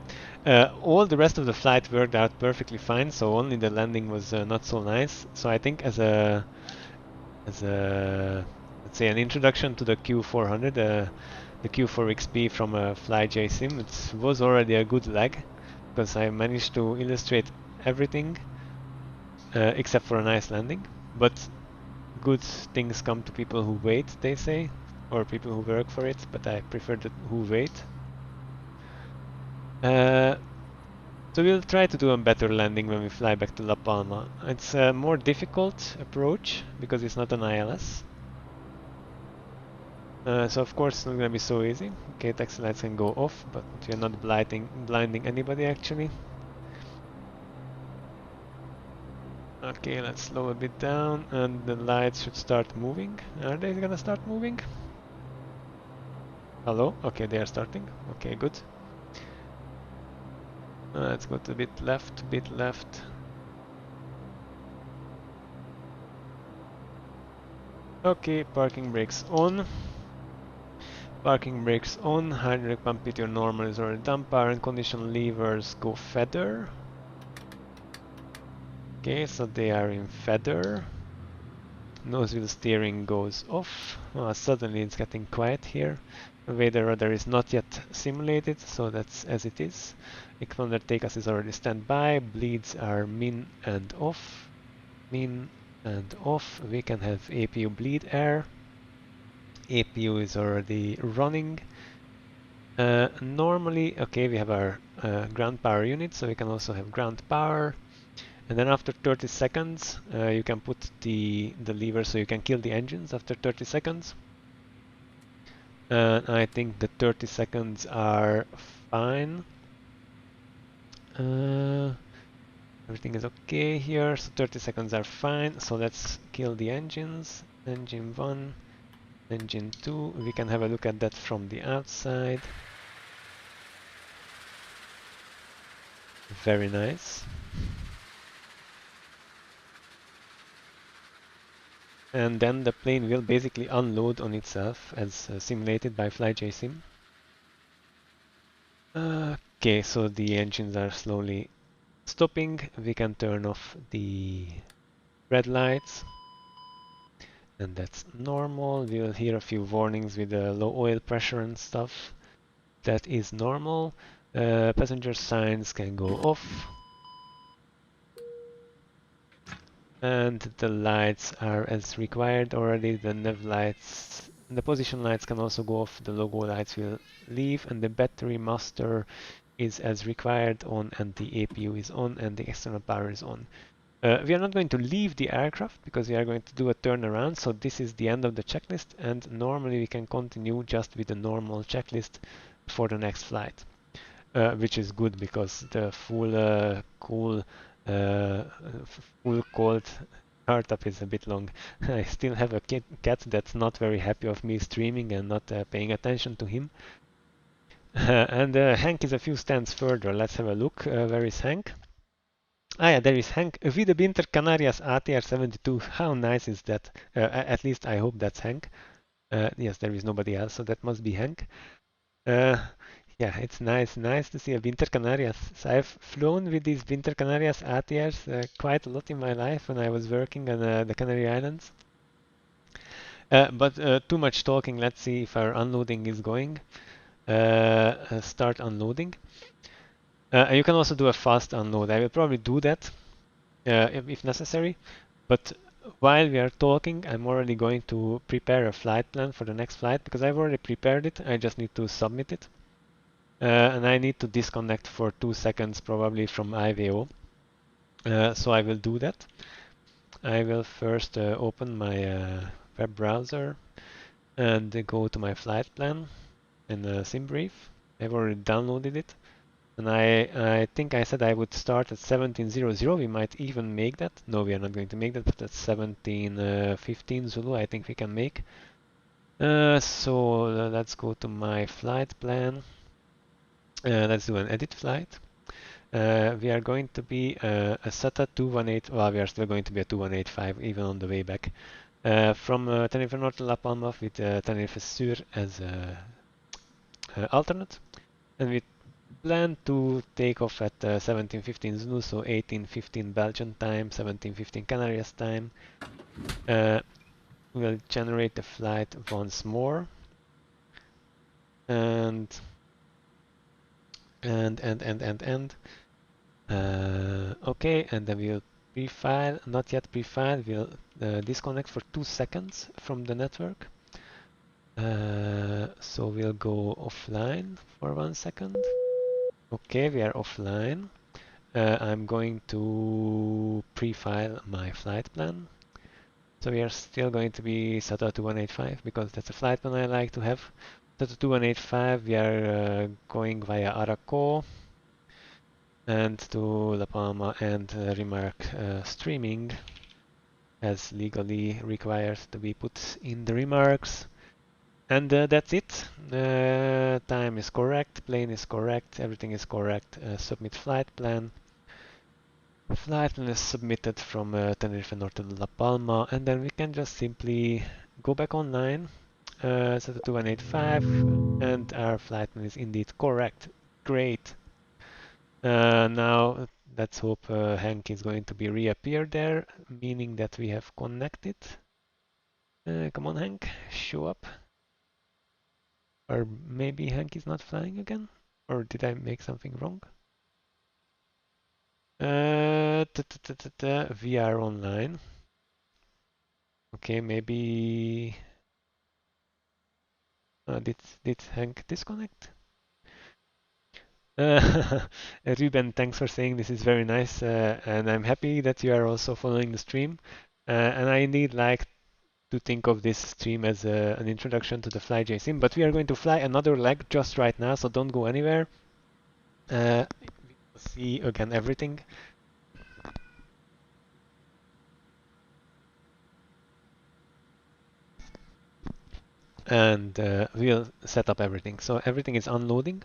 all the rest of the flight worked out perfectly fine, so only the landing was not so nice. So I think as a let's say an introduction to the Q400, the Q4XP from FlyJSim, it was already a good leg, because I managed to illustrate everything except for a nice landing. But good things come to people who wait, they say, or people who work for it, but I prefer the who wait. So we'll try to do a better landing when we fly back to La Palma. It's a more difficult approach because it's not an ILS. So of course it's not going to be so easy. Okay, taxi lights can go off, but we're not blinding anybody actually. Okay, let's slow a bit down, and the lights should start moving. Are they gonna start moving? Hello? Okay, they are starting. Okay, good. Let's go to a bit left, Okay, parking brakes on. Parking brakes on, hydraulic pump PTO normal is already done, power and condition levers go feather. Okay, so they are in feather. Nose wheel steering goes off. Suddenly it's getting quiet here. The rudder is not yet simulated, so that's as it is. Expander takeoff is already standby. Bleeds are min and off. Min and off. We can have APU bleed air. APU is already running. Normally, okay, we have our ground power unit, so we can also have ground power. And then after 30 seconds, you can put the lever so you can kill the engines after 30 seconds. I think the 30 seconds are fine. Everything is okay here, so 30 seconds are fine. So let's kill the engines. Engine 1, engine 2. We can have a look at that from the outside. Very nice. And then the plane will basically unload on itself as simulated by FlyJSim. Okay, so the engines are slowly stopping. We can turn off the red lights, and that's normal. We will hear a few warnings with low oil pressure and stuff. That is normal. Passenger signs can go off. And the lights are as required already. The nav lights, the position lights can also go off. The logo lights will leave, and the battery master is as required on, and the APU is on, and the external power is on. We are not going to leave the aircraft because we are going to do a turnaround, so this is the end of the checklist, and normally we can continue just with the normal checklist for the next flight, which is good because the full cold startup is a bit long. I still have a cat that's not very happy of me streaming and not paying attention to him. And Hank is a few stands further. Let's have a look. Where is Hank? Ah, yeah, there is Hank. VKB Canarias ATR72. How nice is that? At least I hope that's Hank. Yes, there is nobody else, so that must be Hank. Yeah, it's nice to see a Winter Canarias. So I've flown with these Winter Canarias ATRs quite a lot in my life when I was working on the Canary Islands. But too much talking. Let's see if our unloading is going. Start unloading. You can also do a fast unload. I will probably do that if necessary. But while we are talking, I'm already going to prepare a flight plan for the next flight because I've already prepared it. I just need to submit it. And I need to disconnect for 2 seconds probably from IVAO. So I will do that. I will first open my web browser and go to my flight plan in SimBrief. I've already downloaded it. And I think I said I would start at 1700. We might even make that. No, we are not going to make that, but that's 1715 Zulu I think we can make. So let's go to my flight plan. Let's do an edit flight. We are going to be a SATA 218, well, we are still going to be a 2185 even on the way back. From Tenerife North to La Palma with Tenerife Sur as alternate. And we plan to take off at 1715 Zulu, so 1815 Belgian time, 1715 Canarias time. We'll generate the flight once more. And okay, and then we'll prefile, not yet prefile, we'll disconnect for 2 seconds from the network. So we'll go offline for 1 second. Okay, we are offline. I'm going to prefile my flight plan. So we are still going to be SATA 2185 because that's a flight plan I like to have. SATA 2185, we are going via ARACO and to La Palma and remark streaming as legally required to be put in the remarks. And that's it. Time is correct, plane is correct, everything is correct. Submit flight plan. Flight plan is submitted from Tenerife Norte to La Palma, and then we can just simply go back online, set the 2185, and our flight plan is indeed correct. Great. Now let's hope Hank is going to be reappear there, meaning that we have connected. Come on, Hank, show up. Or maybe Hank is not flying again? Or did I make something wrong? We are online. Okay, maybe... did Hank disconnect? Ruben, thanks for saying this is very nice, and I'm happy that you are also following the stream. And I indeed like to think of this stream as an introduction to the FlyJSim, but we are going to fly another leg just right now, so don't go anywhere. We will see again everything. And we'll set up everything. So everything is unloading,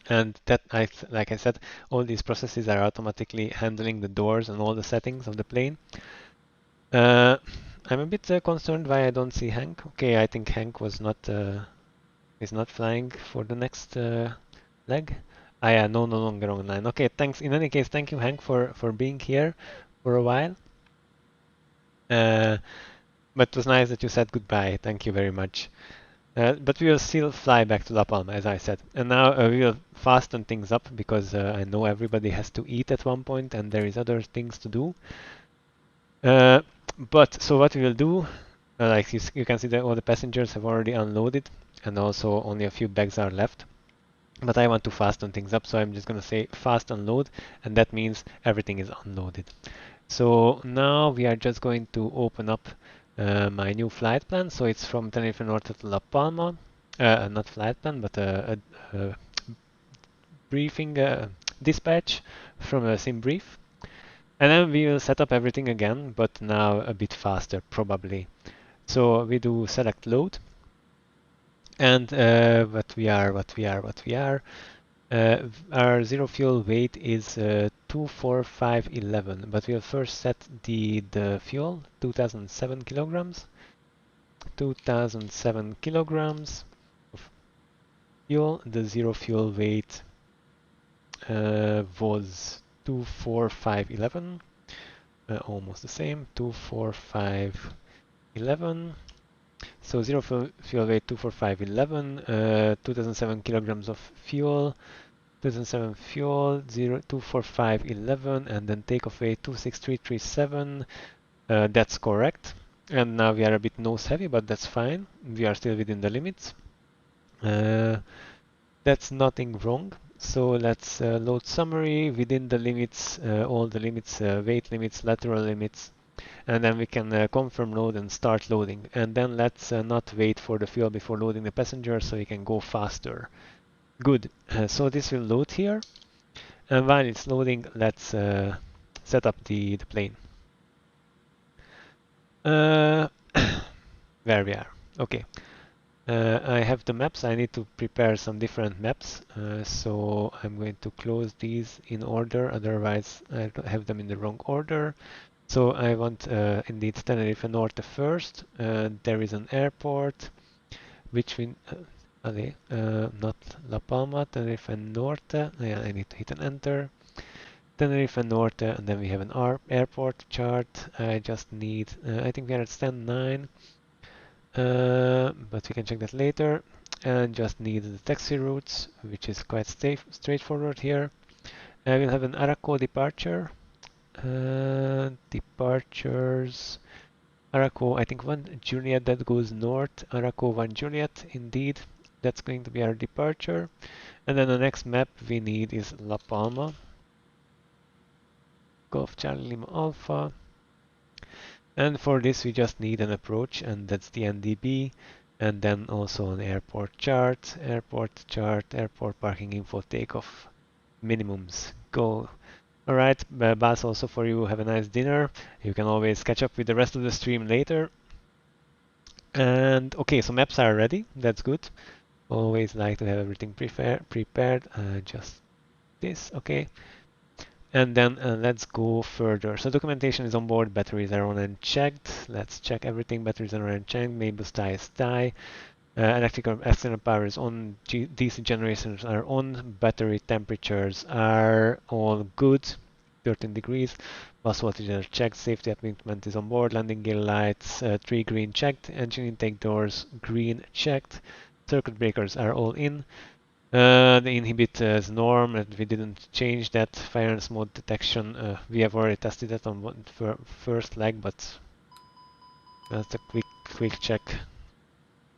and that like I said, all these processes are automatically handling the doors and all the settings of the plane. I'm a bit concerned why I don't see Hank. Okay, I think Hank was not is not flying for the next leg. Ah, yeah, no longer online. Okay, thanks. In any case, thank you, Hank, for being here for a while. But it was nice that you said goodbye. Thank you very much. But we will still fly back to La Palma, as I said. And now we will fasten things up because I know everybody has to eat at one point and there is other things to do. But so what we will do, like you can see that all the passengers have already unloaded and also only a few bags are left. But I want to fasten things up, so I'm just going to say fast unload, and that means everything is unloaded. So now we are just going to open up my new flight plan. So it's from Tenerife Norte to La Palma, not flight plan, but a briefing dispatch from a SimBrief. And then we will set up everything again, but now a bit faster probably. So we do select load, and what we are. Our zero fuel weight is 24511, but we'll first set the fuel 2007 kilograms. 2007 kilograms of fuel. The zero fuel weight was 24511. Almost the same. 24511. So zero fuel weight 24511. 2007 kilograms of fuel. 2007 fuel 24511, and then takeoff weight 26337. That's correct. And now we are a bit nose heavy, but that's fine. We are still within the limits. That's nothing wrong. So let's load summary within the limits, all the limits, weight limits, lateral limits, and then we can confirm load and start loading. And then let's not wait for the fuel before loading the passenger, so we can go faster. Good. So this will load here, and while it's loading, let's set up the plane. Where we are. Okay. I have the maps. I need to prepare some different maps, so I'm going to close these in order, otherwise I have them in the wrong order. So I want indeed Tenerife Norte first. There is an airport which we not La Palma, Tenerife Norte. Yeah, I need to hit an enter. Tenerife Norte, and then we have an airport chart. I just need, I think we are at stand 9, but we can check that later. And just need the taxi routes, which is quite straightforward here. I will have an ARACO departure. Departures. ARACO, I think 1 Juliet that goes north. ARACO 1 Juliet, indeed. That's going to be our departure. And then the next map we need is La Palma. Golf Charlie Lima Alpha. And for this we just need an approach, and that's the NDB. And then also an airport chart, airport parking info, takeoff, minimums, go. Alright, Bas, also for you, have a nice dinner. You can always catch up with the rest of the stream later. And okay, so maps are ready, that's good. Always like to have everything prepared, just this, okay. And then let's go further. So documentation is on board, batteries are on and checked. Let's check everything, batteries are on and checked, main boost tie is tie. Electrical external power is on, DC generations are on, battery temperatures are all good, 13 degrees. Bus voltage are checked, safety equipment is on board, landing gear lights, 3 green checked, engine intake doors green checked, circuit breakers are all in. The inhibit is norm, and we didn't change that. Fire and smoke detection, we have already tested that on first leg, but that's a quick check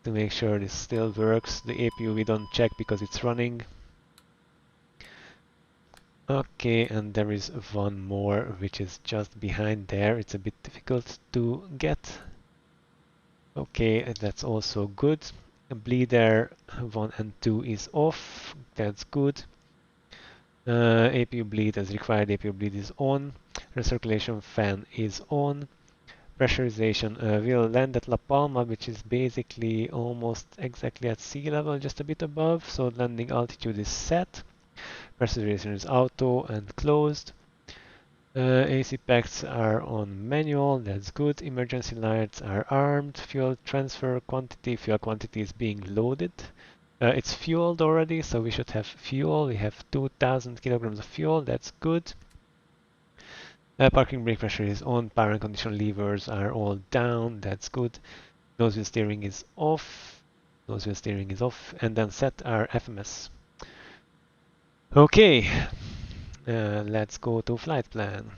to make sure this still works. The APU we don't check because it's running. Okay, and there is one more which is just behind there. It's a bit difficult to get. Okay, that's also good. Bleeder 1 and 2 is off, that's good. APU bleed as required, APU bleed is on. Recirculation fan is on. Pressurization will land at La Palma, which is basically almost exactly at sea level, just a bit above, so landing altitude is set. Pressurization is auto and closed. AC packs are on manual, that's good. Emergency lights are armed. Fuel transfer quantity, fuel quantity is being loaded. It's fueled already, so we should have fuel. We have 2000 kilograms of fuel, that's good. Parking brake pressure is on, power and condition levers are all down, that's good. Nose wheel steering is off, and then set our FMS. Okay. Let's go to flight plan.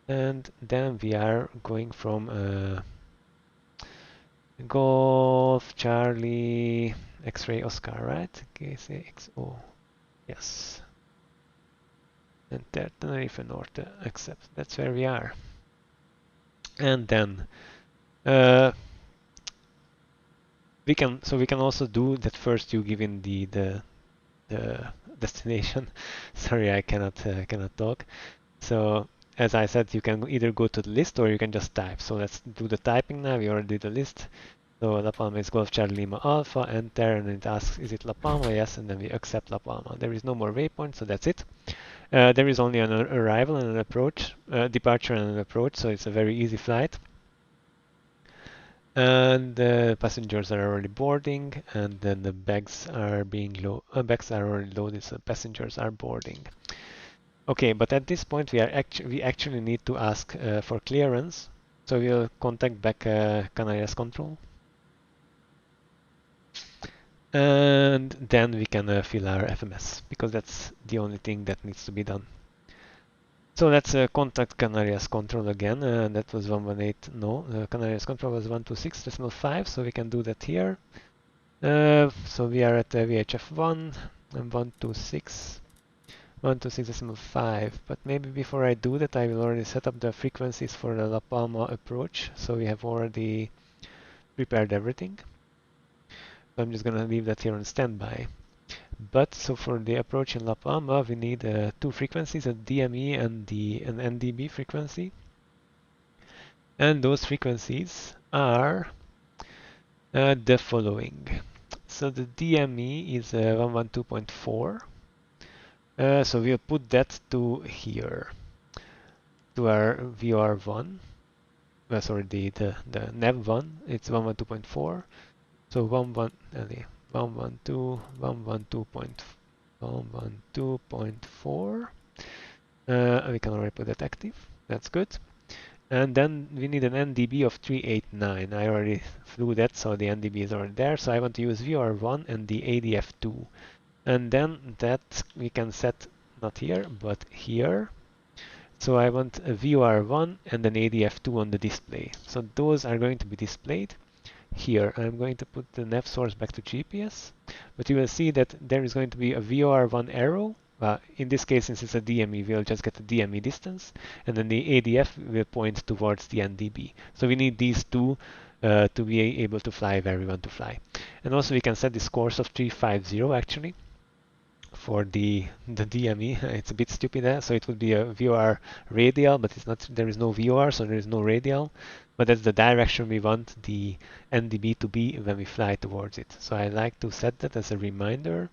And then we are going from Golf, Charlie, X-Ray, Oscar, right? GCXO. Yes. And there, Tenerife Norte, accept. That's where we are. And then we can also do that. First you give in the destination. Sorry, I cannot talk. So as I said, you can either go to the list or you can just type. So let's do the typing now. We already did the list. So La Palma is Golf Charlie Lima Alpha, enter, and it asks, is it La Palma? Yes, and then we accept La Palma. There is no more waypoint, so that's it. There is only an arrival and an approach, departure and an approach, so it's a very easy flight. And the passengers are already boarding, and then the bags are bags are already loaded, so passengers are boarding. Okay, but at this point we actually need to ask for clearance, so we'll contact back Canarias control. And then we can fill our FMS, because that's the only thing that needs to be done. So let's contact Canarias control again. That was 118. No, Canarias control was 126.5, so we can do that here. So we are at VHF 1 and 126.5. But maybe before I do that, I will already set up the frequencies for the La Palma approach. So we have already prepared everything. I'm just gonna leave that here on standby. But so for the approach in La Palma, we need two frequencies, a DME and an NDB frequency. And those frequencies are the following. So the DME is 112.4. So we'll put that to here, to our VR1. Sorry, the NEV1, it's 112.4. So 112.4. We can already put that active. That's good. And then we need an NDB of 389. I already flew that, so the NDB is already there. So I want to use VR1 and the ADF2. And then that we can set not here, but here. So I want a VR1 and an ADF2 on the display. So those are going to be displayed. Here, I'm going to put the nav source back to GPS, but you will see that there is going to be a VOR1 arrow. In this case, since it's a DME, we'll just get the DME distance, and then the ADF will point towards the NDB. So we need these two to be able to fly where we want to fly. And also we can set this course of 350 actually for the DME. It's a bit stupid, so it would be a VOR radial, but it's not. There is no VOR, so there is no radial. But that's the direction we want the NDB to be when we fly towards it. So I like to set that as a reminder.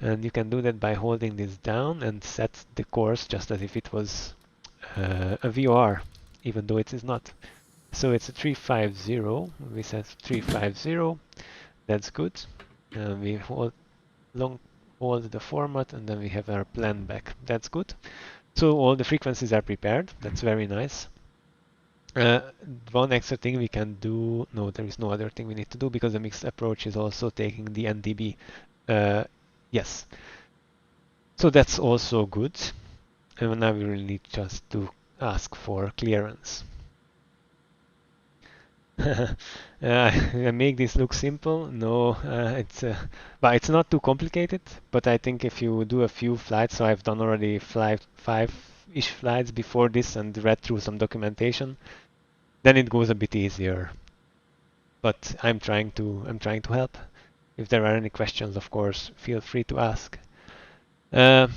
And you can do that by holding this down and set the course just as if it was a VOR, even though it is not. So it's a 350. We set 350. That's good. We hold the format, and then we have our plan back. That's good. So all the frequencies are prepared. That's very nice. One extra thing we can do, no, there is no other thing we need to do because the mixed approach is also taking the NDB. Yes. So that's also good. And now we really need just to ask for clearance. I make this look simple. No, it's not too complicated, but I think if you do a few flights, so I've done already five-ish flights before this and read through some documentation, then it goes a bit easier. But I'm trying to help. If there are any questions, of course, feel free to ask. Where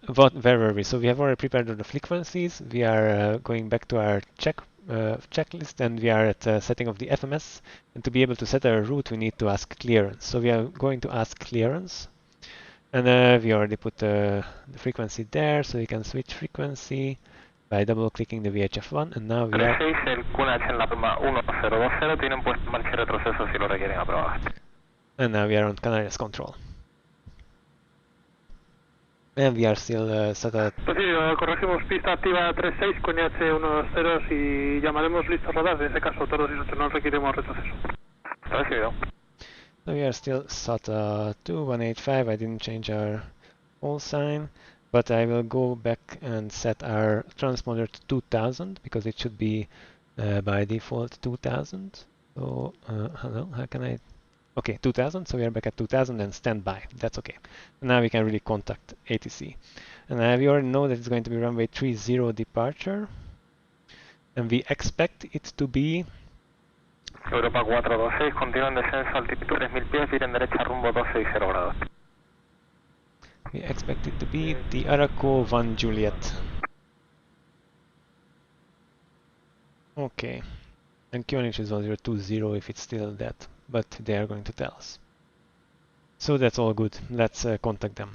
were we? So we have already prepared the frequencies. We are going back to our checklist, and we are at setting of the FMS. And to be able to set our route, we need to ask clearance. So we are going to ask clearance. And we already put the frequency there, so we can switch frequency by double-clicking the VHF1, and now we are... And now we are on Canarias control. And we are still set at... corregimos pista activa 36 con IH120 y llamaremos listos rodar. En ese caso, todos y no requerimos retroceso. Recibido. So we are still SATA 2185. I didn't change our call sign, but I will go back and set our transponder to 2000 because it should be by default 2000. So, hello, how can I... Okay, 2000, so we are back at 2000 and standby. That's okay. Now we can really contact ATC. And we already know that it's going to be runway 30 departure. And we expect it to be... Europa 426, continúa en descenso, altitud 3000 pies, vira en derecha rumbo 260 grados. We expect it to be the ARACO 1 Juliet. Okay, and QNH is 1020 if it's still that, but they are going to tell us. So that's all good. Let's contact them.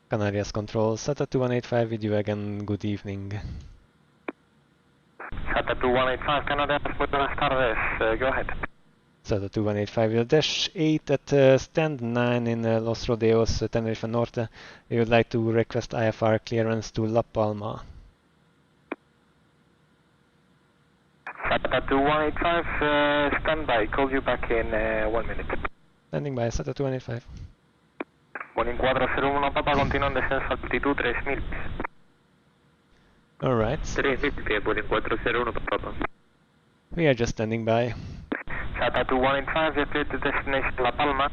Canarias Control, SATA 2185 with you again. Good evening. SATA 2185, Canarias, muy buenas tardes. Go ahead. SATA 2185, your dash 8 at stand 9 in Los Rodeos, Tenerife Norte. We would like to request IFR clearance to La Palma. SATA 2185, stand by. Call you back in 1 minute. Standing by, SATA 2185. Boeing 401 Papa, continúa en descenso, altitud 3000. Alright. 3000 pies, Boeing 401 Papa. We are just standing by. SATA 2185, deflated destination La Palma.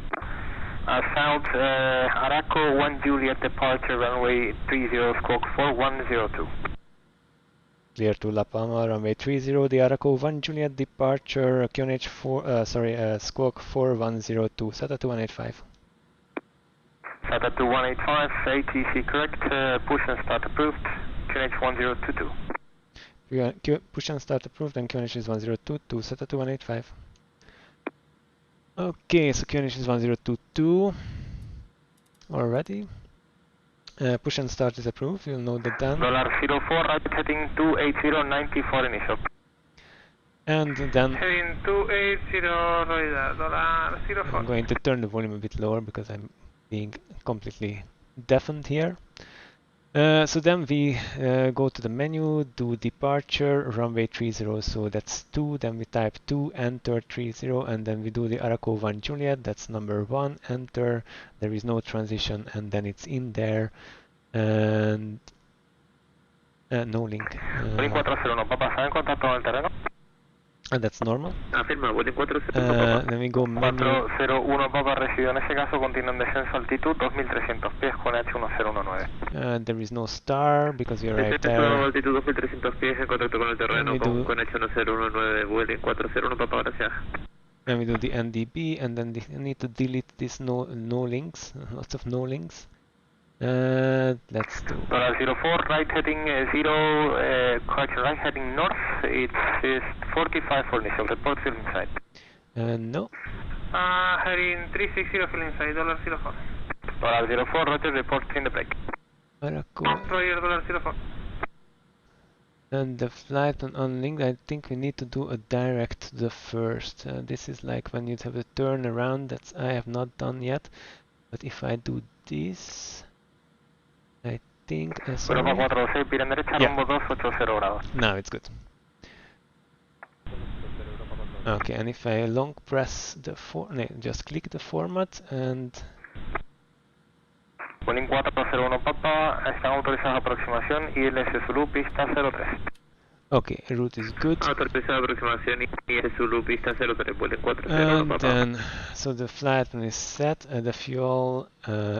South ARACO 1 Juliet departure runway 30 squawk 4102. Clear to La Palma, runway 30, the ARACO 1 Juliet departure, QNH 4, squawk 4102, SATA 2185. SATA 2185, ATC correct, push and start approved, QNH 1022. Push and start approved, and QNH is 1022, SATA 2185. Okay, so QNH is 1022 already. Push and start is approved, you'll note that down. $04, right heading 280, for initial. And then Heading 280, $04. I'm going to turn the volume a bit lower because I'm being completely deafened here. So then we go to the menu, do departure, runway 30, so that's 2, then we type 2, enter 30, and then we do the ARACO 1 Juliet, that's number 1, enter, there is no transition, and then it's in there, and no link. And that's normal. Afirma, Boeing 401 Then we go menu. 401 Papa recibido en ese caso, continúa en descenso, altitud 2300 pies con H1019. There is no star because we arrived Descenso, there. altitud 2300 pies en contacto con el terreno con H1019, Boeing 401 Papa, gracias. And we do the NDB, and then I need to delete this no links, lots of no links. Let's do $04, right heading 0, correction, right heading north, it's 45 for initial, report field inside. no. Heading 360, fill inside, $04. $04, roger, report in the break. ARACO. Roger, $04. And the flight on unlinked, I think we need to do a direct to the first. This is like when you have a turn around, that's I have not done yet. But if I do this, I think sorry. Yeah. Now it's good. Okay, and if I long press the just click the format and Boeing 401 Papa, están autorizados aproximación ILS Zulu, pista 03. okay, route is good. Autorizada aproximación ILS Zulu, pista 03, Boeing 401 Papa. And then, so the flight plan is set, the fuel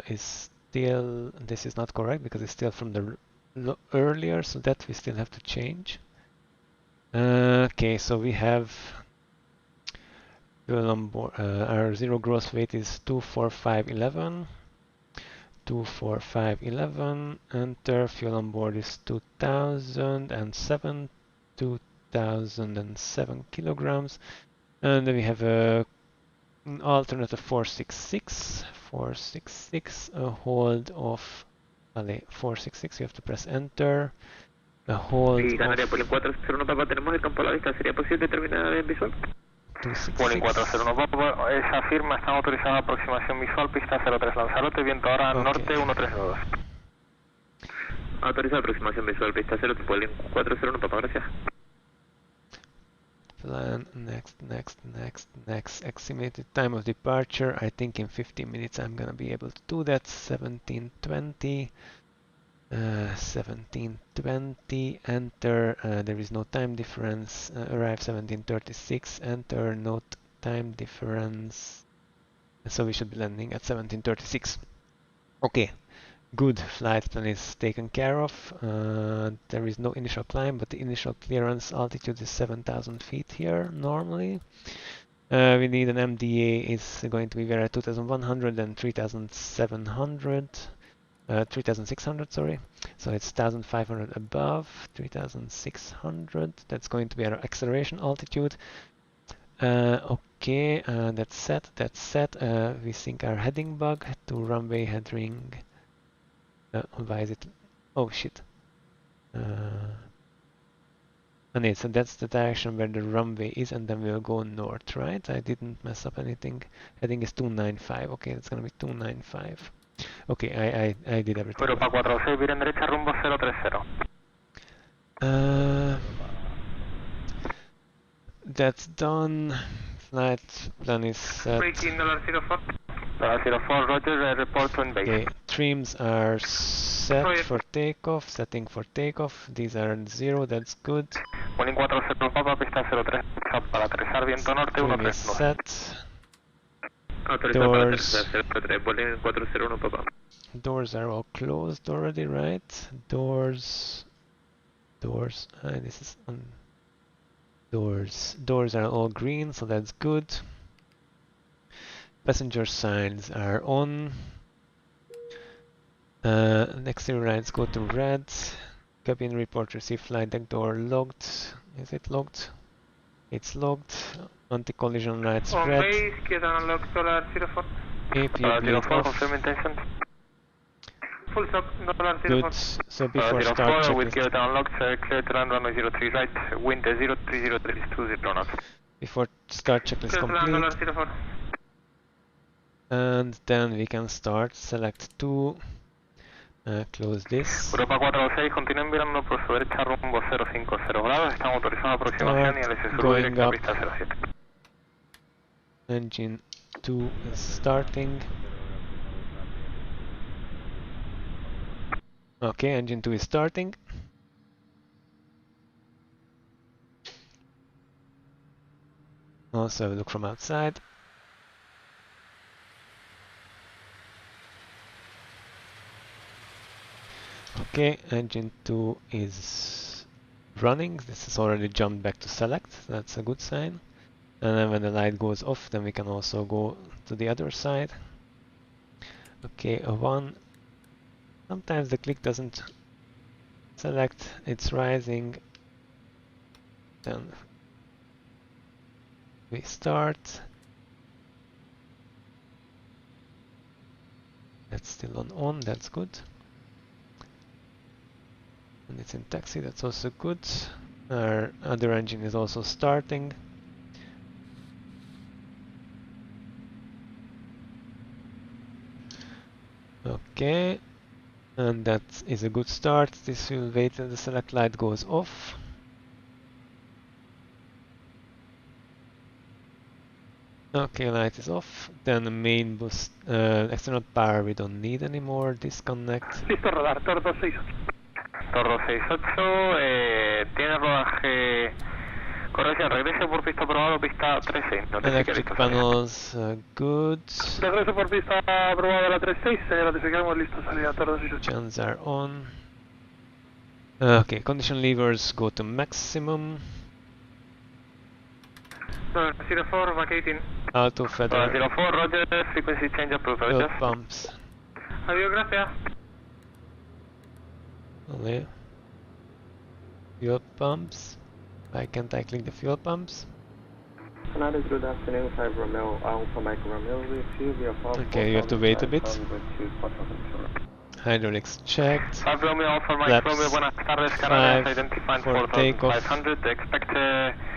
is still, this is not correct because it's still from the earlier, so that we still have to change. Okay, so we have fuel on board, our zero gross weight is 24511. 24511, enter, fuel on board is 2007 kilograms, and then we have an alternative 466, a hold of 466, you have to press enter, a hold Sí, of Canary, Boeing 401 Papa, tenemos el campo a la vista, ¿sería posible terminar en visual? Boeing 401 Papa, esa firma está autorizada aproximación visual, pista 03, Lanzarote, viento ahora norte 132. Autorizada aproximación visual, pista 03, Boeing 401 Papa, gracias. Plan, next, estimated time of departure, I think in 15 minutes I'm gonna be able to do that, 1720, enter, there is no time difference, arrive 1736, enter, no time difference, so we should be landing at 1736. Okay, good, flight plan is taken care of, there is no initial climb, but the initial clearance altitude is 7,000 feet here, normally. We need an MDA, is going to be there at 2100 and 3700. 3,600, sorry. So it's 1,500 above, 3,600. That's going to be our acceleration altitude. Okay, that's set, that's set. We sync our heading bug to runway heading. Why is it? Oh shit. Okay, so that's the direction where the runway is, and then we'll go north, right? I didn't mess up anything. Heading is 295. Okay, that's gonna be 295. Okay, I did everything. Europa 46, viren derecha rumbo 030. That's done. Flight plan is set. Breaking $04. $04, Roger, report to base. Okay, trims are set for takeoff, setting for takeoff. These are 0, that's good. Vueling 40 Papa, pista 03, para aterrizar viento norte, Trim is 139. set. Autorizado para aterrizar 03, vueling 401 Papa. Doors are all closed already, right? Doors, this is on. Doors are all green, so that's good. Passenger signs are on. Exterior lights go to red. Cabin report received flight deck door logged. Is it logged? It's logged. Anti-collision lights red. Base, queda unlock $04. APU bleed $04, off. confirm intention. Full stop, $04. Good. So before start with checklist. queda unlocked, clear to land runway 03 right, wind 0303 is 20 knots. Before start checklist Clear to land complete. $04. And then we can start. Select 2. Close this. Europa 46, continúen mirando por su derecha rumbo 050 grados, estamos autorizados aproximación y el S sur directo a pista 07. Engine 2 is starting. Okay, engine 2 is starting. Also have a look from outside. Okay, engine 2 is running. This has already jumped back to select. That's a good sign. And then when the light goes off, then we can also go to the other side. Okay, a 1. Sometimes the click doesn't select. It's rising. Then we start. That's still on. That's good. And it's in taxi, that's also good. Our other engine is also starting. Okay, and that is a good start. This will wait till the select light goes off. Okay, light is off. Then the main boost, external power we don't need anymore. Disconnect. Listo, radar, Tordo 68. Tordo 68, tiene rodaje. Corrección, regrese por pista aprobado, pista 36. Electric panels, good. Regreso por pista aprobado a la 36, notificamos listo, salida Tordo 68. Chans are on. Okay, condition levers go to maximum. 04, vacating. Auto feather. 04, Roger, frequency change approved. Fuel pumps. Adiós, gracias. Only fuel pumps. Why can't I click the fuel pumps? Canary, good afternoon, 5 Romeo, Alpha Mike Romeo with you, we are Okay, you have to wait a bit. Hydraulics checked. 5 Romeo, Alpha Mike Flaps Romeo, buenas tardes, Canary, 5 identified for takeoff. 4500, expect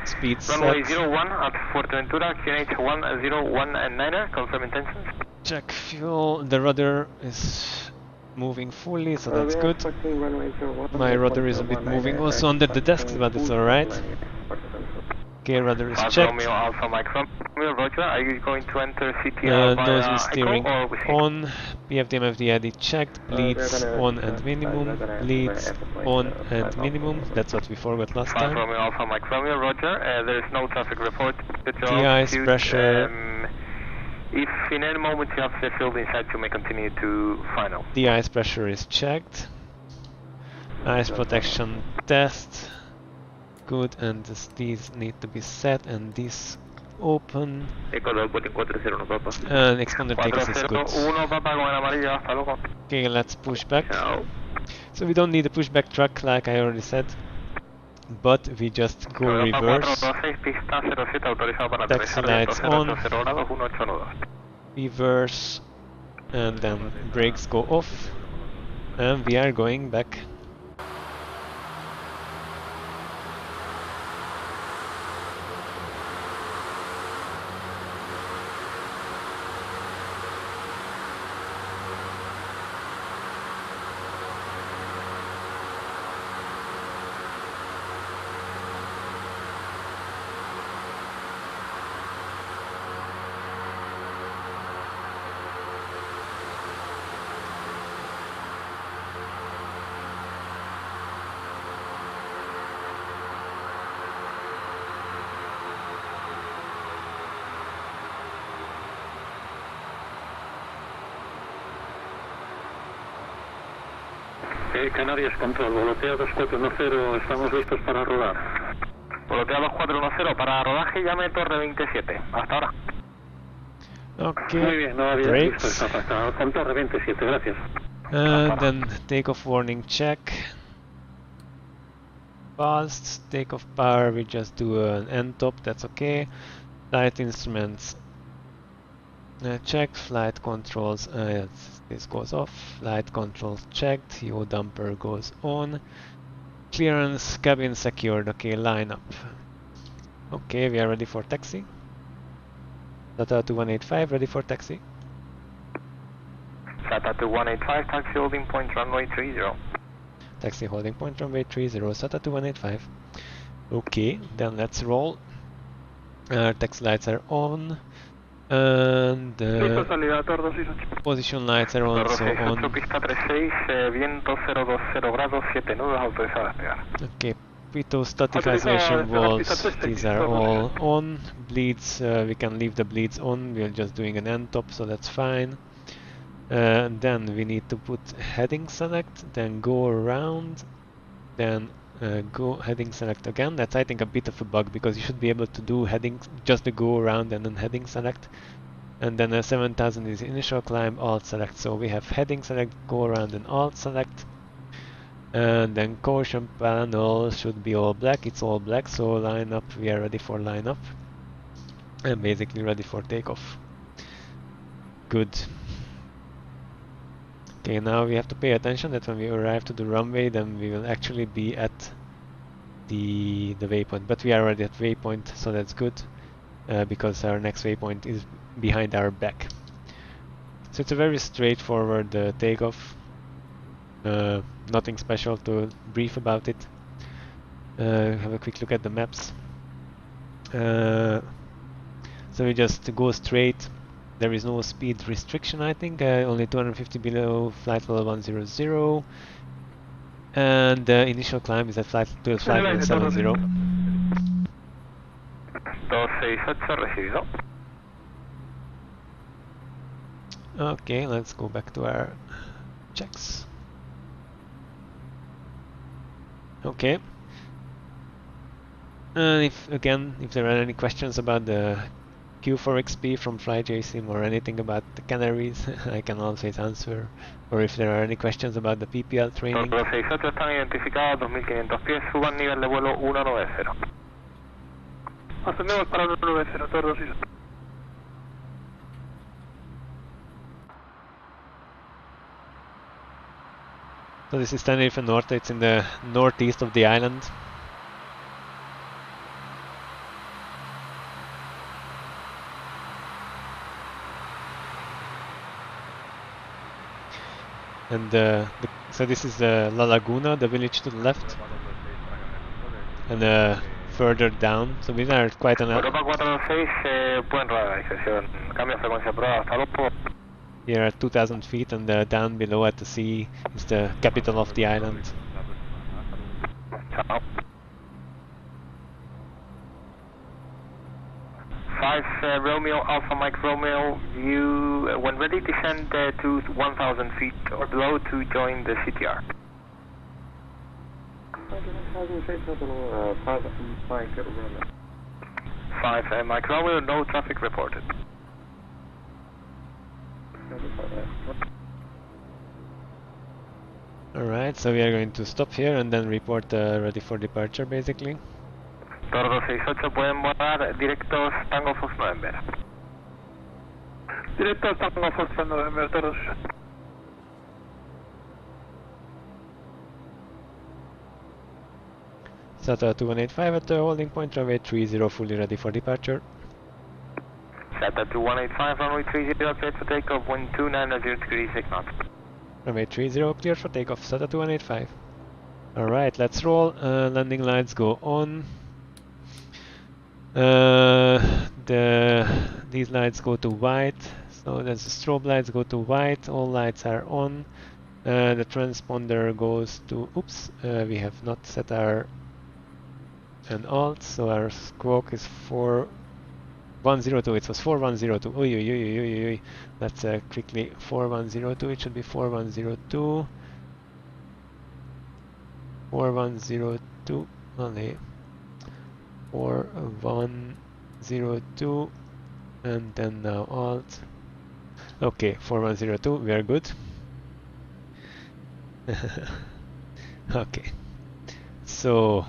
Speed runway set. 01 at Fuerteventura, QNH 1019er, confirm intentions. Check fuel. The rudder is moving fully, so that's good. My rudder is a bit moving also under the desk, but it's alright. Okay, rudder is 5 checked. Romeo, Alpha Mike Romeo, Roger, are you going to enter CTR Nose via is steering ECHO or with on. PFDM FDID checked. Bleeds on and minimum. Bleeds on and minimum. That's what we forgot last 5 time. Romeo, Alpha Mike Romeo, Roger, there is no traffic report. De-ice pressure. If in any moment you have the field inside, you may continue to final. The ice pressure is checked. Ice protection test. Good, and these need to be set, and these open. Echo 2, Boeing 401 Papa. And expanded takeoff is good. 401 Papa con el amarillo, hasta luego. Okay, let's push back. Chao. So we don't need a pushback truck like I already said, but we just go reverse. 426 pista 07 autorizado para Taxi aterrizar lights viento on. 080 grados 18 nudos. Reverse, and then brakes go off, and we are going back. Canarias Control, volotea 2410, estamos listos para rodar. Volotea 2410 para rodaje, llame torre 27. Hasta ahora. Okay, Muy bien, no había brakes. visto esta pasta. Con torre 27, gracias. And then takeoff warning check. Fast takeoff power, we just do an end top, that's okay. Flight instruments check, flight controls, this goes off. Flight controls checked, yaw damper goes on. Clearance, cabin secured, okay, line up. Okay, we are ready for taxi. Tata 2185, ready for taxi. Tata 2185, taxi holding point runway 30. Taxi holding point runway 30, SATA 2185. Okay, then let's roll. Taxi lights are on. And Listo, salida, Tor 268. position lights are also on. pista 36, viento 020 grados 7 nudos, autorizado a despegar. Okay, Pitot stabilization valves, these are all on. Bleeds, we can leave the bleeds on, we are just doing an end top, so that's fine. Then we need to put heading select, then go around, then go heading select again. That's I think a bit of a bug because you should be able to do heading, just the go around and then heading select. And then 7000 is initial climb, alt select. So we have heading select, go around and alt select. And then caution panel should be all black, it's all black, so line up, we are ready for line up. And basically ready for takeoff. Good. Okay, now we have to pay attention that when we arrive to the runway, then we will actually be at the waypoint. But we are already at waypoint, so that's good, because our next waypoint is behind our back. So it's a very straightforward takeoff. Nothing special to brief about it. Have a quick look at the maps. So we just go straight. There is no speed restriction, I think, only 250 below flight level 100, and the initial climb is at flight to 570. 268 recibido. Okay, let's go back to our checks. Okay. And if there are any questions about the Q4XP from FlyJSim or anything about the Canaries, I can always answer. Or if there are any questions about the PPL training. 268 están identificados 2500 pies, suban nivel de vuelo 190. Ascendemos para 190, Tor 268. So this is Tenerife Norte, it's in the northeast of the island. And so this is La Laguna, the village to the left. And further down, so we are quite an... Europa 426, pueden radarización. Cambio de frecuencia probada, hasta luego. Here at 2000 feet, and down below at the sea is the capital of the island. Ciao. 5 Romeo, Alpha Mike Romeo, you, when ready, descend to 1000 feet or below to join the CTR. 5 185, Mike runway, no traffic reported. Alright, so we are going to stop here and then report ready for departure basically. Toro 268 pueden volar directos Tango Fox November. Directo Tango Fox November, Toro 268. SATA 2185 at the holding point, runway 30 fully ready for departure. SATA 2185, runway 30 cleared for takeoff, wind 290 degrees 6 knots. Runway 30 cleared for takeoff, SATA 2185. Alright, let's roll. Landing lights go on. These lights go to white, so the strobe lights go to white, all lights are on. The transponder goes to, oops, we have not set our an alt, so our squawk is 4102, it was 4102, oi. Let's quickly, 4102, it should be 4102, 4102, only 4102, and then now alt, okay, 4102, we are good. Okay, so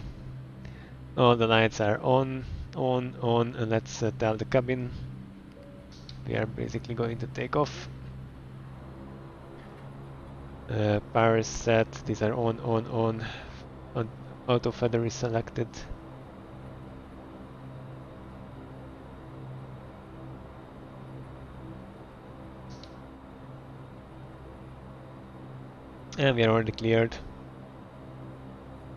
all the lights are on, and let's tell the cabin we are basically going to take off. Power is set, these are on, auto feather is selected. And we are already cleared.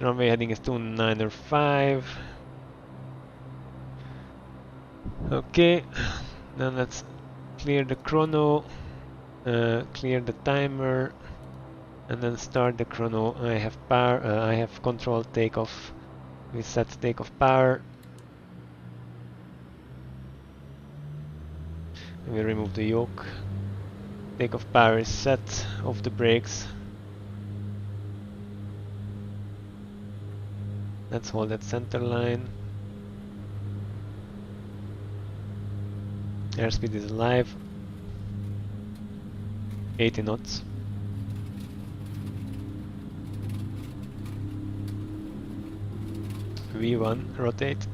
Runway heading is 295. Okay, then let's clear the chrono, clear the timer, and then start the chrono. I have power. I have control takeoff. We set takeoff power. And we remove the yoke. Takeoff power is set. Off the brakes. Let's hold that center line. Airspeed is live. 80 knots. V1, rotate.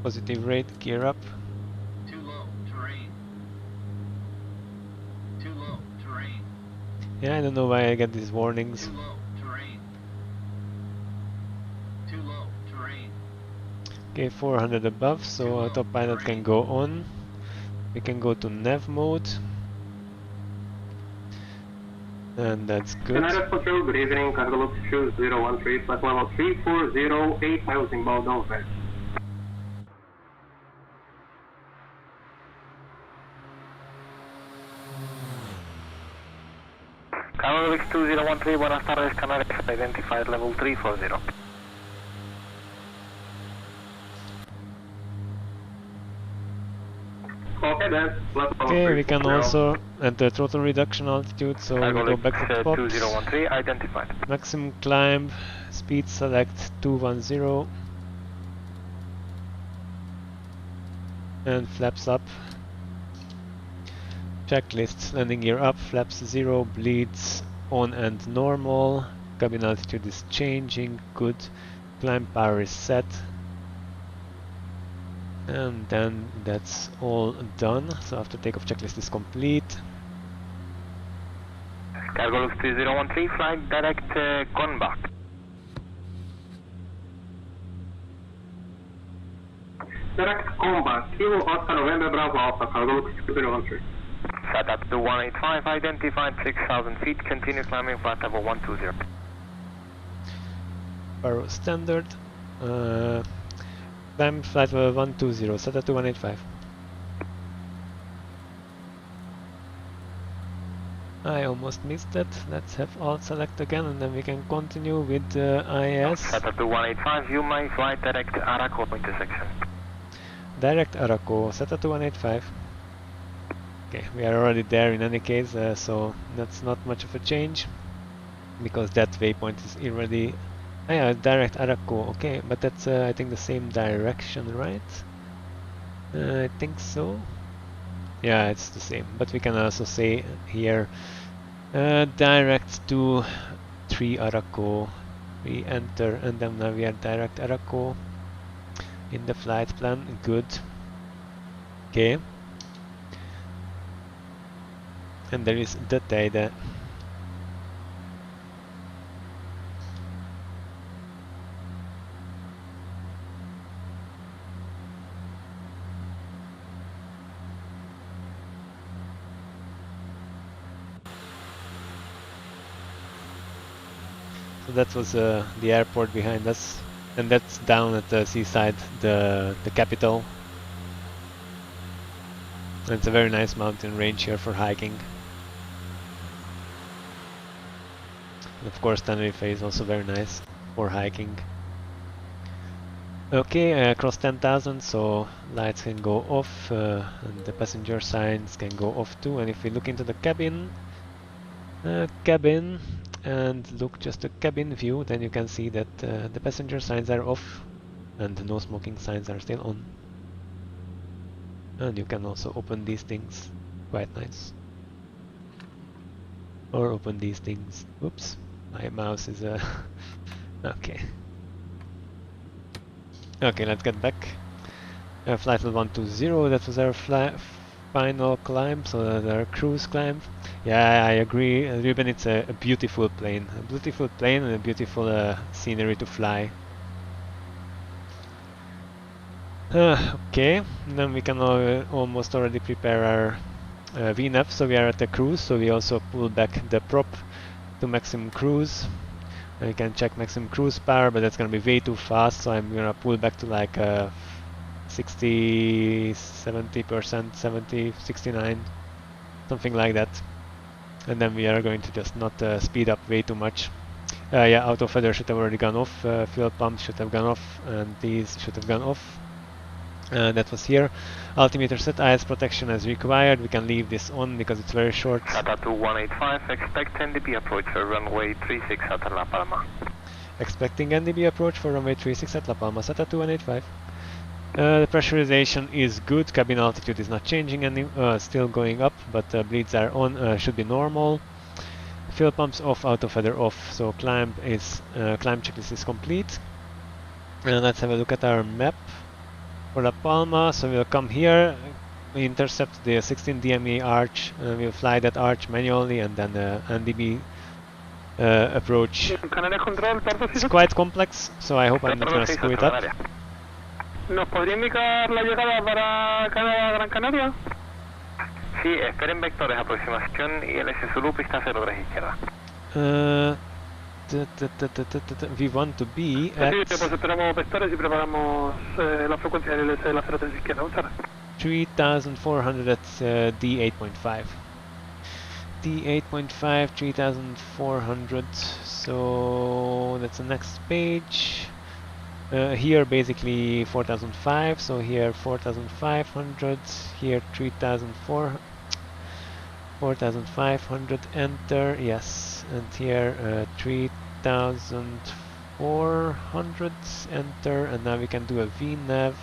Positive rate, gear up. Too low, terrain. Too low, terrain. Yeah, I don't know why I get these warnings. Too low, terrain. Too low, terrain. Okay, 400 above, so autopilot can go on. We can go to nav mode. And that's good. United Patrol, good evening, cargo loop 2013, flight level 3408, miles inbound over. Cargo loop 2013, buenas tardes, Canary, identified level 340. Okay then, Okay, we can also enter throttle reduction altitude, so we go back to POPs. 2013, identified. Maximum climb, speed select 210. And flaps up. Checklist, landing gear up, flaps 0, bleeds on and normal. Cabin altitude is changing, good. Climb power is set. And then that's all done. So after takeoff checklist is complete. Cargo loop 3013, flight direct Conback. Direct Conback, Kilo Oscar November Bravo Alpha, cargo loop 3013. Sat up to 185, identified 6,000 feet, continue climbing flight level 120. Barrow standard. Climb flight level 120, set at 185. I almost missed that. Let's have alt select again and then we can continue with IS. Set up to 185, you may fly direct ARACO intersection. Direct ARACO, set at 185. Okay, we are already there in any case, so that's not much of a change because that waypoint is already Ah, yeah, direct ARACO, okay, but that's I think the same direction, right? I think so. Yeah, it's the same, but we can also say here direct to 3 ARACO, we enter, and then now we are direct ARACO in the flight plan. Good. Okay. And there is the data. So that was the airport behind us, and that's down at the seaside, the capital. And it's a very nice mountain range here for hiking. And of course, Tenerife is also very nice for hiking. Okay, across 10,000, so lights can go off, and the passenger signs can go off too. And if we look into the cabin, and look just the cabin view, then you can see that the passenger signs are off and the no smoking signs are still on. And you can also open these things, quite nice. Or open these things. Oops, my mouse is okay. Okay, let's get back. Flight level 120, that was our final climb, so that's our cruise climb. Yeah, I agree, Ruben, it's a beautiful plane. A beautiful plane and a beautiful scenery to fly. Okay, and then we can almost already prepare our VNAV, so we are at the cruise, so we also pull back the prop to maximum cruise. You can check maximum cruise power, but that's gonna be way too fast, so I'm gonna pull back to like 60, 70%, 70, 69, something like that. And then we are going to just not speed up way too much. Yeah, auto feather should have already gone off, fuel pump should have gone off, and these should have gone off. That was here. Altimeter set, IS protection as required. We can leave this on because it's very short. Tata 2185, expect NDB approach for runway 36 at La Palma. Expecting NDB approach for runway 36 at La Palma, Tata 2185. The pressurization is good, cabin altitude is not changing any, still going up, but bleeds are on, should be normal. Fuel pumps off, auto feather off, so climb checklist is complete. And let's have a look at our map for La Palma. So we'll come here, we intercept the 16 DME arch, we'll fly that arch manually, and then NDB approach. It's quite complex, so I hope I'm not gonna screw it up. ¿Nos podría indicar la llegada para Gran Canaria? Sí, esperen vectores, aproximación y el SSU pista 03 izquierda. We want to be at... Sí, pues esperamos vectores y preparamos la frecuencia del LS de la 03 izquierda. Muchas gracias. 3400 at D8.5. D8.5, 3400, so that's the next page. Here basically 4005, so here 4500, here 4500, enter, yes, and here 3400, enter, and now we can do a VNAV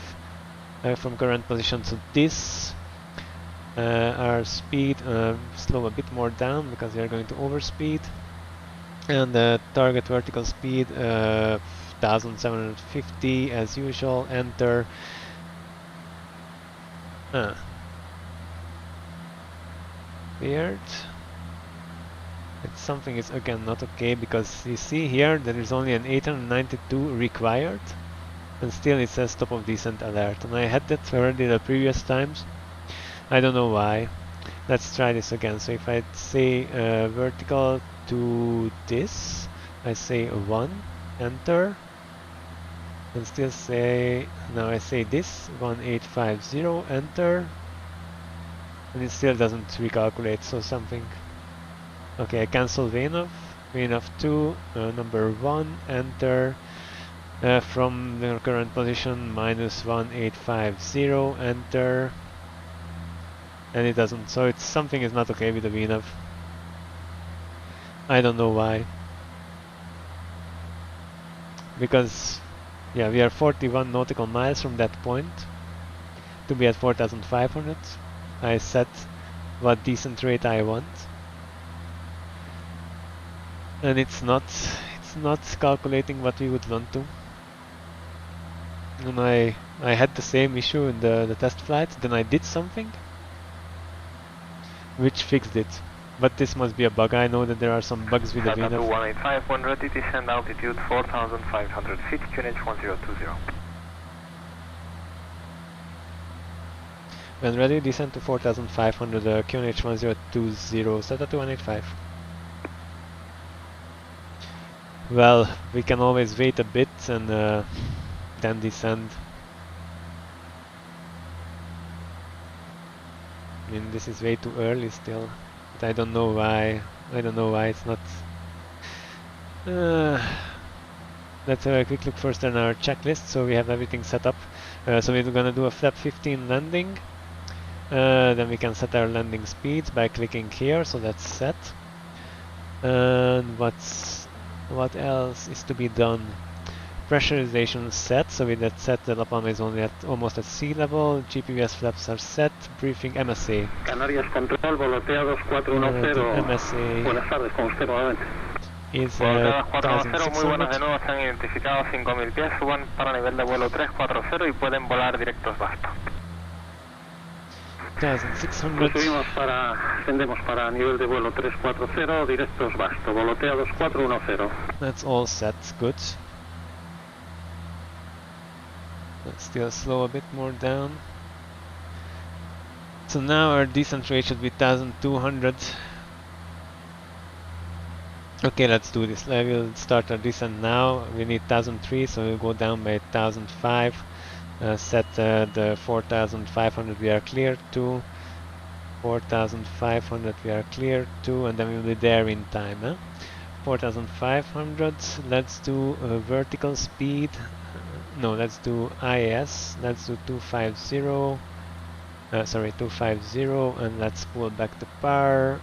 from current position to this. Our speed, slow a bit more down because we are going to overspeed, and the target vertical speed 1750 as usual, enter. Weird. Something is again not okay, because you see here there is only an 892 required, and still it says top of descent alert, and I had that already the previous times. I don't know why. Let's try this again. So if I say vertical to this, I say 1, enter, and still say, now I say this, 1850, enter, and it still doesn't recalculate, so something. Okay, I cancel VNAV, VNAV 2, number 1, enter, from the current position, -1850, enter, and it doesn't, so it's something is not okay with the VNAV. I don't know why. because yeah, we are 41 nautical miles from that point to be at 4,500. I set what descent rate I want, and it's not calculating what we would want to. And I had the same issue in the test flight. Then I did something which fixed it. But this must be a bug. I know that there are some bugs with the VNAV. 185, when ready, descend altitude 4,500 feet, QNH 1020. When ready, descend to 4,500, QNH 1020, set at 185. Well, we can always wait a bit and then descend. I mean, this is way too early still, but I don't know why. I don't know why it's not. Let's have a quick look first on our checklist. So we have everything set up. So we're gonna do a flap 15 landing. Then we can set our landing speeds by clicking here. So that's set. And what else is to be done? Pressurization set, so with that set, the La Palma is only almost at sea level. GPVS flaps are set. Briefing MSA. Canarias Control, volotea 2410. MSA. Buenas tardes, con usted nuevamente. Is 410, muy buenas de 1,600. nuevo, se han identificado 5000 pies, suban para nivel de vuelo 340 y pueden volar directos basto. 1,600. Ascendemos para nivel de vuelo 340, directos Basto, volotea 2410. That's all set, good. Let's still slow a bit more down. So now our descent rate should be 1,200. Okay, let's do this. I will start our descent now. We need 1,003, so we'll go down by 1,005. Set the 4,500 we are clear to. 4,500 we are clear to, and then we'll be there in time. 4,500. Let's do vertical speed. No, let's do IAS. Let's do 250. Sorry, 250, and let's pull back the power.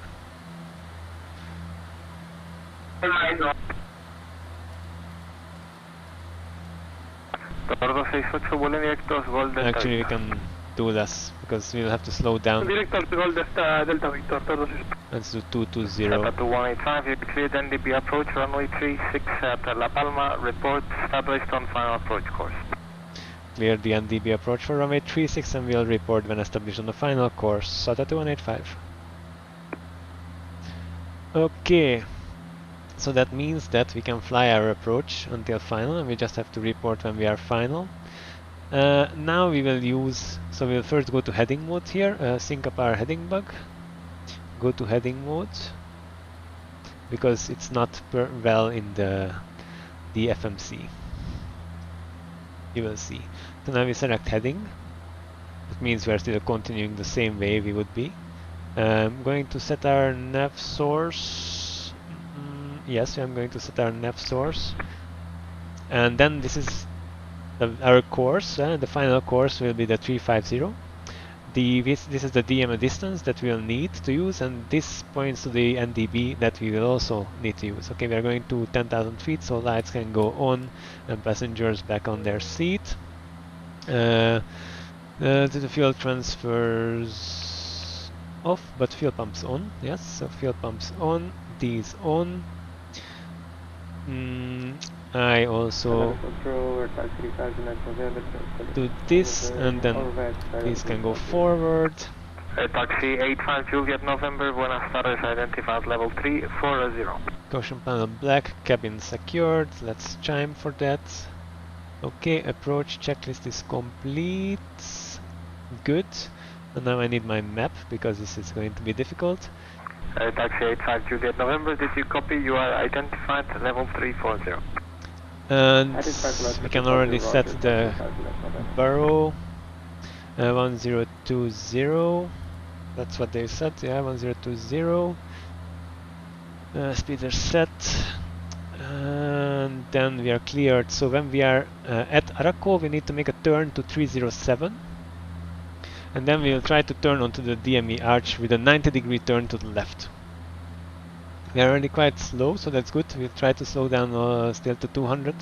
Actually, we can do less because we'll have to slow down. Directo al Gol Delta Victor, Tordo 6. Let's do 220. Delta 185, you cleared NDB approach, runway 36 at La Palma, report established on final approach course. Clear the NDB approach for runway 36 and we'll report when established on the final course, SATA 2185. Okay, so that means that we can fly our approach until final and we just have to report when we are final. Now we will use, so we'll first go to heading mode here, sync up our heading bug, go to heading mode, because it's not well in the FMC. You will see. So now we select heading. That means we are still continuing the same way we would be. I'm going to set our nav source. Yes, I'm going to set our nav source. And then this is our course. The final course will be the 350. This is the DIMM distance that we'll need to use, and this points to the NDB that we will also need to use. Okay, we are going to 10,000 feet, so lights can go on and passengers back on their seat. To the fuel transfers off, but fuel pumps on. Yes, so fuel pumps on, these on. I also do this, and then these can go forward. Taxi 85 Juliet November, buenas tardes, identified level 340. Caution panel black, cabin secured, let's chime for that. Okay, approach checklist is complete. Good. And now I need my map, because this is going to be difficult. Taxi 85 Juliet November, did you copy? You are identified level 340. And we can already set the burrow 1020. That's what they set, yeah, 1020. Speed are set. And then we are cleared. So when we are at ARACO, we need to make a turn to 307. And then we'll try to turn onto the DME arch with a 90-degree turn to the left. We are already quite slow, so that's good. We'll try to slow down still to 200.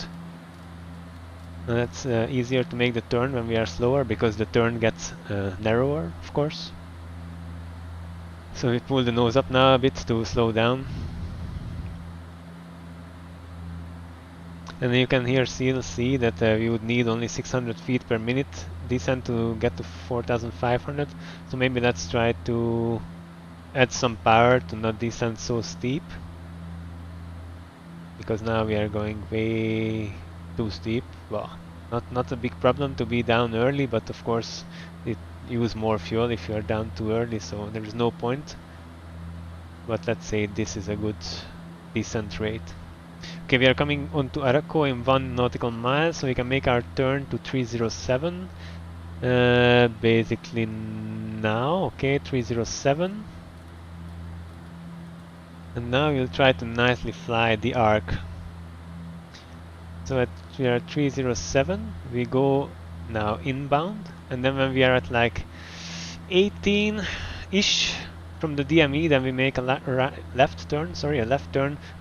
And that's easier to make the turn when we are slower because the turn gets narrower, of course. So we pull the nose up now a bit to slow down. And you can here still see that we would need only 600 feet per minute descent to get to 4,500. So maybe let's try to add some power to not descend so steep. Because now we are going way too steep. Well, not a big problem to be down early, but of course it uses more fuel if you are down too early, so there is no point. But let's say this is a good descent rate. Okay, we are coming onto ARACO in 1 nautical mile, so we can make our turn to 307. Basically now, okay, 307. And now we'll try to nicely fly the arc. So we are at 307, we go now inbound, and then when we are at like 18-ish from the DME, then we make a left turn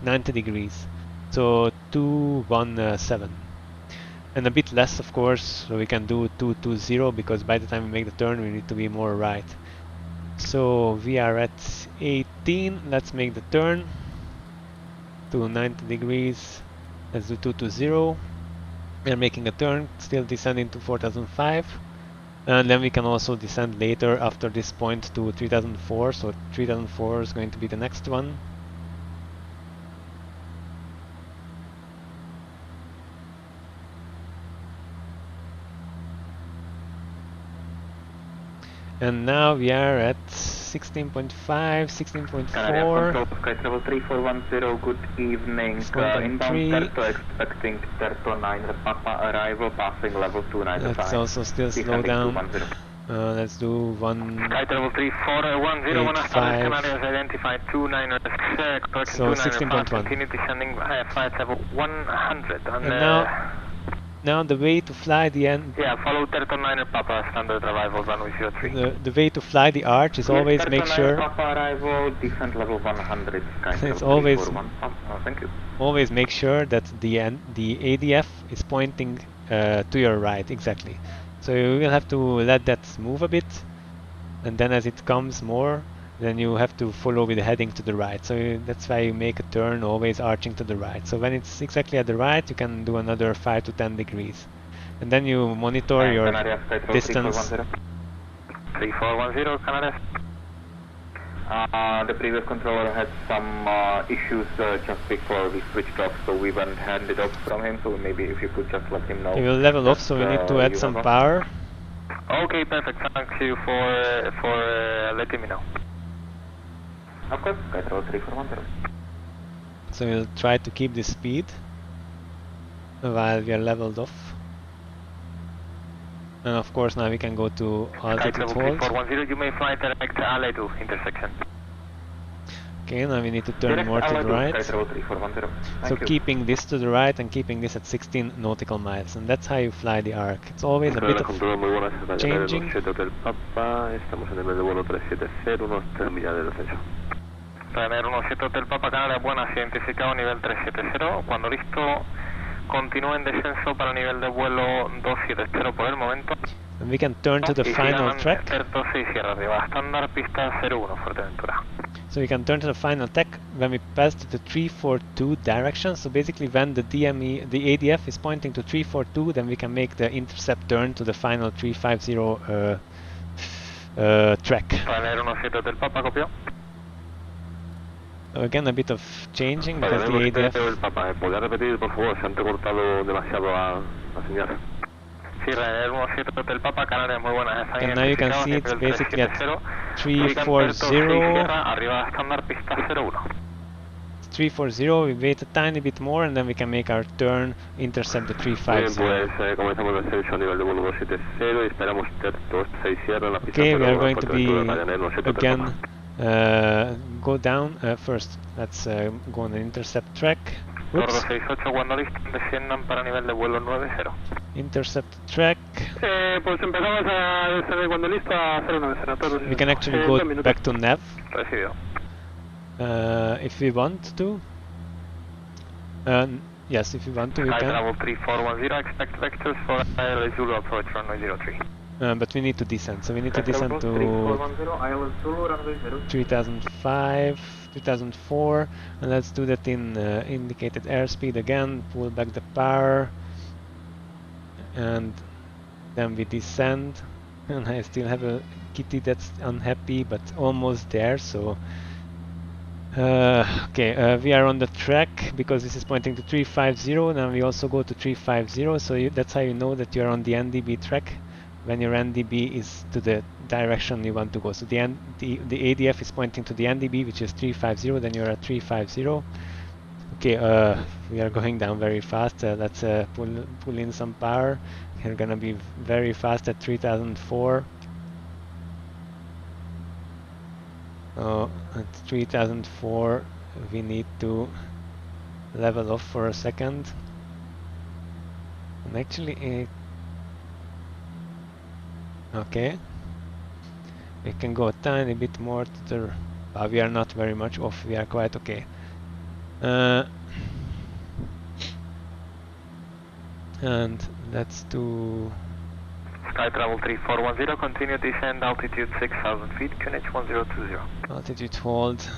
90 degrees. So 217. And a bit less, of course, so we can do 220 because by the time we make the turn we need to be more right. So we are at 18, let's make the turn to 90 degrees. Let's do 220. We are making a turn, still descending to 4005. And then we can also descend later after this point to 3004. So 3004 is going to be the next one. And now we are at 16.5, 16.4. Sky Travel 3410, good evening. Inbound Terto expecting Terto 9 Papa arrival passing level 295. Let's also still slow down. Let's do 1. Sky Travel 3410, buenas tardes, Canary identified 296, so 16.1. Continue descending flight level 100. And now the way to fly the end. Yeah, follow Terto 9 Papa, standard arrival 103. The way to fly the arch is always make sure. Papa arrival, descent level 100. It's always thank you. Always make sure that the ADF is pointing to your right, exactly. So you will have to let that move a bit, and then as it comes more, then you have to follow with the heading to the right. So that's why you make a turn always arching to the right. So when it's exactly at the right, you can do another 5 to 10 degrees. And then you monitor your distance. 3410, Canary. The previous controller had some issues just before we switched off, so we went handed off from him, so maybe if you could just let him know. He will level off, so we need to add some power. Okay, perfect. Thank you for letting me know. Of course, Sky Travel 3410. So we'll try to keep the speed while we are leveled off. And of course now we can go to altitude hold. 3410, you may fly direct LA2 intersection. Okay, now we need to turn more to the right. So keeping this to the right and keeping this at 16 nautical miles. And that's how you fly the arc. It's always a bit of changing. Ryanair 17 Hotel Papa Canary, buenas, identificado nivel 370. Cuando listo, continúa en descenso para nivel de vuelo 270 por el momento. And we can turn to the final track. So we can turn to the final track when we pass to the 342 direction. So basically when the DME, the ADF is pointing to 342, then we can make the intercept turn to the final 350 track. Ryanair 17 Hotel Papa, copió. Again, a bit of changing because the ADF. ¿Podría repetir, por favor? Se han recortado demasiado la señal. Sí, Ryanair 17 Hotel Papa, Canarias, muy buenas. And now you can see it's basically at 340. Arriba estándar pista 01. 340, we wait a tiny bit more and then we can make our turn, intercept the 350. Okay, we are going to be again go down first. Let's go on an intercept track. Oops. Intercept track. We can actually go back to nav if we want to. Yes, if you want to, we Sky can. Travel 3410, expect vectors for ILS Zulu approach runway 03. But we need to descend, so we need to Sky descend Travel to 3410, ILS Zulu, runway 03. 3005, 2004, and let's do that in indicated airspeed again. Pull back the power, and then we descend. And I still have a kitty that's unhappy, but almost there. So okay, we are on the track because this is pointing to 350. Now we also go to 350, so that's how you know that you're on the NDB track, when your NDB is to the direction you want to go. So the ADF is pointing to the NDB, which is 350, then you're at 350. Okay, we are going down very fast. Let's pull in some power. We're gonna be very fast at 3004. At 3004 we need to level off for a second. And actually okay, we can go a tiny bit more to the... we are not very much off, we are quite okay. And let's do... Sky Travel 3410, continue descend altitude 6000 feet, QNH 1020. Altitude hold.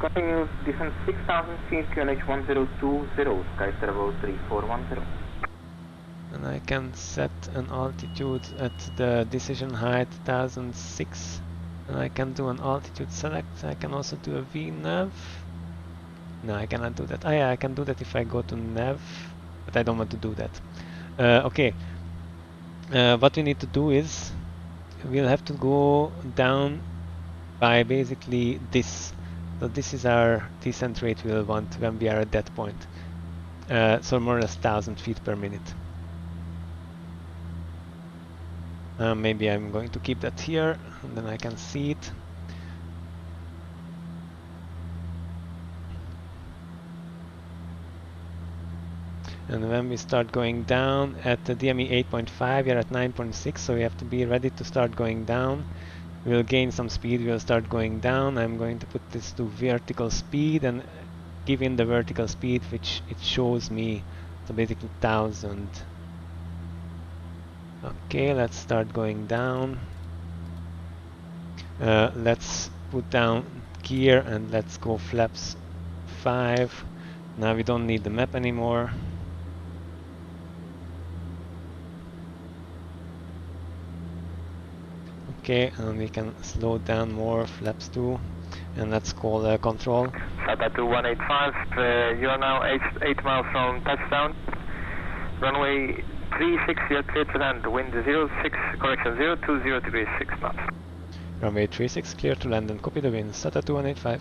Continue descend 6000 feet, QNH 1020, Sky Travel 3410. And I can set an altitude at the decision height 1006. And I can do an altitude select. I can also do a VNAV. No, I cannot do that. Yeah, I can do that if I go to nav, but I don't want to do that. Okay. What we need to do is we'll have to go down by basically this. So this is our descent rate we'll want when we are at that point. So more or less 1000 feet per minute. Maybe I'm going to keep that here, and then I can see it. And when we start going down at the DME 8.5, we are at 9.6, so we have to be ready to start going down. We'll gain some speed, we'll start going down. I'm going to put this to vertical speed and give in the vertical speed which it shows me, so basically 1000. Okay, let's start going down. Let's put down gear and let's go flaps 5. Now we don't need the map anymore. Okay, and we can slow down more, flaps 2, and let's call control. SATA 2185, you are now 8 miles from touchdown. Runway 36, you're clear to land, wind 020 degrees 6 knots. Runway 36, clear to land and copy the wind, SATA 2185.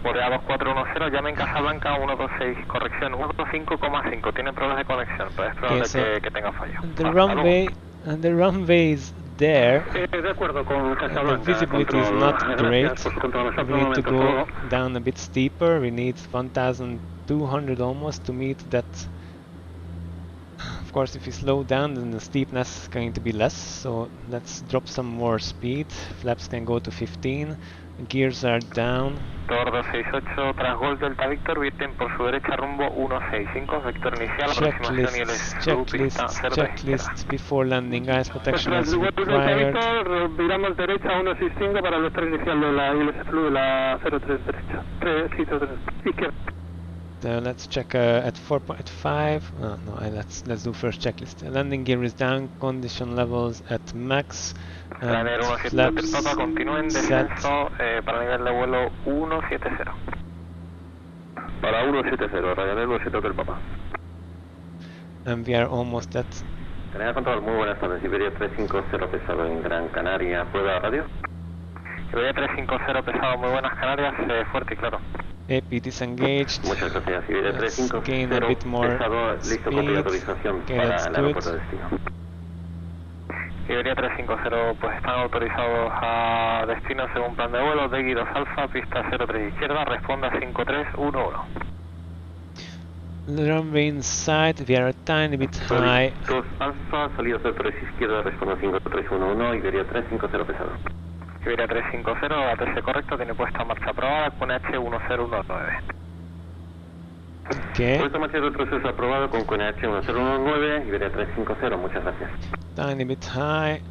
Bordea 2410, llame en Casablanca 126, corrección 125,5, tiene problemas de conexión, pero es probable que tenga fallo. The runway is there, the visibility is not great. We need to go down a bit steeper. We need 1200 almost to meet that. Of course, if we slow down, then the steepness is going to be less, so let's drop some more speed. Flaps can go to 15, gears are down. Tor 268, tras gol Delta Victor, virten por su derecha rumbo 165, vector inicial, aproximación y el Checklists before landing, ice protection is required. Viramos derecha 165 para el vector inicial de la ILS Flu de la 03 derecha. 03 izquierda. Let's check at 4.5. Let's do first checklist. Landing gear is down. Condition levels at max. Canary 170 Papa, continúen descenso para nivel de vuelo 170. Para 170, Ryanair 170 Papa. And we are almost at. Canary Control, muy buenas tardes. Iberia 350 pesado en Gran Canaria. ¿Prueba radio? Iberia 350 pesado, muy buenas Canarias, fuerte y claro. AP disengaged. Muchas gracias. Iberia 350 gain a bit more pesado, listo con speed. autorización Okay, para let's el do aeropuerto it. de destino. Iberia 350, pues están autorizados a destino según plan de vuelo, DEGI 2 Alfa, pista 03 izquierda, responda 5311. The runway inside, we are a tiny bit high. 2 Alfa, salida 03 izquierda, responda 5311, Iberia 350 pesado. Iberia 350, ATC correcto, tiene puesta marcha aprobada con H1019. Okay. Puerto Machete proceso aprobado con QNH 1019, Iberia 350, muchas gracias. Tiny bit high.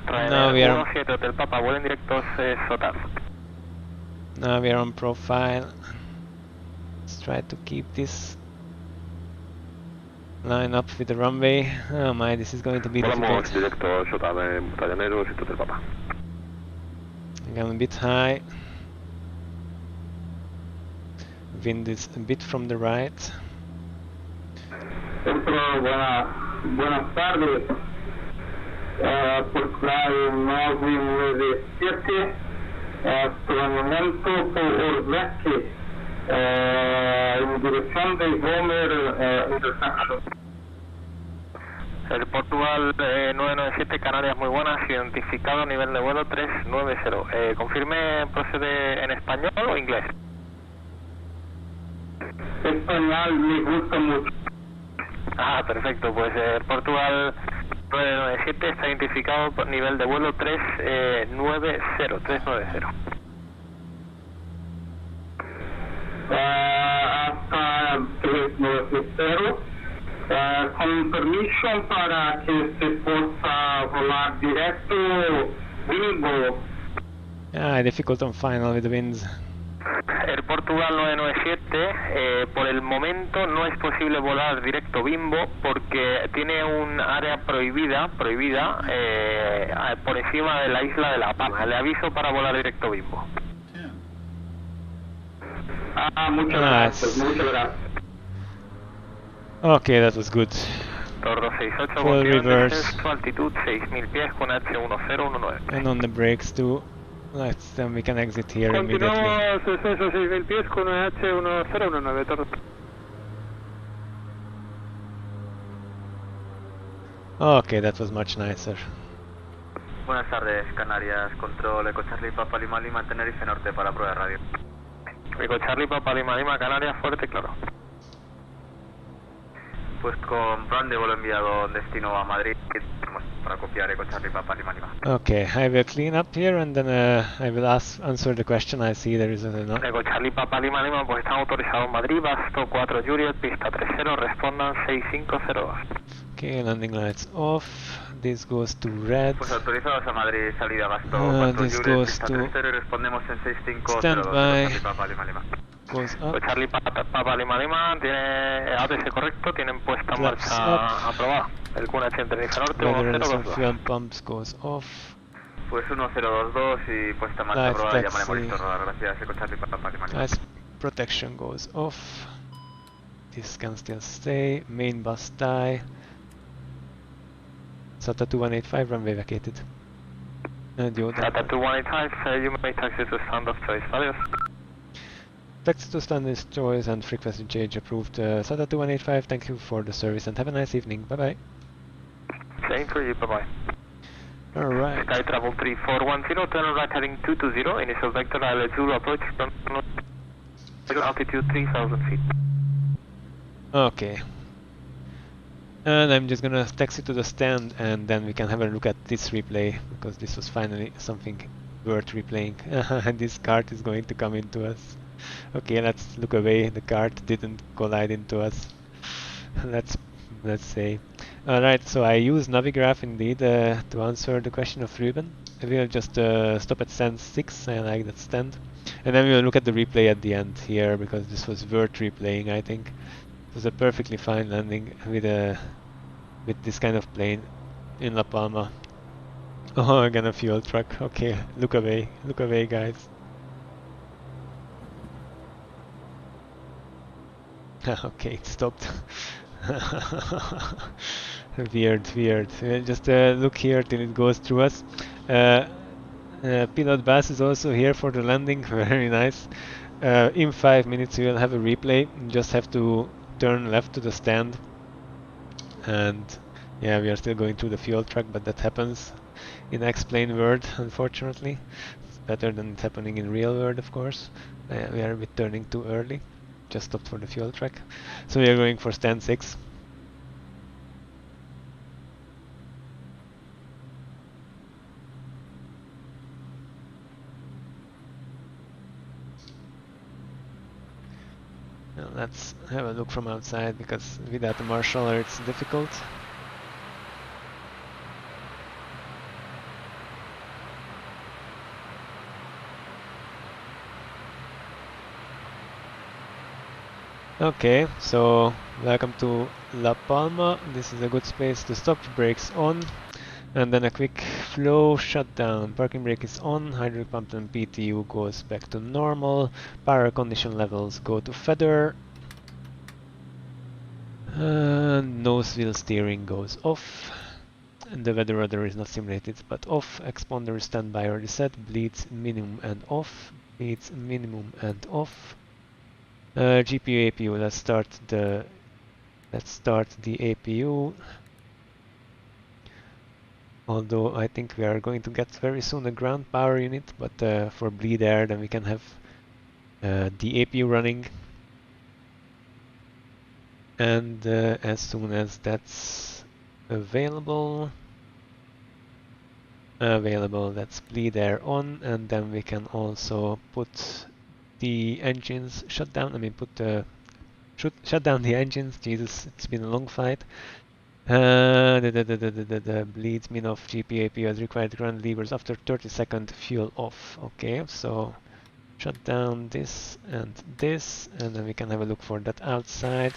Now we are. 17 Hotel Papa, vuelo en directo SOTAR. Now we are on profile. Let's try to keep this line up with the runway. Oh my, this is going to be difficult. Volamos directo SOTAR en Tallanero, Hotel Papa. Again a bit high. Wind is a bit from the right. Buenas tardes. Por Fly 997, entrenamiento por Black, en dirección de Homer Intersection. El Portugal 997, Canarias muy buenas, identificado nivel de vuelo 390. Confirme, procede en español o inglés. Español me gusta mucho. Ah, perfecto, pues Portugal 997 está identificado por nivel de vuelo 390. Hasta 390. Con permiso para que se pueda volar directo Bimbo. Difficult on final with the winds. El Portugal 997, por el momento no es posible volar directo Bimbo porque tiene un área prohibida por encima de la isla de La Palma. Le aviso para volar directo Bimbo. Muchas gracias, muchas gracias. Okay, that was good. Tordo 68, Full reverse. altitud 6000 pies con H1019. And on the brakes too. Then we can exit here immediately. Continuamos descenso 6000 pies con H1019, Tordo. Okay, that was much nicer. Buenas tardes, Canarias, control Eco Charlie Papa Lima Lima, Tenerife Norte para prueba de radio. Eco Charlie Papa Lima Lima, Canarias, fuerte, claro. Pues con plan de vuelo enviado destino a Madrid para copiar Eco Charlie Papa Lima Lima. Okay, I will clean up here and then I will answer the question. I see there is a no. Eco Charlie Papa Lima Lima, pues están autorizados en Madrid, Basto 4 Juliet, pista 30, respondan 6502. Okay, landing lights off. This goes to red. Pues autorizados a Madrid, salida Basto 4 this Juliet, goes pista to 30 y respondemos en 6502. standby. Charlie Papa Lima Lima. Goes up. Pues Charlie Papa Lima Lima tiene ATC correcto, tienen puesta en Flaps marcha aprobada. El QNH en Tenerife Norte Weather and 1022. fuel pumps goes off. Pues 1022 y puesta en marcha Live aprobada, taxi. llamaremos listo rodar. Gracias, Eco Charlie Papa Lima Lima. Nice. Protection goes off. This can still stay. Main bus tie. SATA 2185 runway vacated. SATA 2185, you may taxi to stand of choice values. Taxi to stand is choice and frequency change approved. SATA 2185, thank you for the service and have a nice evening. Bye bye. Same for you, bye bye. Alright. Sky Travel 3410, turn right heading 220, initial vector ILS Zulu approach, altitude 3000 feet. Okay. And I'm just gonna taxi to the stand and then we can have a look at this replay because this was finally something worth replaying. And this cart is going to come into us. Okay, let's look away. The cart didn't collide into us. Let's say. Alright, so I use Navigraph indeed to answer the question of Ruben. We'll just stop at stand 6, I like that stand. And then we'll look at the replay at the end here because this was worth replaying, I think. It was a perfectly fine landing with this kind of plane in La Palma. Oh, again a fuel truck. Okay, look away guys. Okay, it stopped. Weird. Just look here till it goes through us. Pilot Bass is also here for the landing. Very nice. In 5 minutes we will have a replay. You just have to turn left to the stand. And yeah, we are still going through the fuel truck, but that happens in X-Plane world, unfortunately. It's better than it's happening in real world, of course. We are a bit turning too early. Just stopped for the fuel truck. So we are going for stand 6. Now let's have a look from outside, because without the marshaller it's difficult. Okay, so welcome to La Palma. This is a good space to stop, brakes on, and then a quick flow shutdown. Parking brake is on, hydraulic pump and PTU goes back to normal, power condition levels go to feather, nose wheel steering goes off, and the weather rudder is not simulated but off, exponder is standby already set, bleeds minimum and off, bleeds minimum and off. GPU APU, let's start the APU. Although I think we are going to get very soon a ground power unit, but for bleed air then we can have the APU running. And as soon as that's available, let's bleed air on, and then we can also put the engines shut down. I mean, shut down the engines. Jesus, it's been a long fight. The bleeds min off GPU APU as required ground levers after 30-second fuel off. Okay, so shut down this, and then we can have a look for that outside.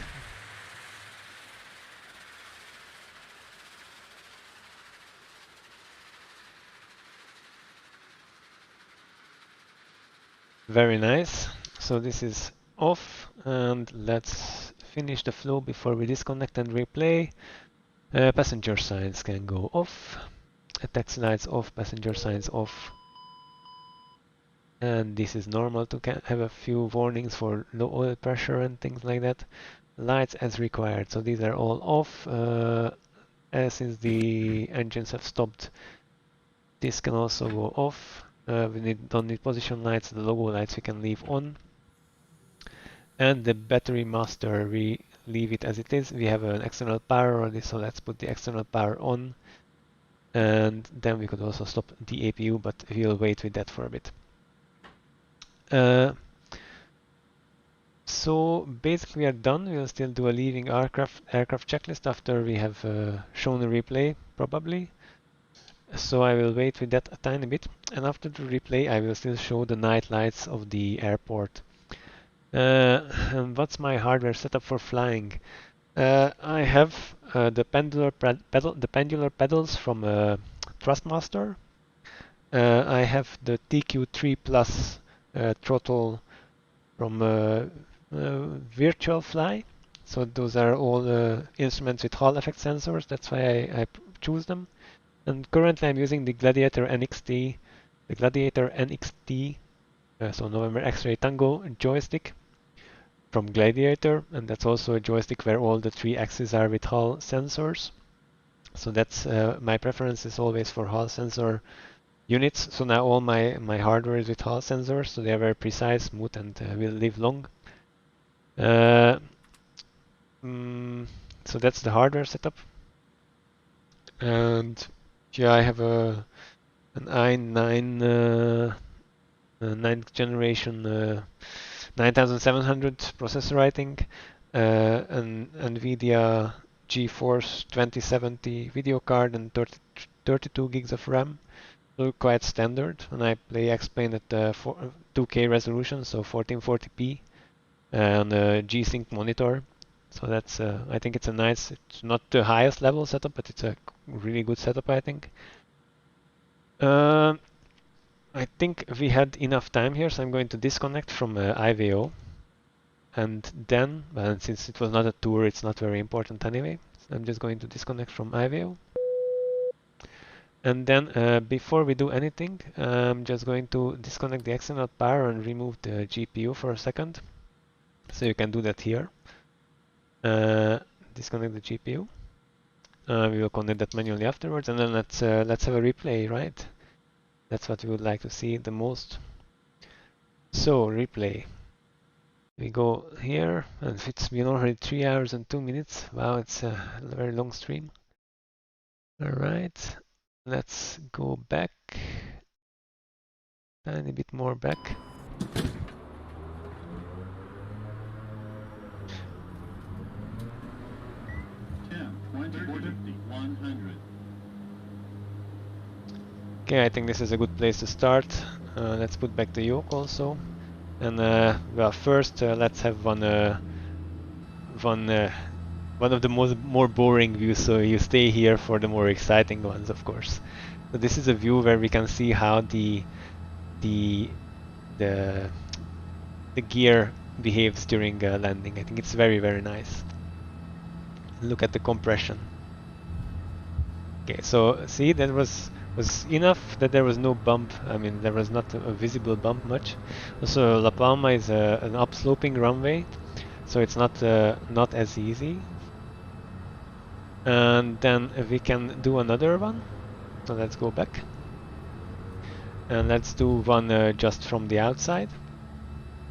Very nice. So this is off, and let's finish the flow before we disconnect and replay. Passenger signs can go off. Taxi lights off, passenger signs off. And this is normal to have a few warnings for low oil pressure and things like that. Lights as required, so these are all off. Since the engines have stopped, this can also go off. We don't need position lights, the logo lights we can leave on. And the battery master, we leave it as it is. We have an external power already, so let's put the external power on. And then we could also stop the APU, but we'll wait with that for a bit. So basically we are done. We'll still do a leaving aircraft checklist after we have shown a replay, probably. So I will wait with that a tiny bit, and after the replay I will still show the night lights of the airport. And what's my hardware setup for flying? I have the pendular pedals from Thrustmaster. I have the TQ3 Plus throttle from Virtual Fly. So those are all instruments with Hall effect sensors. That's why I choose them. And currently I'm using the Gladiator NXT, so November X-Ray Tango joystick from Gladiator, and that's also a joystick where all the 3 axes are with Hall sensors. So that's my preference is always for Hall sensor units. So now all my hardware is with Hall sensors, so they are very precise, smooth, and will live long. So that's the hardware setup. And yeah, I have an i9 9th generation 9700 processor, I think, an NVIDIA GeForce 2070 video card, and 32 gigs of RAM. So quite standard, and I play X-Plane at 2K resolution, so 1440p, on a G-Sync monitor. So that's I think it's a nice, it's not the highest level setup, but it's a really good setup, I think. I think we had enough time here, so I'm going to disconnect from IVAO. And then, since it was not a tour, it's not very important anyway. So I'm just going to disconnect from IVAO. And then, before we do anything, I'm just going to disconnect the external power and remove the GPU for a second. So you can do that here. Disconnect the GPU. We will connect that manually afterwards, and then let's have a replay, right? That's what we would like to see the most. So replay. We go here, and it's been already 3 hours and 2 minutes. Wow, it's a very long stream. All right, let's go back. Tiny bit more back. 400. Okay, I think this is a good place to start. Let's put back the yoke also. And well, first let's have one of the more boring views, so you stay here for the more exciting ones, of course. So this is a view where we can see how the gear behaves during landing. I think it's very, very nice. Look at the compression. Okay, so see, that was enough that there was no bump. I mean, there was not a visible bump much. Also, La Palma is an upsloping runway, so it's not as easy. And then we can do another one. So let's go back. And let's do one just from the outside.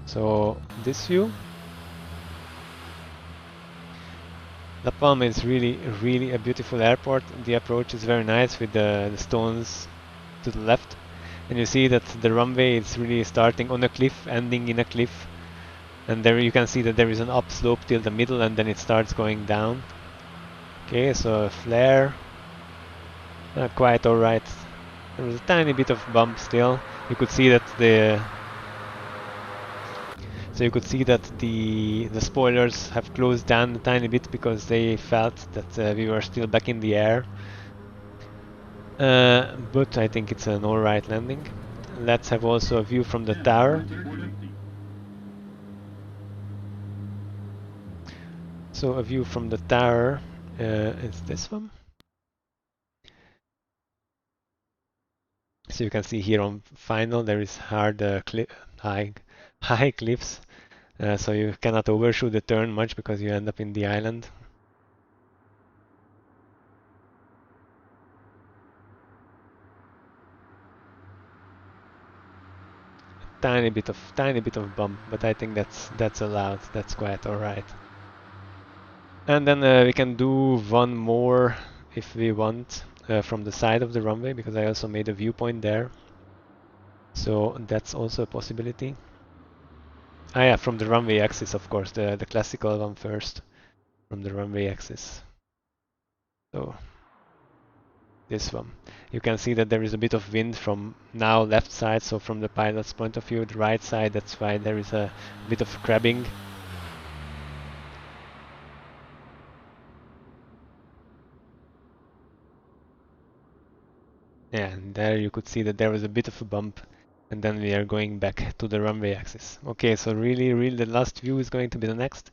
So this view. La Palma is really a beautiful airport. The approach is very nice with the stones to the left. And you see that the runway is really starting on a cliff, ending in a cliff. And there you can see that there is an upslope till the middle and then it starts going down. Okay, so a flare. Quite alright. There was a tiny bit of bump still. You could see that the spoilers have closed down a tiny bit because they felt that we were still back in the air. But I think it's an alright landing. Let's have also a view from the tower. So a view from the tower is this one. So you can see here on final there is hard high cliffs. So you cannot overshoot the turn much because you end up in the island. Tiny bit of bump, but I think that's allowed. That's quite alright. And then we can do one more if we want from the side of the runway, because I also made a viewpoint there. So that's also a possibility. Ah yeah, from the runway axis, of course, the classical one first, from the runway axis. So this one. You can see that there is a bit of wind from now left side, so from the pilot's point of view, the right side, that's why there is a bit of crabbing. Yeah, and there you could see that there was a bit of a bump, and then we are going back to the runway axis. Okay, so really the last view is going to be the next,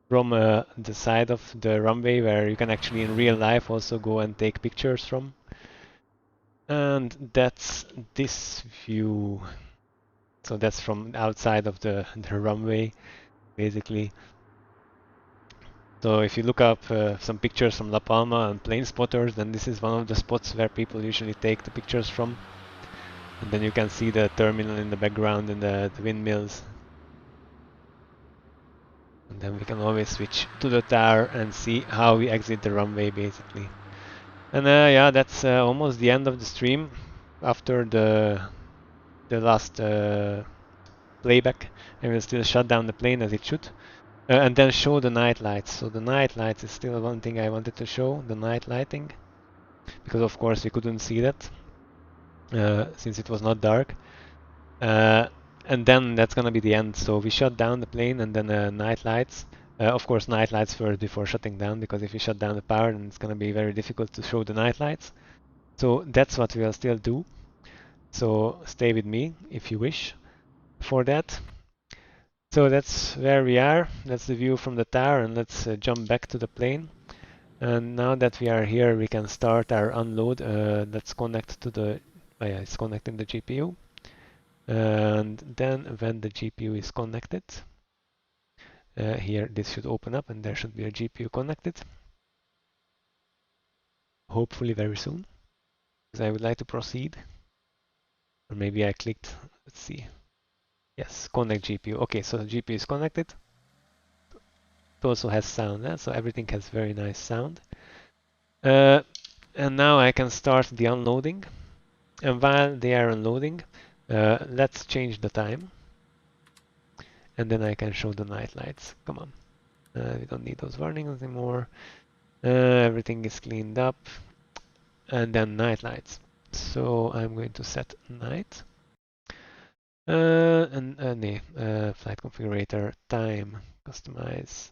from the side of the runway where you can actually in real life also go and take pictures from. And that's this view. So that's from outside of the runway, basically. So if you look up some pictures from La Palma and plane spotters, then this is one of the spots where people usually take the pictures from. And then you can see the terminal in the background and the windmills. And then we can always switch to the tower and see how we exit the runway, basically. And yeah, that's almost the end of the stream. After the last playback, I will still shut down the plane as it should. And then show the night lights. So the night lights is still one thing I wanted to show, the night lighting. Because of course we couldn't see that, since it was not dark. And then that's gonna be the end. So we shut down the plane and then night lights. Of course night lights first before shutting down, because if you shut down the power then it's gonna be very difficult to show the night lights. So that's what we'll still do. So stay with me if you wish for that. So that's where we are. That's the view from the tower, and let's jump back to the plane. And now that we are here, we can start our unload. Let's connect to the... Oh yeah, it's connecting the GPU. And then when the GPU is connected, here this should open up and there should be a GPU connected. Hopefully very soon, because I would like to proceed. Or maybe I clicked, let's see. Yes, connect GPU. Okay, so the GPU is connected. It also has sound, so everything has very nice sound. And now I can start the unloading. And while they are unloading, let's change the time. And then I can show the night lights. Come on. We don't need those warnings anymore. Everything is cleaned up. And then night lights. So I'm going to set night. Flight configurator, time, customize.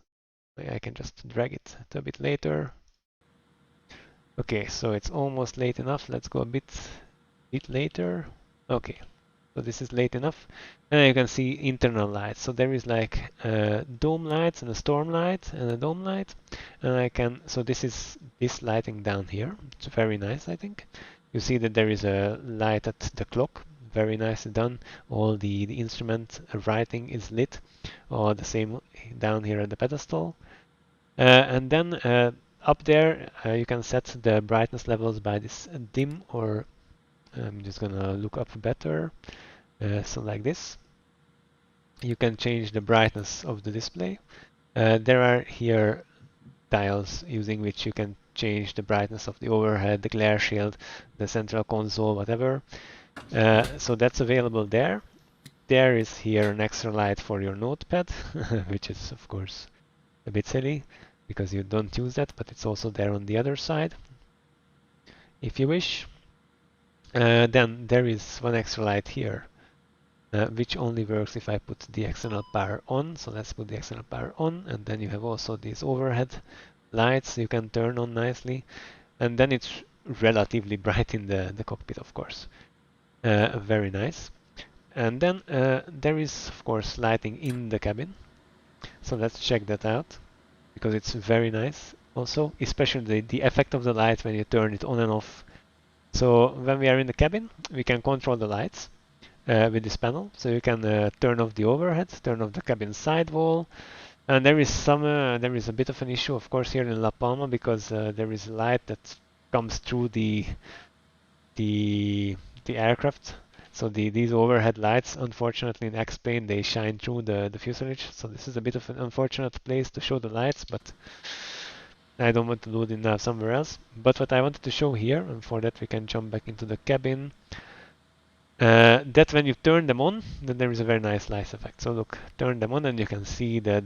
I can just drag it to a bit later. Okay, so it's almost late enough. Let's go a bit later. Okay, so this is late enough. And you can see internal lights. So there is like dome lights and a storm light and a dome light. And I can, so this is this lighting down here. It's very nice, I think. You see that there is a light at the clock. Very nicely done. All the instrument writing is lit. Or the same down here at the pedestal. And then up there you can set the brightness levels by this DIMM, or I'm just gonna look up better. So like this. You can change the brightness of the display. There are here dials using which you can change the brightness of the overhead, the glare shield, the central console, whatever. So that's available there. There is here an extra light for your notepad, which is of course a bit silly because you don't use that, but it's also there on the other side if you wish. Then there is one extra light here, which only works if I put the external power on. So let's put the external power on, and then you have also these overhead lights you can turn on nicely, and then it's relatively bright in the cockpit, of course. Very nice. And then there is of course lighting in the cabin, so let's check that out because it's very nice also, especially the effect of the light when you turn it on and off. So when we are in the cabin, we can control the lights with this panel. So you can turn off the overhead, turn off the cabin sidewall, and there is a bit of an issue, of course, here in La Palma because there is light that comes through the aircraft. So these overhead lights, unfortunately, in X-plane they shine through the fuselage. So this is a bit of an unfortunate place to show the lights, but I don't want to do it now somewhere else. But what I wanted to show here, and for that we can jump back into the cabin. That when you turn them on, then there is a very nice light effect. So look, turn them on and you can see the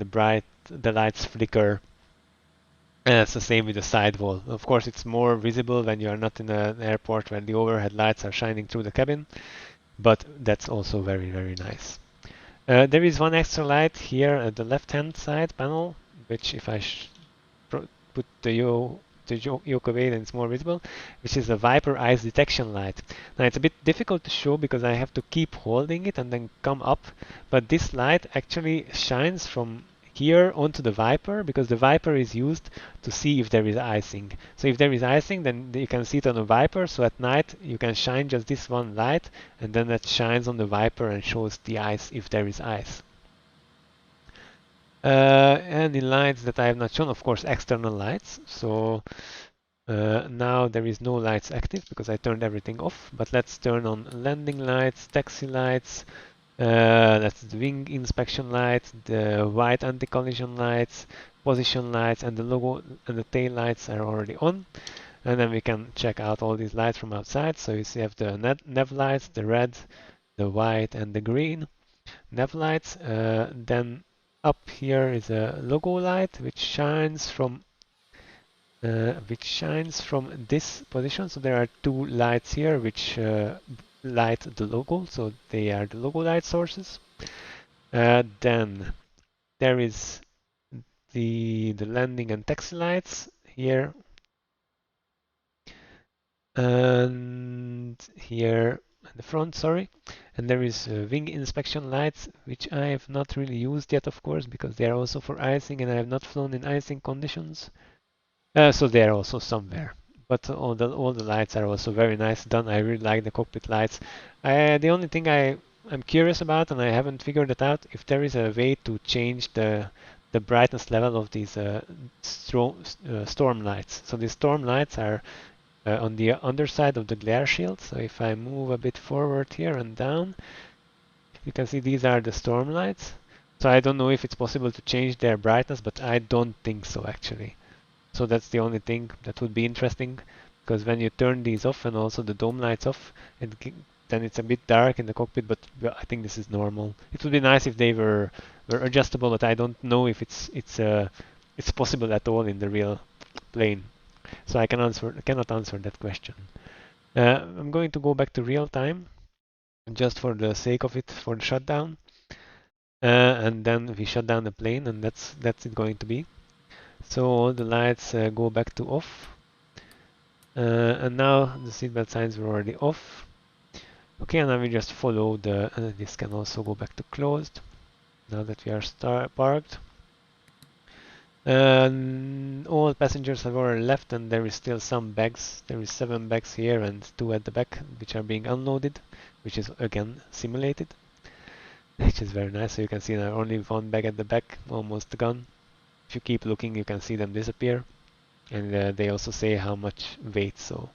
lights flicker. And it's the same with the sidewall. Of course, it's more visible when you are not in an airport where the overhead lights are shining through the cabin, but that's also very, very nice. There is one extra light here at the left-hand side panel, which if I put the yoke away, then it's more visible, which is the Viper Ice Detection Light. Now it's a bit difficult to show because I have to keep holding it and then come up, but this light actually shines from here onto the Viper because the Viper is used to see if there is icing. So if there is icing, then you can see it on the Viper, so at night you can shine just this one light and then that shines on the Viper and shows the ice if there is ice. Any lights that I have not shown, of course, external lights. So now there is no lights active because I turned everything off, but let's turn on landing lights, taxi lights, that's the wing inspection light, the white anti-collision lights, position lights, and the logo and the tail lights are already on. And then we can check out all these lights from outside. So you see have the nav lights, the red, the white, and the green nav lights. Then up here is a logo light which shines from this position. So there are two lights here which light the logo, so they are the logo light sources. Then there is the landing and taxi lights here, and here in the front, sorry. And there is wing inspection lights, which I have not really used yet, of course, because they are also for icing, and I have not flown in icing conditions. So they are also somewhere. But all the lights are also very nice done. I really like the cockpit lights. The only thing I'm curious about, and I haven't figured it out, if there is a way to change the brightness level of these storm lights. So these storm lights are on the underside of the glare shield. So if I move a bit forward here and down, you can see these are the storm lights. So I don't know if it's possible to change their brightness, but I don't think so actually. So that's the only thing that would be interesting, because when you turn these off and also the dome lights off, then it's a bit dark in the cockpit, but I think this is normal. It would be nice if they were adjustable, but I don't know if it's possible at all in the real plane. So I cannot answer that question. I'm going to go back to real time, just for the sake of it, for the shutdown. And then we shut down the plane, and that's it going to be. So all the lights go back to off. And now the seatbelt signs were already off. Okay, and now we just follow the, this can also go back to closed, now that we are parked. All passengers have already left, and there is still some bags. There is 7 bags here and 2 at the back, which are being unloaded, which is again simulated, which is very nice. So you can see now only 1 bag at the back, almost gone. If you keep looking, you can see them disappear, and they also say how much weight. So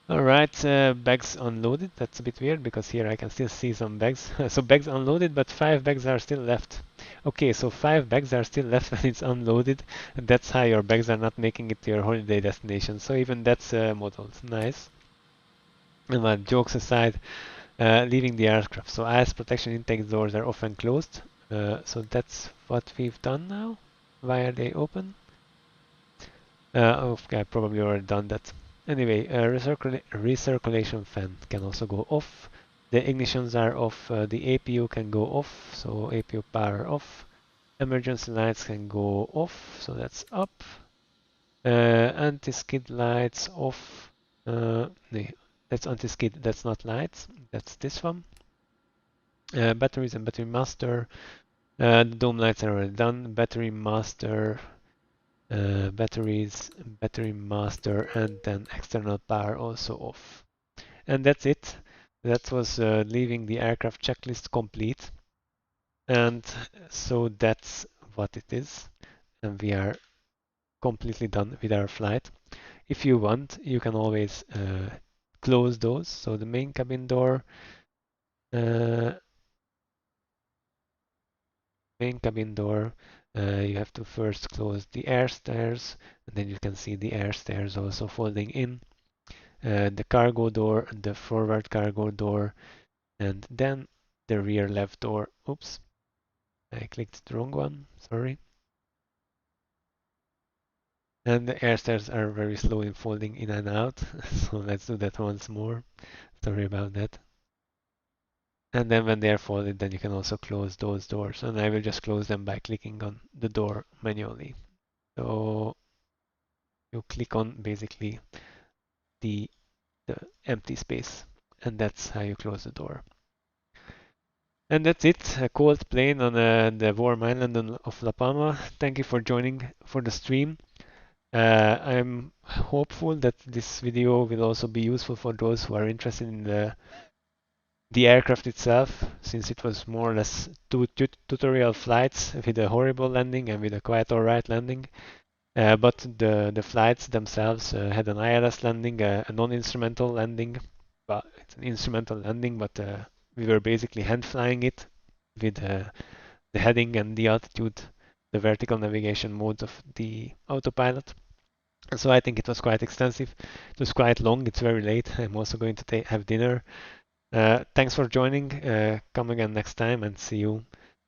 alright, bags unloaded. That's a bit weird because here I can still see some bags. So bags unloaded, but 5 bags are still left. Okay, so 5 bags are still left when it's unloaded. And that's how your bags are not making it to your holiday destination. So even that's modeled. Nice. And jokes aside, leaving the aircraft. So ice protection intake doors are often closed. So that's what we've done now. Why are they open? Okay, I probably already done that. Anyway, recirculation fan can also go off. The ignitions are off. The APU can go off, so APU power off. Emergency lights can go off, so that's up. Anti-skid lights off. No, that's anti-skid, that's not lights, that's this one. Batteries and battery master. The dome lights are already done. Battery master. Batteries, battery master, and then external power also off. And that's it. That was leaving the aircraft checklist complete. And so that's what it is. And we are completely done with our flight. If you want, you can always close those. So the main cabin door, you have to first close the air stairs, and then you can see the air stairs also folding in. The cargo door, the forward cargo door, and then the rear left door. Oops, I clicked the wrong one, sorry. And the air stairs are very slow in folding in and out, so let's do that once more. Sorry about that. And then when they are folded, then you can also close those doors, and I will just close them by clicking on the door manually. So you click on basically the empty space, and that's how you close the door. And that's it, a cold plane on the warm island of La Palma. Thank you for joining for the stream. I'm hopeful that this video will also be useful for those who are interested in the aircraft itself, since it was more or less 2 tutorial flights with a horrible landing and with a quite alright landing. But the flights themselves had an ILS landing, a non-instrumental landing. Well, it's an instrumental landing, but we were basically hand flying it with the heading and the altitude, the vertical navigation modes of the autopilot. And so I think it was quite extensive. It was quite long. It's very late. I'm also going to have dinner. Thanks for joining. Come again next time, and see you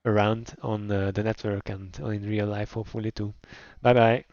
around on the network and in real life, hopefully too. Bye bye.